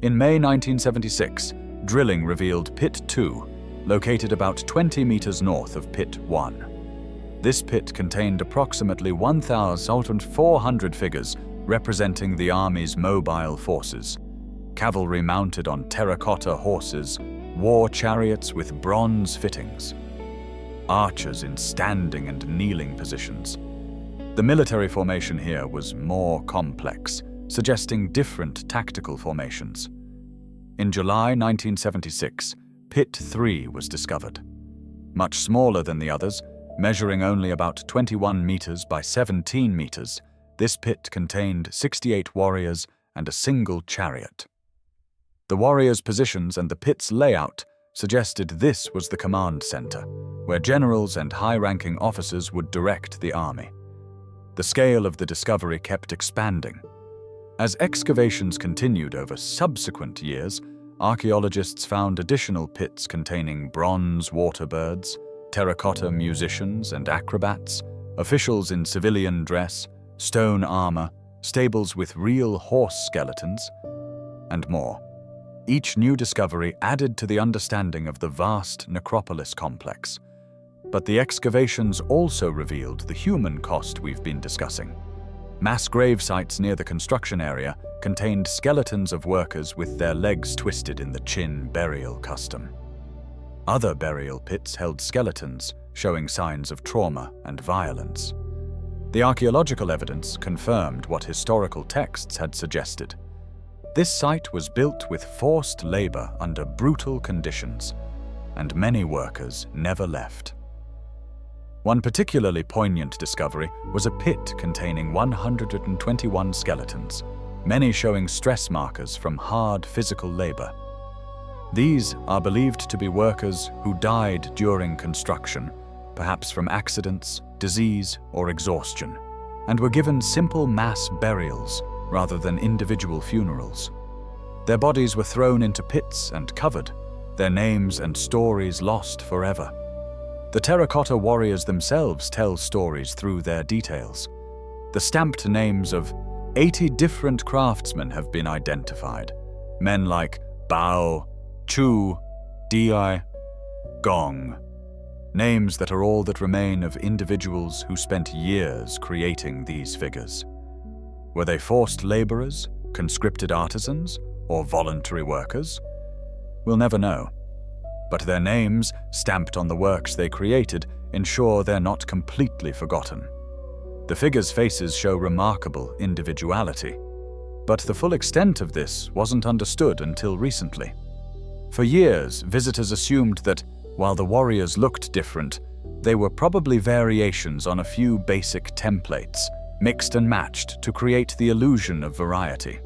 In May 1976, drilling revealed Pit 2, located about 20 meters north of Pit 1. This pit contained approximately 1,400 figures representing the army's mobile forces. Cavalry mounted on terracotta horses, war chariots with bronze fittings, archers in standing and kneeling positions. The military formation here was more complex, suggesting different tactical formations. In July 1976, Pit 3 was discovered. Much smaller than the others, measuring only about 21 meters by 17 meters, this pit contained 68 warriors and a single chariot. The warriors' positions and the pit's layout suggested this was the command center, where generals and high-ranking officers would direct the army. The scale of the discovery kept expanding. As excavations continued over subsequent years, archaeologists found additional pits containing bronze water birds, terracotta musicians and acrobats, officials in civilian dress, stone armor, stables with real horse skeletons, and more. Each new discovery added to the understanding of the vast necropolis complex. But the excavations also revealed the human cost we've been discussing. Mass grave sites near the construction area contained skeletons of workers with their legs twisted in the Qin burial custom. Other burial pits held skeletons, showing signs of trauma and violence. The archaeological evidence confirmed what historical texts had suggested. This site was built with forced labor under brutal conditions, and many workers never left. One particularly poignant discovery was a pit containing 121 skeletons, many showing stress markers from hard physical labor. These are believed to be workers who died during construction, perhaps from accidents, disease, or exhaustion, and were given simple mass burials rather than individual funerals. Their bodies were thrown into pits and covered, their names and stories lost forever. The Terracotta warriors themselves tell stories through their details. The stamped names of 80 different craftsmen have been identified. Men like Bao, Chu, Di, Gong. Names that are all that remain of individuals who spent years creating these figures. Were they forced laborers, conscripted artisans, or voluntary workers? We'll never know. But their names, stamped on the works they created, ensure they're not completely forgotten. The figures' faces show remarkable individuality, but the full extent of this wasn't understood until recently. For years, visitors assumed that, while the warriors looked different, they were probably variations on a few basic templates, mixed and matched to create the illusion of variety.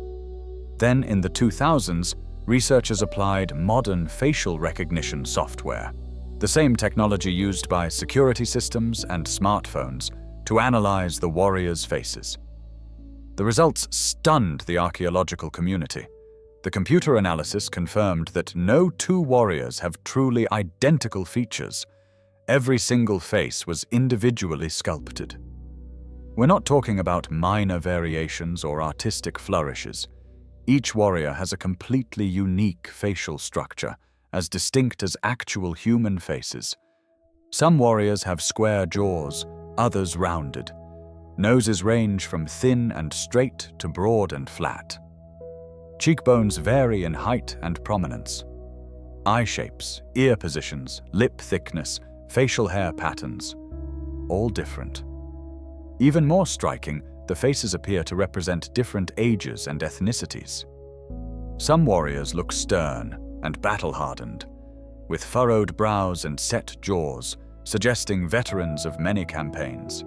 Then, in the 2000s, researchers applied modern facial recognition software, the same technology used by security systems and smartphones, to analyze the warriors' faces. The results stunned the archaeological community. The computer analysis confirmed that no two warriors have truly identical features. Every single face was individually sculpted. We're not talking about minor variations or artistic flourishes. Each warrior has a completely unique facial structure, as distinct as actual human faces. Some warriors have square jaws, others rounded. Noses range from thin and straight to broad and flat. Cheekbones vary in height and prominence. Eye shapes, ear positions, lip thickness, facial hair patterns, all different. Even more striking, the faces appear to represent different ages and ethnicities. Some warriors look stern and battle-hardened, with furrowed brows and set jaws, suggesting veterans of many campaigns.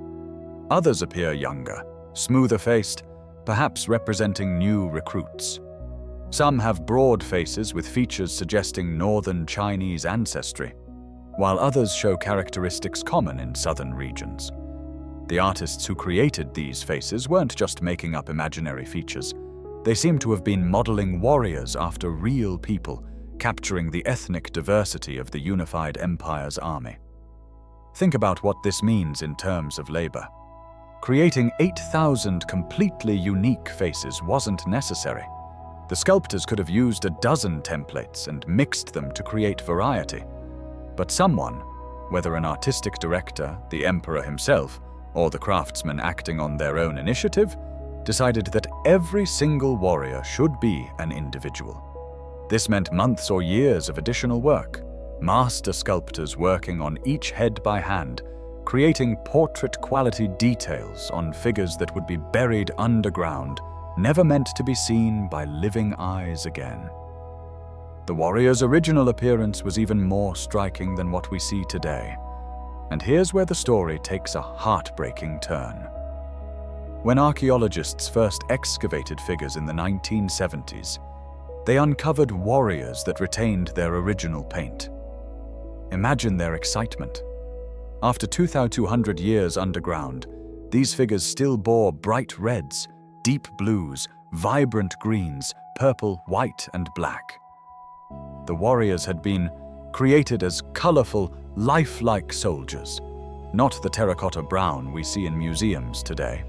Others appear younger, smoother-faced, perhaps representing new recruits. Some have broad faces with features suggesting northern Chinese ancestry, while others show characteristics common in southern regions. The artists who created these faces weren't just making up imaginary features. They seem to have been modeling warriors after real people, capturing the ethnic diversity of the unified empire's army. Think about what this means in terms of labor. Creating 8,000 completely unique faces wasn't necessary. The sculptors could have used a dozen templates and mixed them to create variety. But someone, whether an artistic director, the emperor himself, or the craftsmen acting on their own initiative, decided that every single warrior should be an individual. This meant months or years of additional work, master sculptors working on each head by hand, creating portrait-quality details on figures that would be buried underground, never meant to be seen by living eyes again. The warrior's original appearance was even more striking than what we see today. And here's where the story takes a heartbreaking turn. When archaeologists first excavated figures in the 1970s, they uncovered warriors that retained their original paint. Imagine their excitement. After 2,200 years underground, these figures still bore bright reds, deep blues, vibrant greens, purple, white, and black. The warriors had been created as colorful, lifelike soldiers. not the terracotta brown we see in museums today.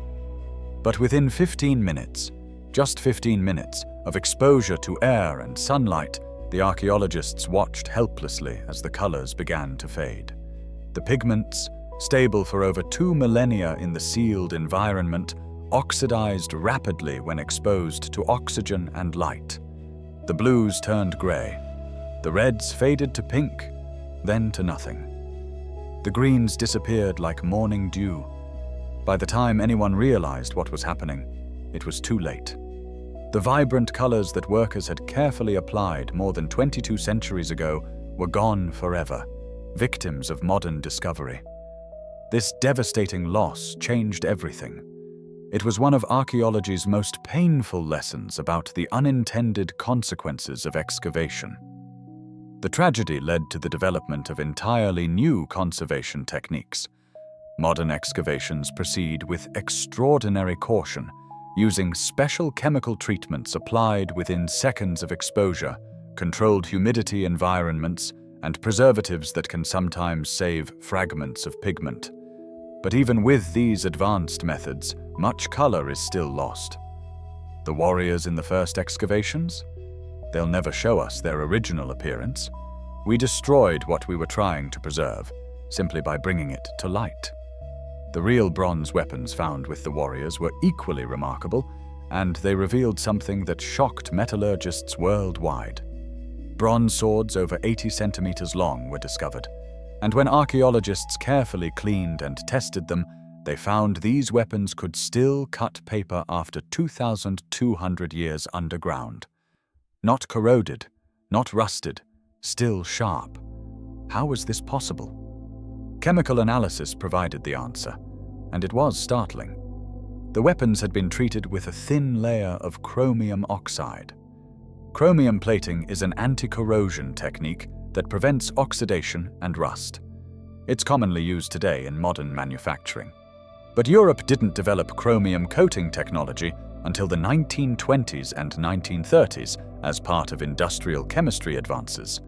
But within 15 minutes, just 15 minutes, of exposure to air and sunlight, the archaeologists watched helplessly as the colors began to fade. The pigments, stable for over 2 millennia in the sealed environment, oxidized rapidly when exposed to oxygen and light. The blues turned gray. The reds faded to pink, then to nothing. The greens disappeared like morning dew. By the time anyone realized what was happening, it was too late. The vibrant colors that workers had carefully applied more than 22 centuries ago were gone forever, victims of modern discovery. This devastating loss changed everything. It was one of archaeology's most painful lessons about the unintended consequences of excavation. The tragedy led to the development of entirely new conservation techniques. Modern excavations proceed with extraordinary caution, using special chemical treatments applied within seconds of exposure, controlled humidity environments, and preservatives that can sometimes save fragments of pigment. But even with these advanced methods, much color is still lost. The warriors in the first excavations? They'll never show us their original appearance. We destroyed what we were trying to preserve, simply by bringing it to light. The real bronze weapons found with the warriors were equally remarkable, and they revealed something that shocked metallurgists worldwide. Bronze swords over 80 centimeters long were discovered, and when archaeologists carefully cleaned and tested them, they found these weapons could still cut paper after 2,200 years underground. Not corroded, not rusted, still sharp. How was this possible? Chemical analysis provided the answer, and it was startling. The weapons had been treated with a thin layer of chromium oxide. Chromium plating is an anti-corrosion technique that prevents oxidation and rust. It's commonly used today in modern manufacturing. But Europe didn't develop chromium coating technology until the 1920s and 1930s as part of industrial chemistry advances.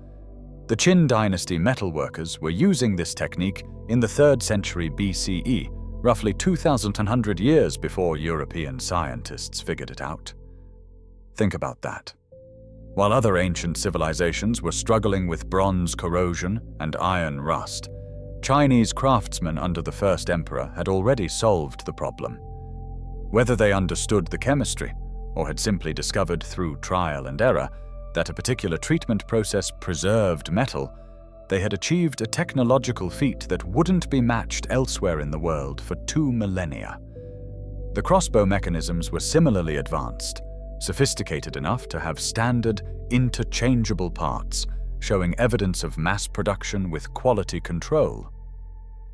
The Qin dynasty metalworkers were using this technique in the 3rd century BCE, roughly 2,100 years before European scientists figured it out. Think about that. While other ancient civilizations were struggling with bronze corrosion and iron rust, Chinese craftsmen under the first emperor had already solved the problem. Whether they understood the chemistry, or had simply discovered through trial and error that a particular treatment process preserved metal, they had achieved a technological feat that wouldn't be matched elsewhere in the world for 2 millennia. The crossbow mechanisms were similarly advanced, sophisticated enough to have standard, interchangeable parts, showing evidence of mass production with quality control.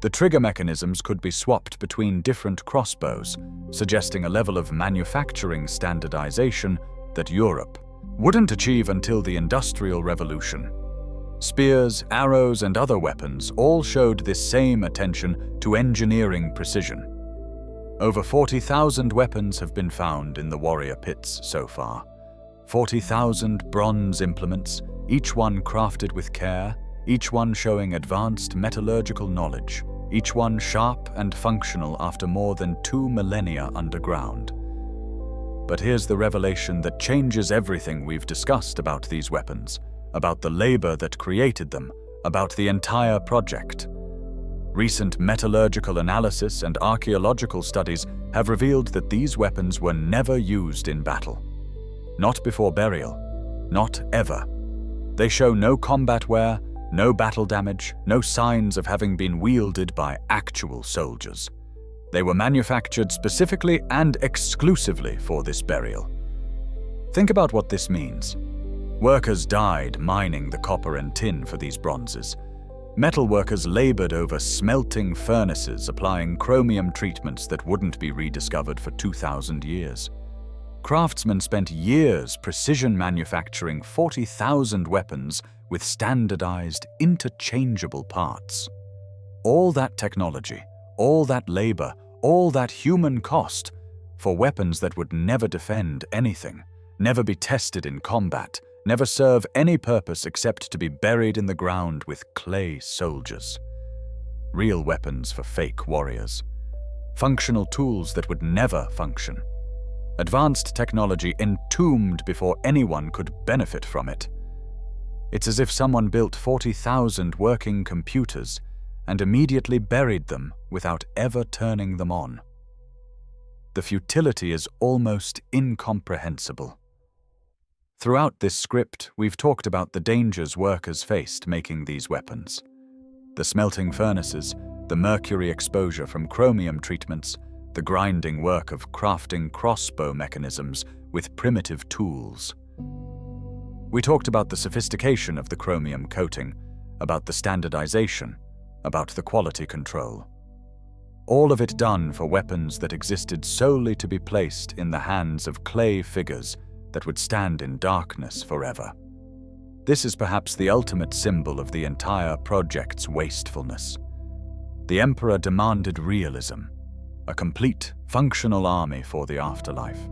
The trigger mechanisms could be swapped between different crossbows, suggesting a level of manufacturing standardization that Europe wouldn't achieve until the Industrial Revolution. Spears, arrows, and other weapons all showed this same attention to engineering precision. Over 40,000 weapons have been found in the warrior pits so far. 40,000 bronze implements, each one crafted with care, each one showing advanced metallurgical knowledge, each one sharp and functional after more than 2 millennia underground. But here's the revelation that changes everything we've discussed about these weapons, about the labor that created them, about the entire project. Recent metallurgical analysis and archaeological studies have revealed that these weapons were never used in battle. Not before burial. Not ever. They show no combat wear, no battle damage, no signs of having been wielded by actual soldiers. They were manufactured specifically and exclusively for this burial. Think about what this means. Workers died mining the copper and tin for these bronzes. Metal workers labored over smelting furnaces, applying chromium treatments that wouldn't be rediscovered for 2,000 years. Craftsmen spent years precision manufacturing 40,000 weapons with standardized, interchangeable parts. All that technology, all that labor, all that human cost for weapons that would never defend anything, never be tested in combat, never serve any purpose except to be buried in the ground with clay soldiers. real weapons for fake warriors. Functional tools that would never function. Advanced technology entombed before anyone could benefit from it. It's as if someone built 40,000 working computers and immediately buried them without ever turning them on. The futility is almost incomprehensible. Throughout this script, we've talked about the dangers workers faced making these weapons. The smelting furnaces, the mercury exposure from chromium treatments, the grinding work of crafting crossbow mechanisms with primitive tools. We talked about the sophistication of the chromium coating, about the standardization, about the quality control. All of it done for weapons that existed solely to be placed in the hands of clay figures that would stand in darkness forever. This is perhaps the ultimate symbol of the entire project's wastefulness. The Emperor demanded realism, a complete, functional army for the afterlife.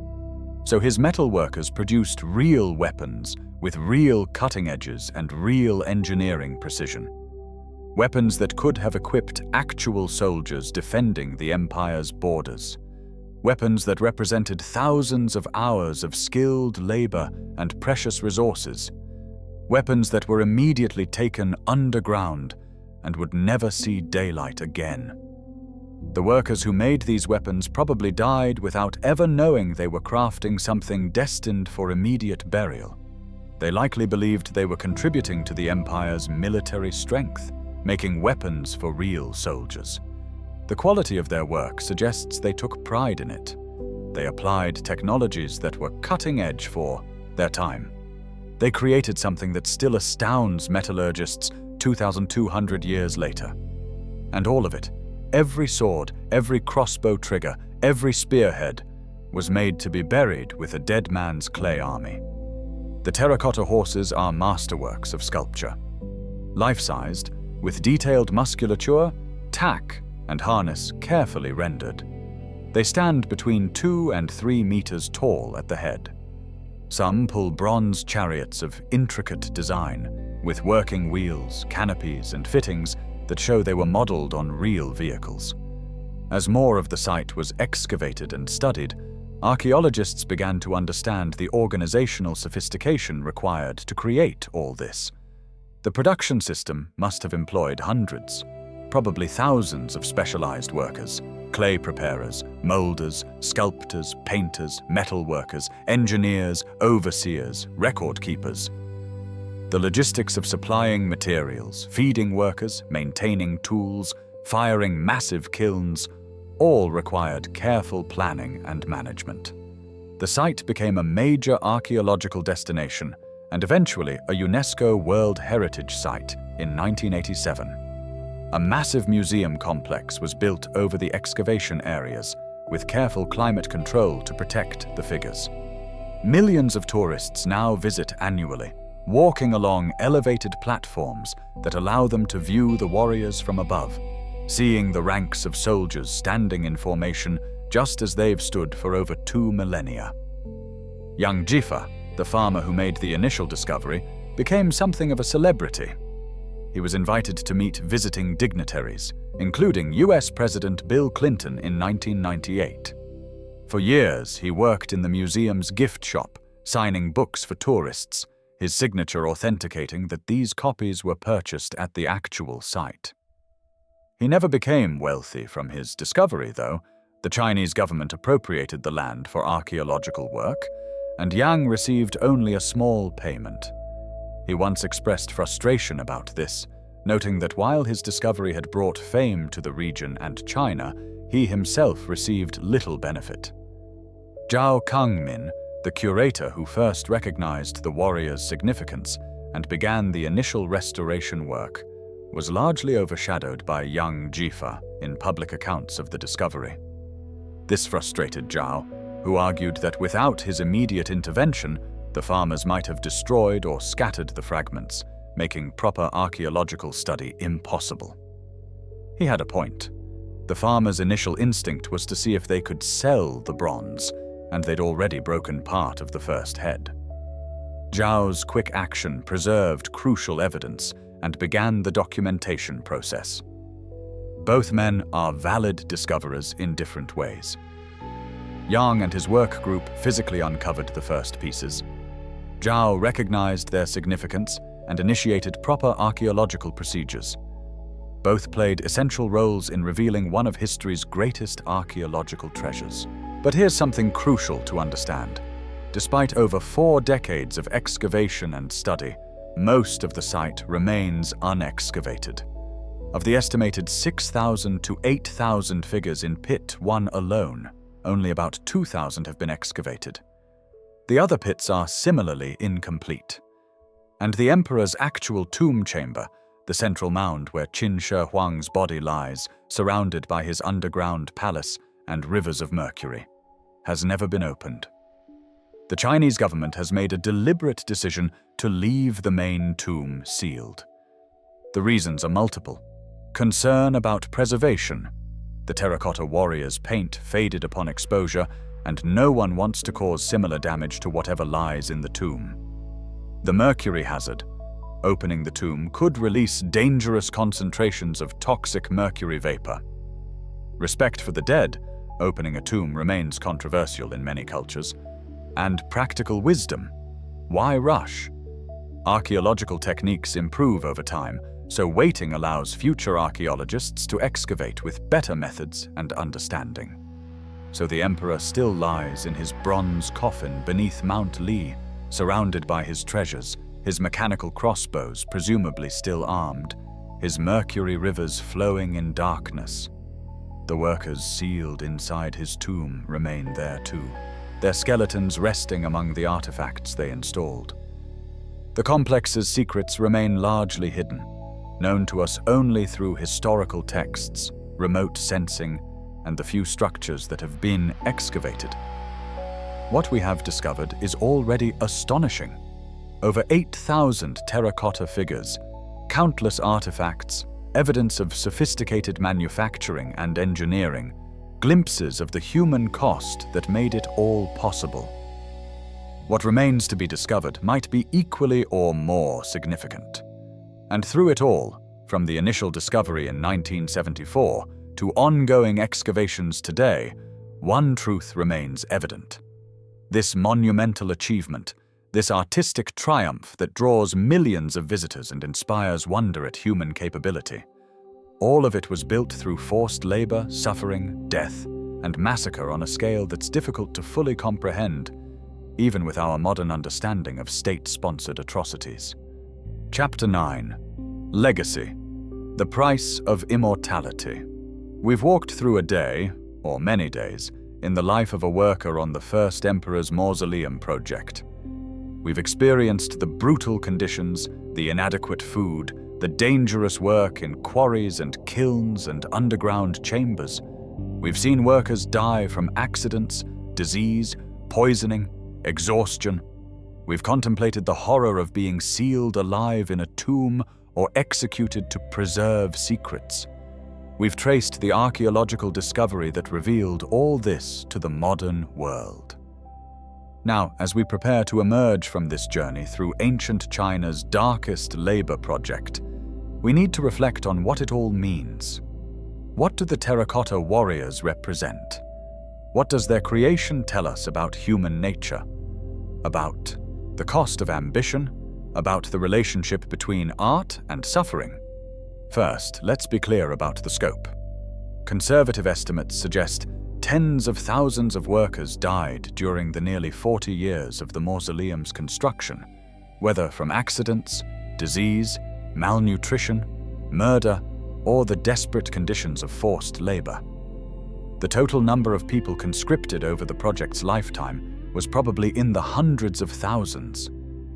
So his metal workers produced real weapons with real cutting edges and real engineering precision. Weapons that could have equipped actual soldiers defending the Empire's borders. Weapons that represented thousands of hours of skilled labor and precious resources. Weapons that were immediately taken underground and would never see daylight again. The workers who made these weapons probably died without ever knowing they were crafting something destined for immediate burial. They likely believed they were contributing to the Empire's military strength, making weapons for real soldiers. The quality of their work suggests they took pride in it. They applied technologies that were cutting edge for their time. They created something that still astounds metallurgists 2,200 years later. And all of it, every sword, every crossbow trigger, every spearhead, was made to be buried with a dead man's clay army. The terracotta horses are masterworks of sculpture. Life-sized, with detailed musculature, tack, and harness carefully rendered. They stand between 2 and 3 meters tall at the head. Some pull bronze chariots of intricate design, with working wheels, canopies, and fittings that show they were modeled on real vehicles. As more of the site was excavated and studied, archaeologists began to understand the organizational sophistication required to create all this. The production system must have employed hundreds, probably thousands of specialized workers, clay preparers, molders, sculptors, painters, metal workers, engineers, overseers, record keepers. The logistics of supplying materials, feeding workers, maintaining tools, firing massive kilns, all required careful planning and management. The site became a major archaeological destination and eventually a UNESCO World Heritage Site in 1987. A massive museum complex was built over the excavation areas, with careful climate control to protect the figures. Millions of tourists now visit annually, walking along elevated platforms that allow them to view the warriors from above, seeing the ranks of soldiers standing in formation just as they've stood for over 2 millennia. Young Jifa, the farmer who made the initial discovery, became something of a celebrity. He was invited to meet visiting dignitaries, including US President Bill Clinton in 1998. For years, he worked in the museum's gift shop, signing books for tourists, his signature authenticating that these copies were purchased at the actual site. He never became wealthy from his discovery, though. The Chinese government appropriated the land for archaeological work, and Yang received only a small payment. He once expressed frustration about this, noting that while his discovery had brought fame to the region and China, he himself received little benefit. Zhao Kangmin, the curator who first recognized the warrior's significance and began the initial restoration work, was largely overshadowed by young Jifa in public accounts of the discovery. This frustrated Zhao, who argued that without his immediate intervention, the farmers might have destroyed or scattered the fragments, making proper archaeological study impossible. He had a point. The farmers' initial instinct was to see if they could sell the bronze, and they'd already broken part of the first head. Zhao's quick action preserved crucial evidence and began the documentation process. Both men are valid discoverers in different ways. Yang and his work group physically uncovered the first pieces. Zhao recognized their significance and initiated proper archaeological procedures. Both played essential roles in revealing one of history's greatest archaeological treasures. But here's something crucial to understand. Despite over 4 decades of excavation and study, most of the site remains unexcavated. Of the estimated 6,000 to 8,000 figures in Pit 1 alone, only about 2,000 have been excavated. The other pits are similarly incomplete. And the emperor's actual tomb chamber, the central mound where Qin Shi Huang's body lies, surrounded by his underground palace and rivers of mercury, has never been opened. The Chinese government has made a deliberate decision to leave the main tomb sealed. The reasons are multiple. Concern about preservation. The terracotta warriors' paint faded upon exposure, and no one wants to cause similar damage to whatever lies in the tomb. The mercury hazard. Opening the tomb could release dangerous concentrations of toxic mercury vapor. Respect for the dead. Opening a tomb remains controversial in many cultures. And practical wisdom. Why rush? Archaeological techniques improve over time, so waiting allows future archaeologists to excavate with better methods and understanding. So the emperor still lies in his bronze coffin beneath Mount Li, surrounded by his treasures, his mechanical crossbows presumably still armed, his mercury rivers flowing in darkness. The workers sealed inside his tomb remain there too, their skeletons resting among the artifacts they installed. The complex's secrets remain largely hidden, known to us only through historical texts, remote sensing, and the few structures that have been excavated. What we have discovered is already astonishing. Over 8,000 terracotta figures, countless artifacts, evidence of sophisticated manufacturing and engineering, glimpses of the human cost that made it all possible. What remains to be discovered might be equally or more significant. And through it all, from the initial discovery in 1974 to ongoing excavations today, one truth remains evident. This monumental achievement, this artistic triumph that draws millions of visitors and inspires wonder at human capability, all of it was built through forced labor, suffering, death, and massacre on a scale that's difficult to fully comprehend, even with our modern understanding of state-sponsored atrocities. Chapter 9. Legacy. The Price of Immortality. We've walked through a day, or many days, in the life of a worker on the first emperor's mausoleum project. We've experienced the brutal conditions, the inadequate food, the dangerous work in quarries and kilns and underground chambers. We've seen workers die from accidents, disease, poisoning, exhaustion. We've contemplated the horror of being sealed alive in a tomb or executed to preserve secrets. We've traced the archaeological discovery that revealed all this to the modern world. Now, as we prepare to emerge from this journey through ancient China's darkest labor project, we need to reflect on what it all means. What do the terracotta warriors represent? What does their creation tell us about human nature? About the cost of ambition? About the relationship between art and suffering? First, let's be clear about the scope. Conservative estimates suggest tens of thousands of workers died during the nearly 40 years of the mausoleum's construction, whether from accidents, disease, malnutrition, murder, or the desperate conditions of forced labor. The total number of people conscripted over the project's lifetime was probably in the hundreds of thousands.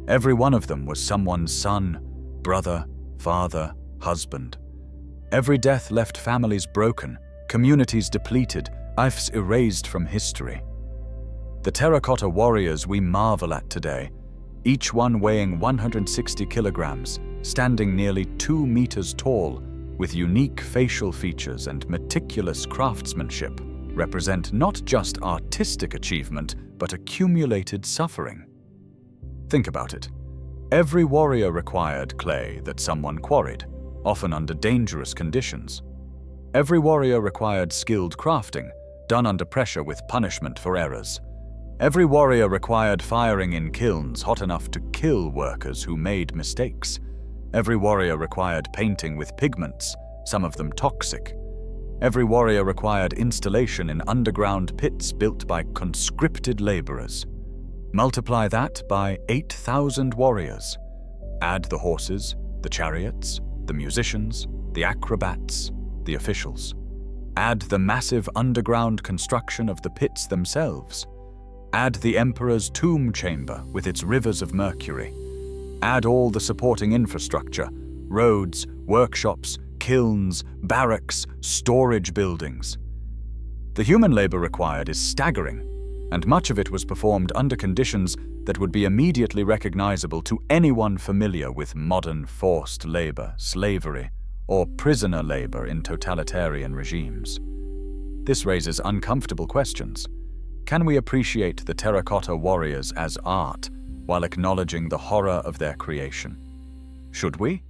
Every one of them was someone's son, brother, father, husband. Every death left families broken, communities depleted, lives erased from history. The terracotta warriors we marvel at today, each one weighing 160 kilograms, standing nearly 2 meters tall, with unique facial features and meticulous craftsmanship, represent not just artistic achievement, but accumulated suffering. Think about it. Every warrior required clay that someone quarried, often under dangerous conditions. Every warrior required skilled crafting, done under pressure with punishment for errors. Every warrior required firing in kilns hot enough to kill workers who made mistakes. Every warrior required painting with pigments, some of them toxic. Every warrior required installation in underground pits built by conscripted laborers. Multiply that by 8,000 warriors. Add the horses, the chariots, the musicians, the acrobats, the officials. Add the massive underground construction of the pits themselves. Add the emperor's tomb chamber with its rivers of mercury. Add all the supporting infrastructure, roads, workshops, kilns, barracks, storage buildings. The human labor required is staggering, and much of it was performed under conditions that would be immediately recognizable to anyone familiar with modern forced labor, slavery, or prisoner labor in totalitarian regimes. This raises uncomfortable questions. Can we appreciate the terracotta warriors as art while acknowledging the horror of their creation? Should we?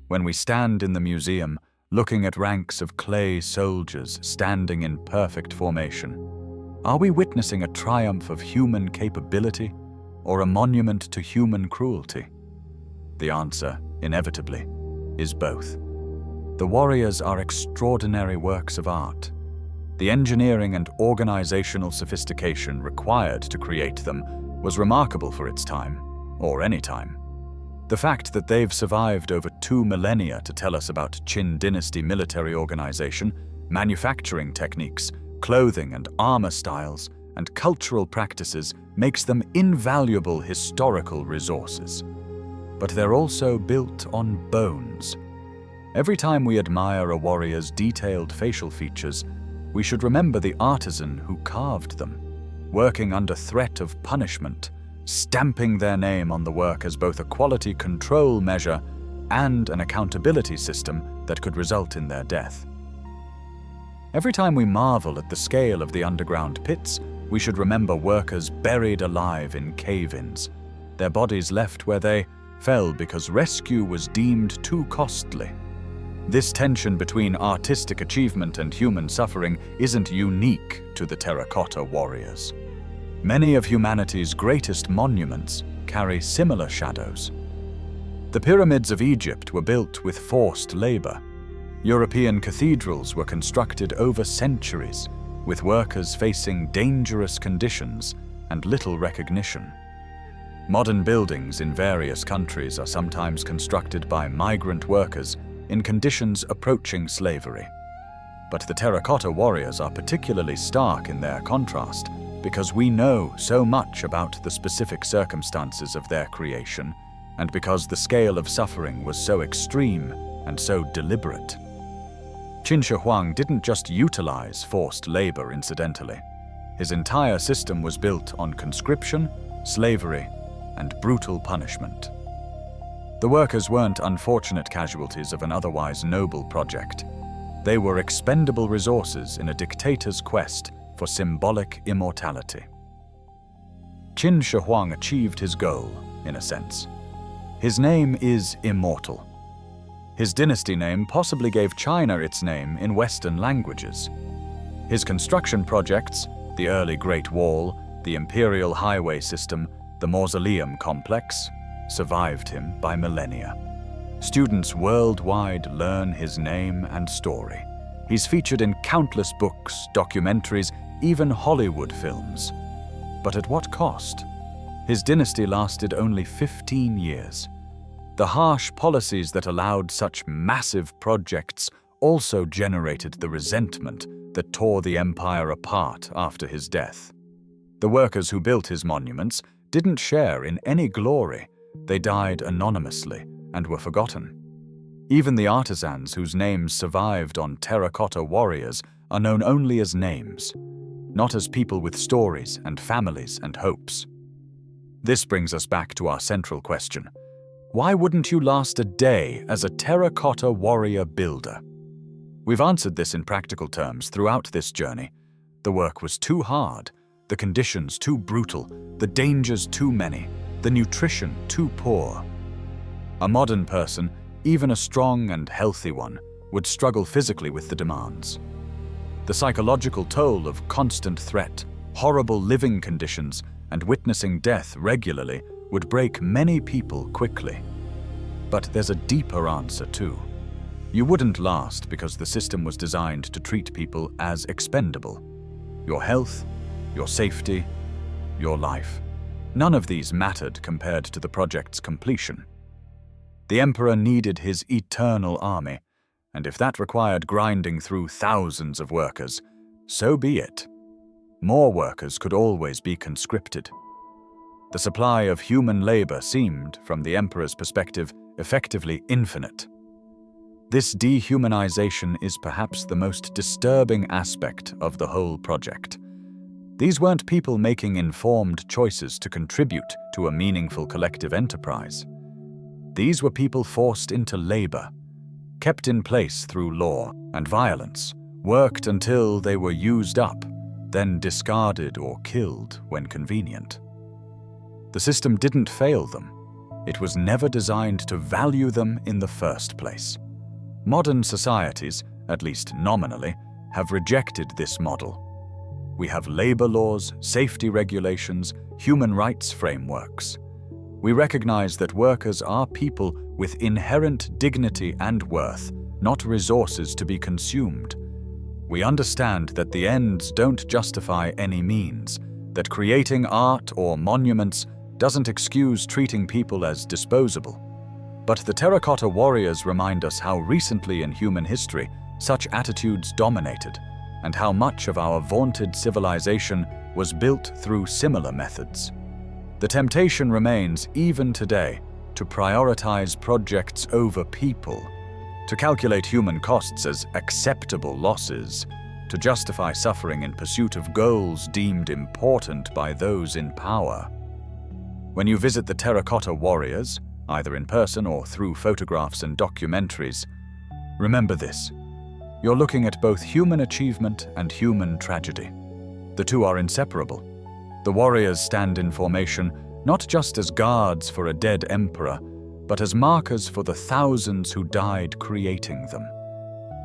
When we stand in the museum, looking at ranks of clay soldiers standing in perfect formation, are we witnessing a triumph of human capability or a monument to human cruelty? The answer, inevitably, is both. The warriors are extraordinary works of art. The engineering and organizational sophistication required to create them was remarkable for its time, or any time. The fact that they've survived over 2 millennia to tell us about Qin dynasty military organization, manufacturing techniques, clothing and armor styles, and cultural practices makes them invaluable historical resources. But they're also built on bones. Every time we admire a warrior's detailed facial features, we should remember the artisan who carved them, working under threat of punishment, stamping their name on the work as both a quality control measure and an accountability system that could result in their death. Every time we marvel at the scale of the underground pits, we should remember workers buried alive in cave-ins, their bodies left where they fell because rescue was deemed too costly. This tension between artistic achievement and human suffering isn't unique to the terracotta warriors. Many of humanity's greatest monuments carry similar shadows. The pyramids of Egypt were built with forced labor. European cathedrals were constructed over centuries, with workers facing dangerous conditions and little recognition. Modern buildings in various countries are sometimes constructed by migrant workers in conditions approaching slavery. But the terracotta warriors are particularly stark in their contrast because we know so much about the specific circumstances of their creation and because the scale of suffering was so extreme and so deliberate. Qin Shi Huang didn't just utilize forced labor incidentally. His entire system was built on conscription, slavery, and brutal punishment. The workers weren't unfortunate casualties of an otherwise noble project. They were expendable resources in a dictator's quest for symbolic immortality. Qin Shi Huang achieved his goal, in a sense. His name is immortal. His dynasty name possibly gave China its name in Western languages. His construction projects, the early Great Wall, the Imperial Highway System, the Mausoleum Complex, survived him by millennia. Students worldwide learn his name and story. He's featured in countless books, documentaries, even Hollywood films. But at what cost? His dynasty lasted only 15 years. The harsh policies that allowed such massive projects also generated the resentment that tore the empire apart after his death. The workers who built his monuments didn't share in any glory. They died anonymously and were forgotten. Even the artisans whose names survived on terracotta warriors are known only as names, not as people with stories and families and hopes. This brings us back to our central question. Why wouldn't you last a day as a terracotta warrior builder? We've answered this in practical terms throughout this journey. The work was too hard, the conditions too brutal, the dangers too many, the nutrition too poor. A modern person, even a strong and healthy one, would struggle physically with the demands. The psychological toll of constant threat, horrible living conditions, and witnessing death regularly would break many people quickly. But there's a deeper answer too. You wouldn't last because the system was designed to treat people as expendable. Your health, your safety, your life. None of these mattered compared to the project's completion. The emperor needed his eternal army, and if that required grinding through thousands of workers, so be it. More workers could always be conscripted. The supply of human labor seemed, from the emperor's perspective, effectively infinite. This dehumanization is perhaps the most disturbing aspect of the whole project. These weren't people making informed choices to contribute to a meaningful collective enterprise. These were people forced into labor, kept in place through law and violence, worked until they were used up, then discarded or killed when convenient. The system didn't fail them. It was never designed to value them in the first place. Modern societies, at least nominally, have rejected this model. We have labor laws, safety regulations, human rights frameworks. We recognize that workers are people with inherent dignity and worth, not resources to be consumed. We understand that the ends don't justify any means, that creating art or monuments doesn't excuse treating people as disposable. But the Terracotta warriors remind us how recently in human history such attitudes dominated, and how much of our vaunted civilization was built through similar methods. The temptation remains, even today, to prioritize projects over people, to calculate human costs as acceptable losses, to justify suffering in pursuit of goals deemed important by those in power. When you visit the Terracotta warriors, either in person or through photographs and documentaries, remember this: you're looking at both human achievement and human tragedy. The two are inseparable. The warriors stand in formation not just as guards for a dead emperor, but as markers for the thousands who died creating them.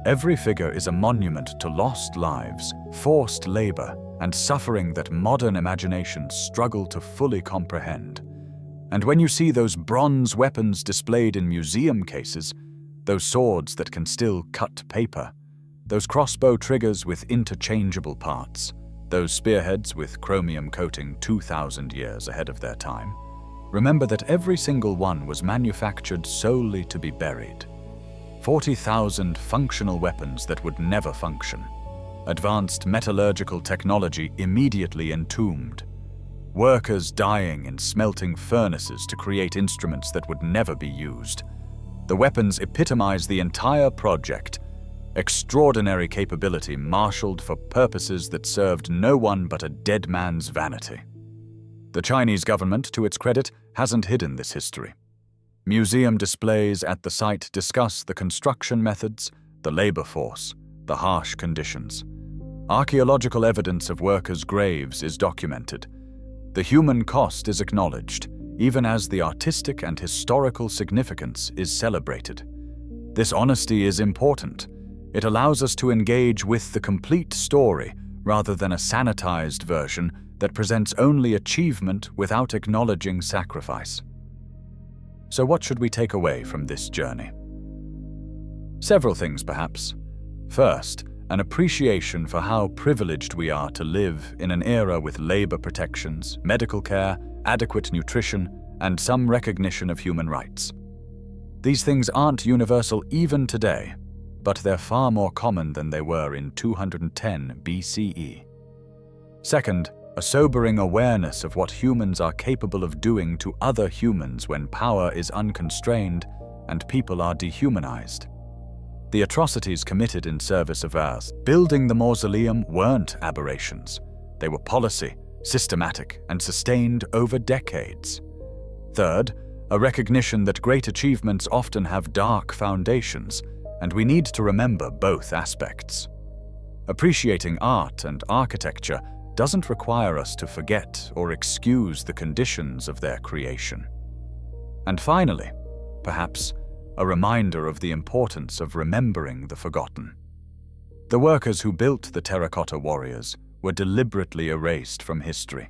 Every figure is a monument to lost lives, forced labor, and suffering that modern imaginations struggle to fully comprehend. And when you see those bronze weapons displayed in museum cases, those swords that can still cut paper, those crossbow triggers with interchangeable parts, those spearheads with chromium coating 2,000 years ahead of their time, remember that every single one was manufactured solely to be buried. 40,000 functional weapons that would never function. Advanced metallurgical technology immediately entombed. Workers dying in smelting furnaces to create instruments that would never be used. The weapons epitomize the entire project. Extraordinary capability marshaled for purposes that served no one but a dead man's vanity. The Chinese government, to its credit, hasn't hidden this history. Museum displays at the site discuss the construction methods, the labor force, the harsh conditions. Archaeological evidence of workers' graves is documented. The human cost is acknowledged, even as the artistic and historical significance is celebrated. This honesty is important. It allows us to engage with the complete story rather than a sanitized version that presents only achievement without acknowledging sacrifice. So what should we take away from this journey? Several things, perhaps. First, an appreciation for how privileged we are to live in an era with labor protections, medical care, adequate nutrition, and some recognition of human rights. These things aren't universal even today, but they're far more common than they were in 210 BCE. Second, a sobering awareness of what humans are capable of doing to other humans when power is unconstrained and people are dehumanized. The atrocities committed in service of Earth, building the mausoleum, weren't aberrations. They were policy, systematic, and sustained over decades. Third, a recognition that great achievements often have dark foundations, and we need to remember both aspects. Appreciating art and architecture doesn't require us to forget or excuse the conditions of their creation. And finally, perhaps, a reminder of the importance of remembering the forgotten. The workers who built the terracotta warriors were deliberately erased from history,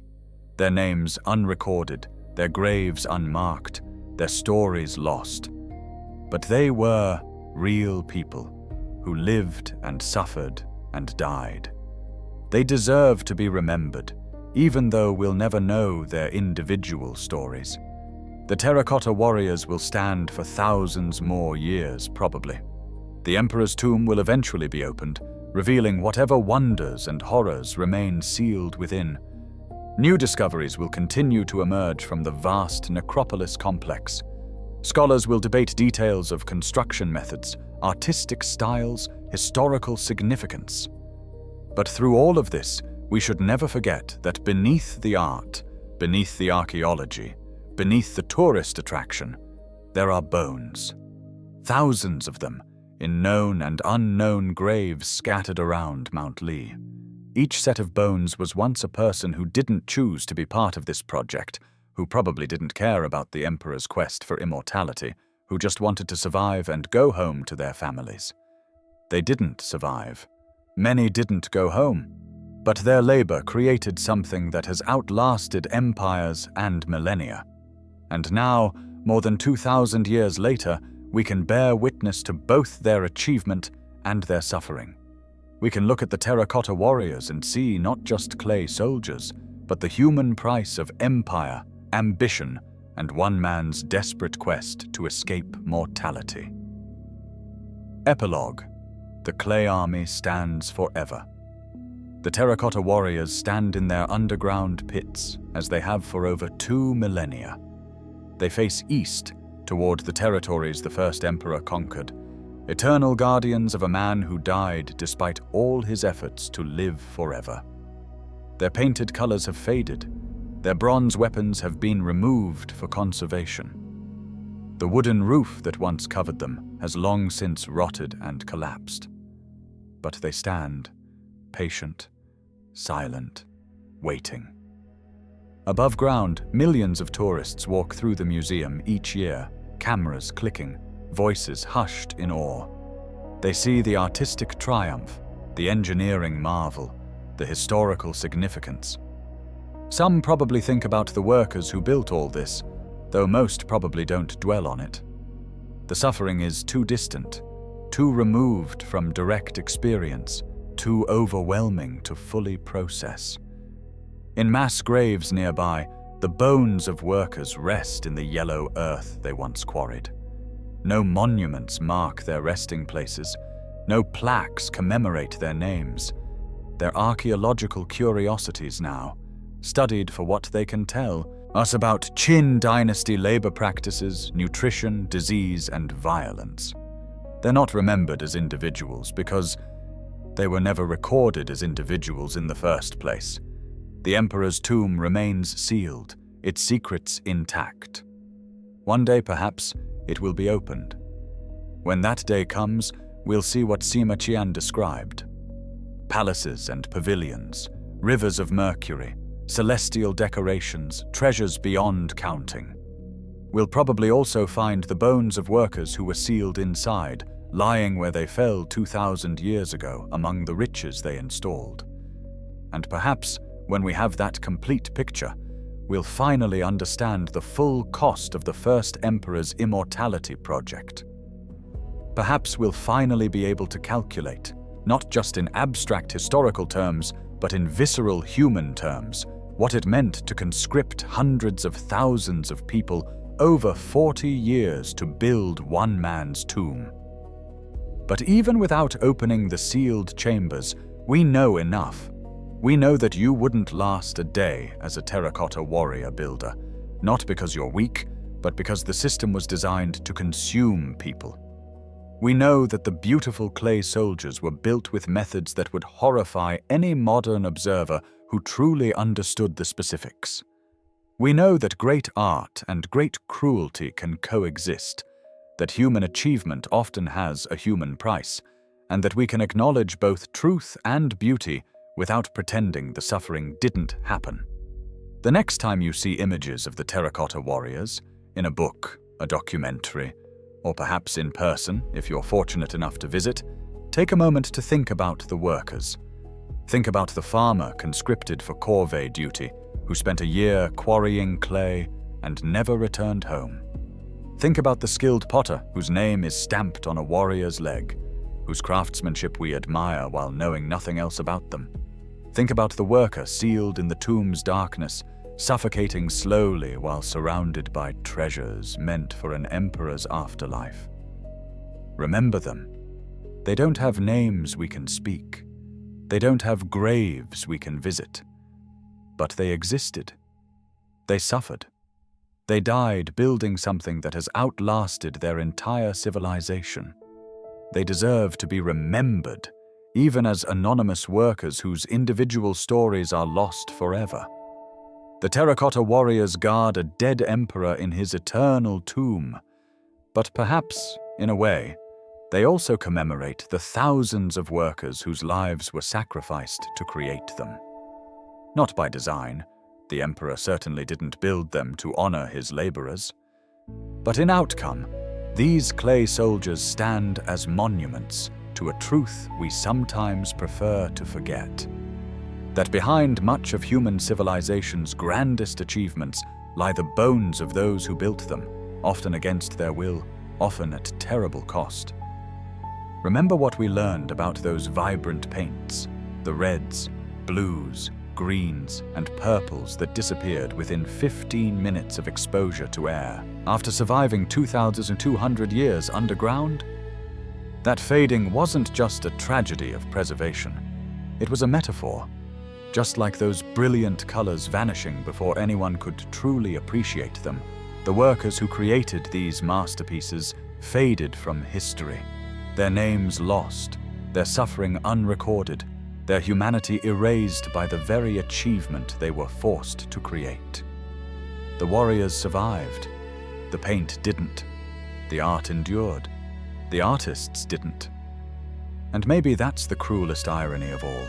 their names unrecorded, their graves unmarked, their stories lost. But they were real people who lived and suffered and died. They deserve to be remembered, even though we'll never know their individual stories. The terracotta warriors will stand for thousands more years, probably. The emperor's tomb will eventually be opened, revealing whatever wonders and horrors remain sealed within. New discoveries will continue to emerge from the vast necropolis complex. Scholars will debate details of construction methods, artistic styles, historical significance. But through all of this, we should never forget that beneath the art, beneath the archaeology, beneath the tourist attraction, there are bones. Thousands of them, in known and unknown graves scattered around Mount Lee. Each set of bones was once a person who didn't choose to be part of this project, who probably didn't care about the emperor's quest for immortality, who just wanted to survive and go home to their families. They didn't survive. Many didn't go home. But their labor created something that has outlasted empires and millennia. And now, more than 2,000 years later, we can bear witness to both their achievement and their suffering. We can look at the terracotta warriors and see not just clay soldiers, but the human price of empire, ambition, and one man's desperate quest to escape mortality. Epilogue. The clay army stands forever. The terracotta warriors stand in their underground pits, as they have for over 2 millennia. They face east, toward the territories the first emperor conquered, eternal guardians of a man who died despite all his efforts to live forever. Their painted colors have faded. Their bronze weapons have been removed for conservation. The wooden roof that once covered them has long since rotted and collapsed. But they stand, patient, silent, waiting. Above ground, millions of tourists walk through the museum each year, cameras clicking, voices hushed in awe. They see the artistic triumph, the engineering marvel, the historical significance. Some probably think about the workers who built all this, though most probably don't dwell on it. The suffering is too distant, too removed from direct experience, too overwhelming to fully process. In mass graves nearby, the bones of workers rest in the yellow earth they once quarried. No monuments mark their resting places, no plaques commemorate their names. They're archaeological curiosities now, studied for what they can tell us about Qin dynasty labor practices, nutrition, disease, and violence. They're not remembered as individuals because they were never recorded as individuals in the first place. The emperor's tomb remains sealed, its secrets intact. One day, perhaps, it will be opened. When that day comes, we'll see what Sima Qian described. Palaces and pavilions, rivers of mercury, celestial decorations, treasures beyond counting. We'll probably also find the bones of workers who were sealed inside, lying where they fell 2,000 years ago among the riches they installed. And perhaps, when we have that complete picture, we'll finally understand the full cost of the first emperor's immortality project. Perhaps we'll finally be able to calculate, not just in abstract historical terms, but in visceral human terms, what it meant to conscript hundreds of thousands of people over 40 years to build one man's tomb. But even without opening the sealed chambers, we know enough. We know that you wouldn't last a day as a terracotta warrior builder, not because you're weak, but because the system was designed to consume people. We know that the beautiful clay soldiers were built with methods that would horrify any modern observer who truly understood the specifics. We know that great art and great cruelty can coexist, that human achievement often has a human price, and that we can acknowledge both truth and beauty without pretending the suffering didn't happen. The next time you see images of the terracotta warriors, in a book, a documentary, or perhaps in person if you're fortunate enough to visit, take a moment to think about the workers. Think about the farmer conscripted for corvée duty, who spent a year quarrying clay and never returned home. Think about the skilled potter whose name is stamped on a warrior's leg, whose craftsmanship we admire while knowing nothing else about them. Think about the worker sealed in the tomb's darkness, suffocating slowly while surrounded by treasures meant for an emperor's afterlife. Remember them. They don't have names we can speak. They don't have graves we can visit. But they existed. They suffered. They died building something that has outlasted their entire civilization. They deserve to be remembered, even as anonymous workers whose individual stories are lost forever. The terracotta warriors guard a dead emperor in his eternal tomb, but perhaps, in a way, they also commemorate the thousands of workers whose lives were sacrificed to create them. Not by design. The emperor certainly didn't build them to honor his laborers. But in outcome, these clay soldiers stand as monuments to a truth we sometimes prefer to forget. That behind much of human civilization's grandest achievements lie the bones of those who built them, often against their will, often at terrible cost. Remember what we learned about those vibrant paints, the reds, blues, greens, and purples that disappeared within 15 minutes of exposure to air after surviving 2,200 years underground? That fading wasn't just a tragedy of preservation. It was a metaphor. Just like those brilliant colors vanishing before anyone could truly appreciate them, the workers who created these masterpieces faded from history, their names lost, their suffering unrecorded, their humanity erased by the very achievement they were forced to create. The warriors survived. The paint didn't. The art endured. The artists didn't. And maybe that's the cruelest irony of all,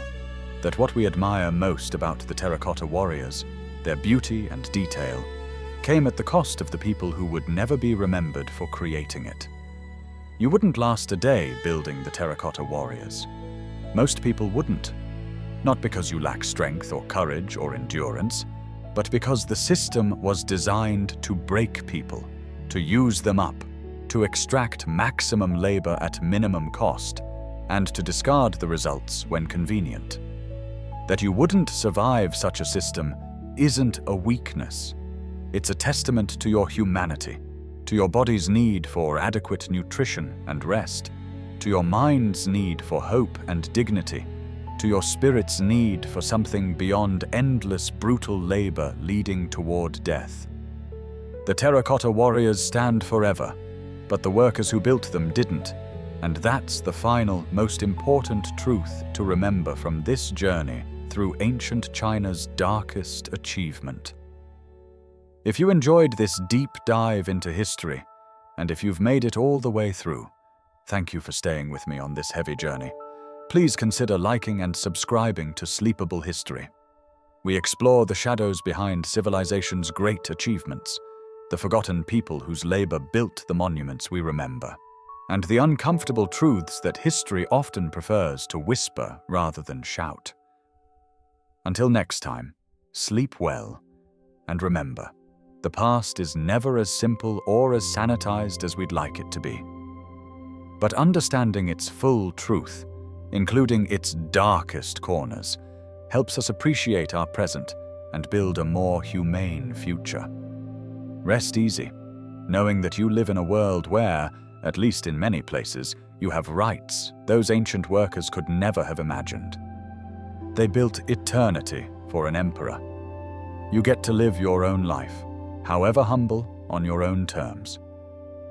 that what we admire most about the terracotta warriors, their beauty and detail, came at the cost of the people who would never be remembered for creating it. You wouldn't last a day building the terracotta warriors. Most people wouldn't. Not because you lack strength or courage or endurance, but because the system was designed to break people, to use them up, to extract maximum labor at minimum cost, and to discard the results when convenient. That you wouldn't survive such a system isn't a weakness. It's a testament to your humanity, to your body's need for adequate nutrition and rest, to your mind's need for hope and dignity, to your spirit's need for something beyond endless brutal labor leading toward death. The terracotta warriors stand forever, but the workers who built them didn't, and that's the final, most important truth to remember from this journey through ancient China's darkest achievement. If you enjoyed this deep dive into history, and if you've made it all the way through, thank you for staying with me on this heavy journey. Please consider liking and subscribing to Sleepable History. We explore the shadows behind civilization's great achievements, the forgotten people whose labor built the monuments we remember, and the uncomfortable truths that history often prefers to whisper rather than shout. Until next time, sleep well, and remember, the past is never as simple or as sanitized as we'd like it to be. But understanding its full truth, including its darkest corners, helps us appreciate our present and build a more humane future. Rest easy, knowing that you live in a world where, at least in many places, you have rights those ancient workers could never have imagined. They built eternity for an emperor. You get to live your own life, however humble, on your own terms.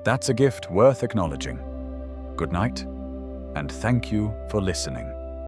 That's a gift worth acknowledging. Good night, and thank you for listening.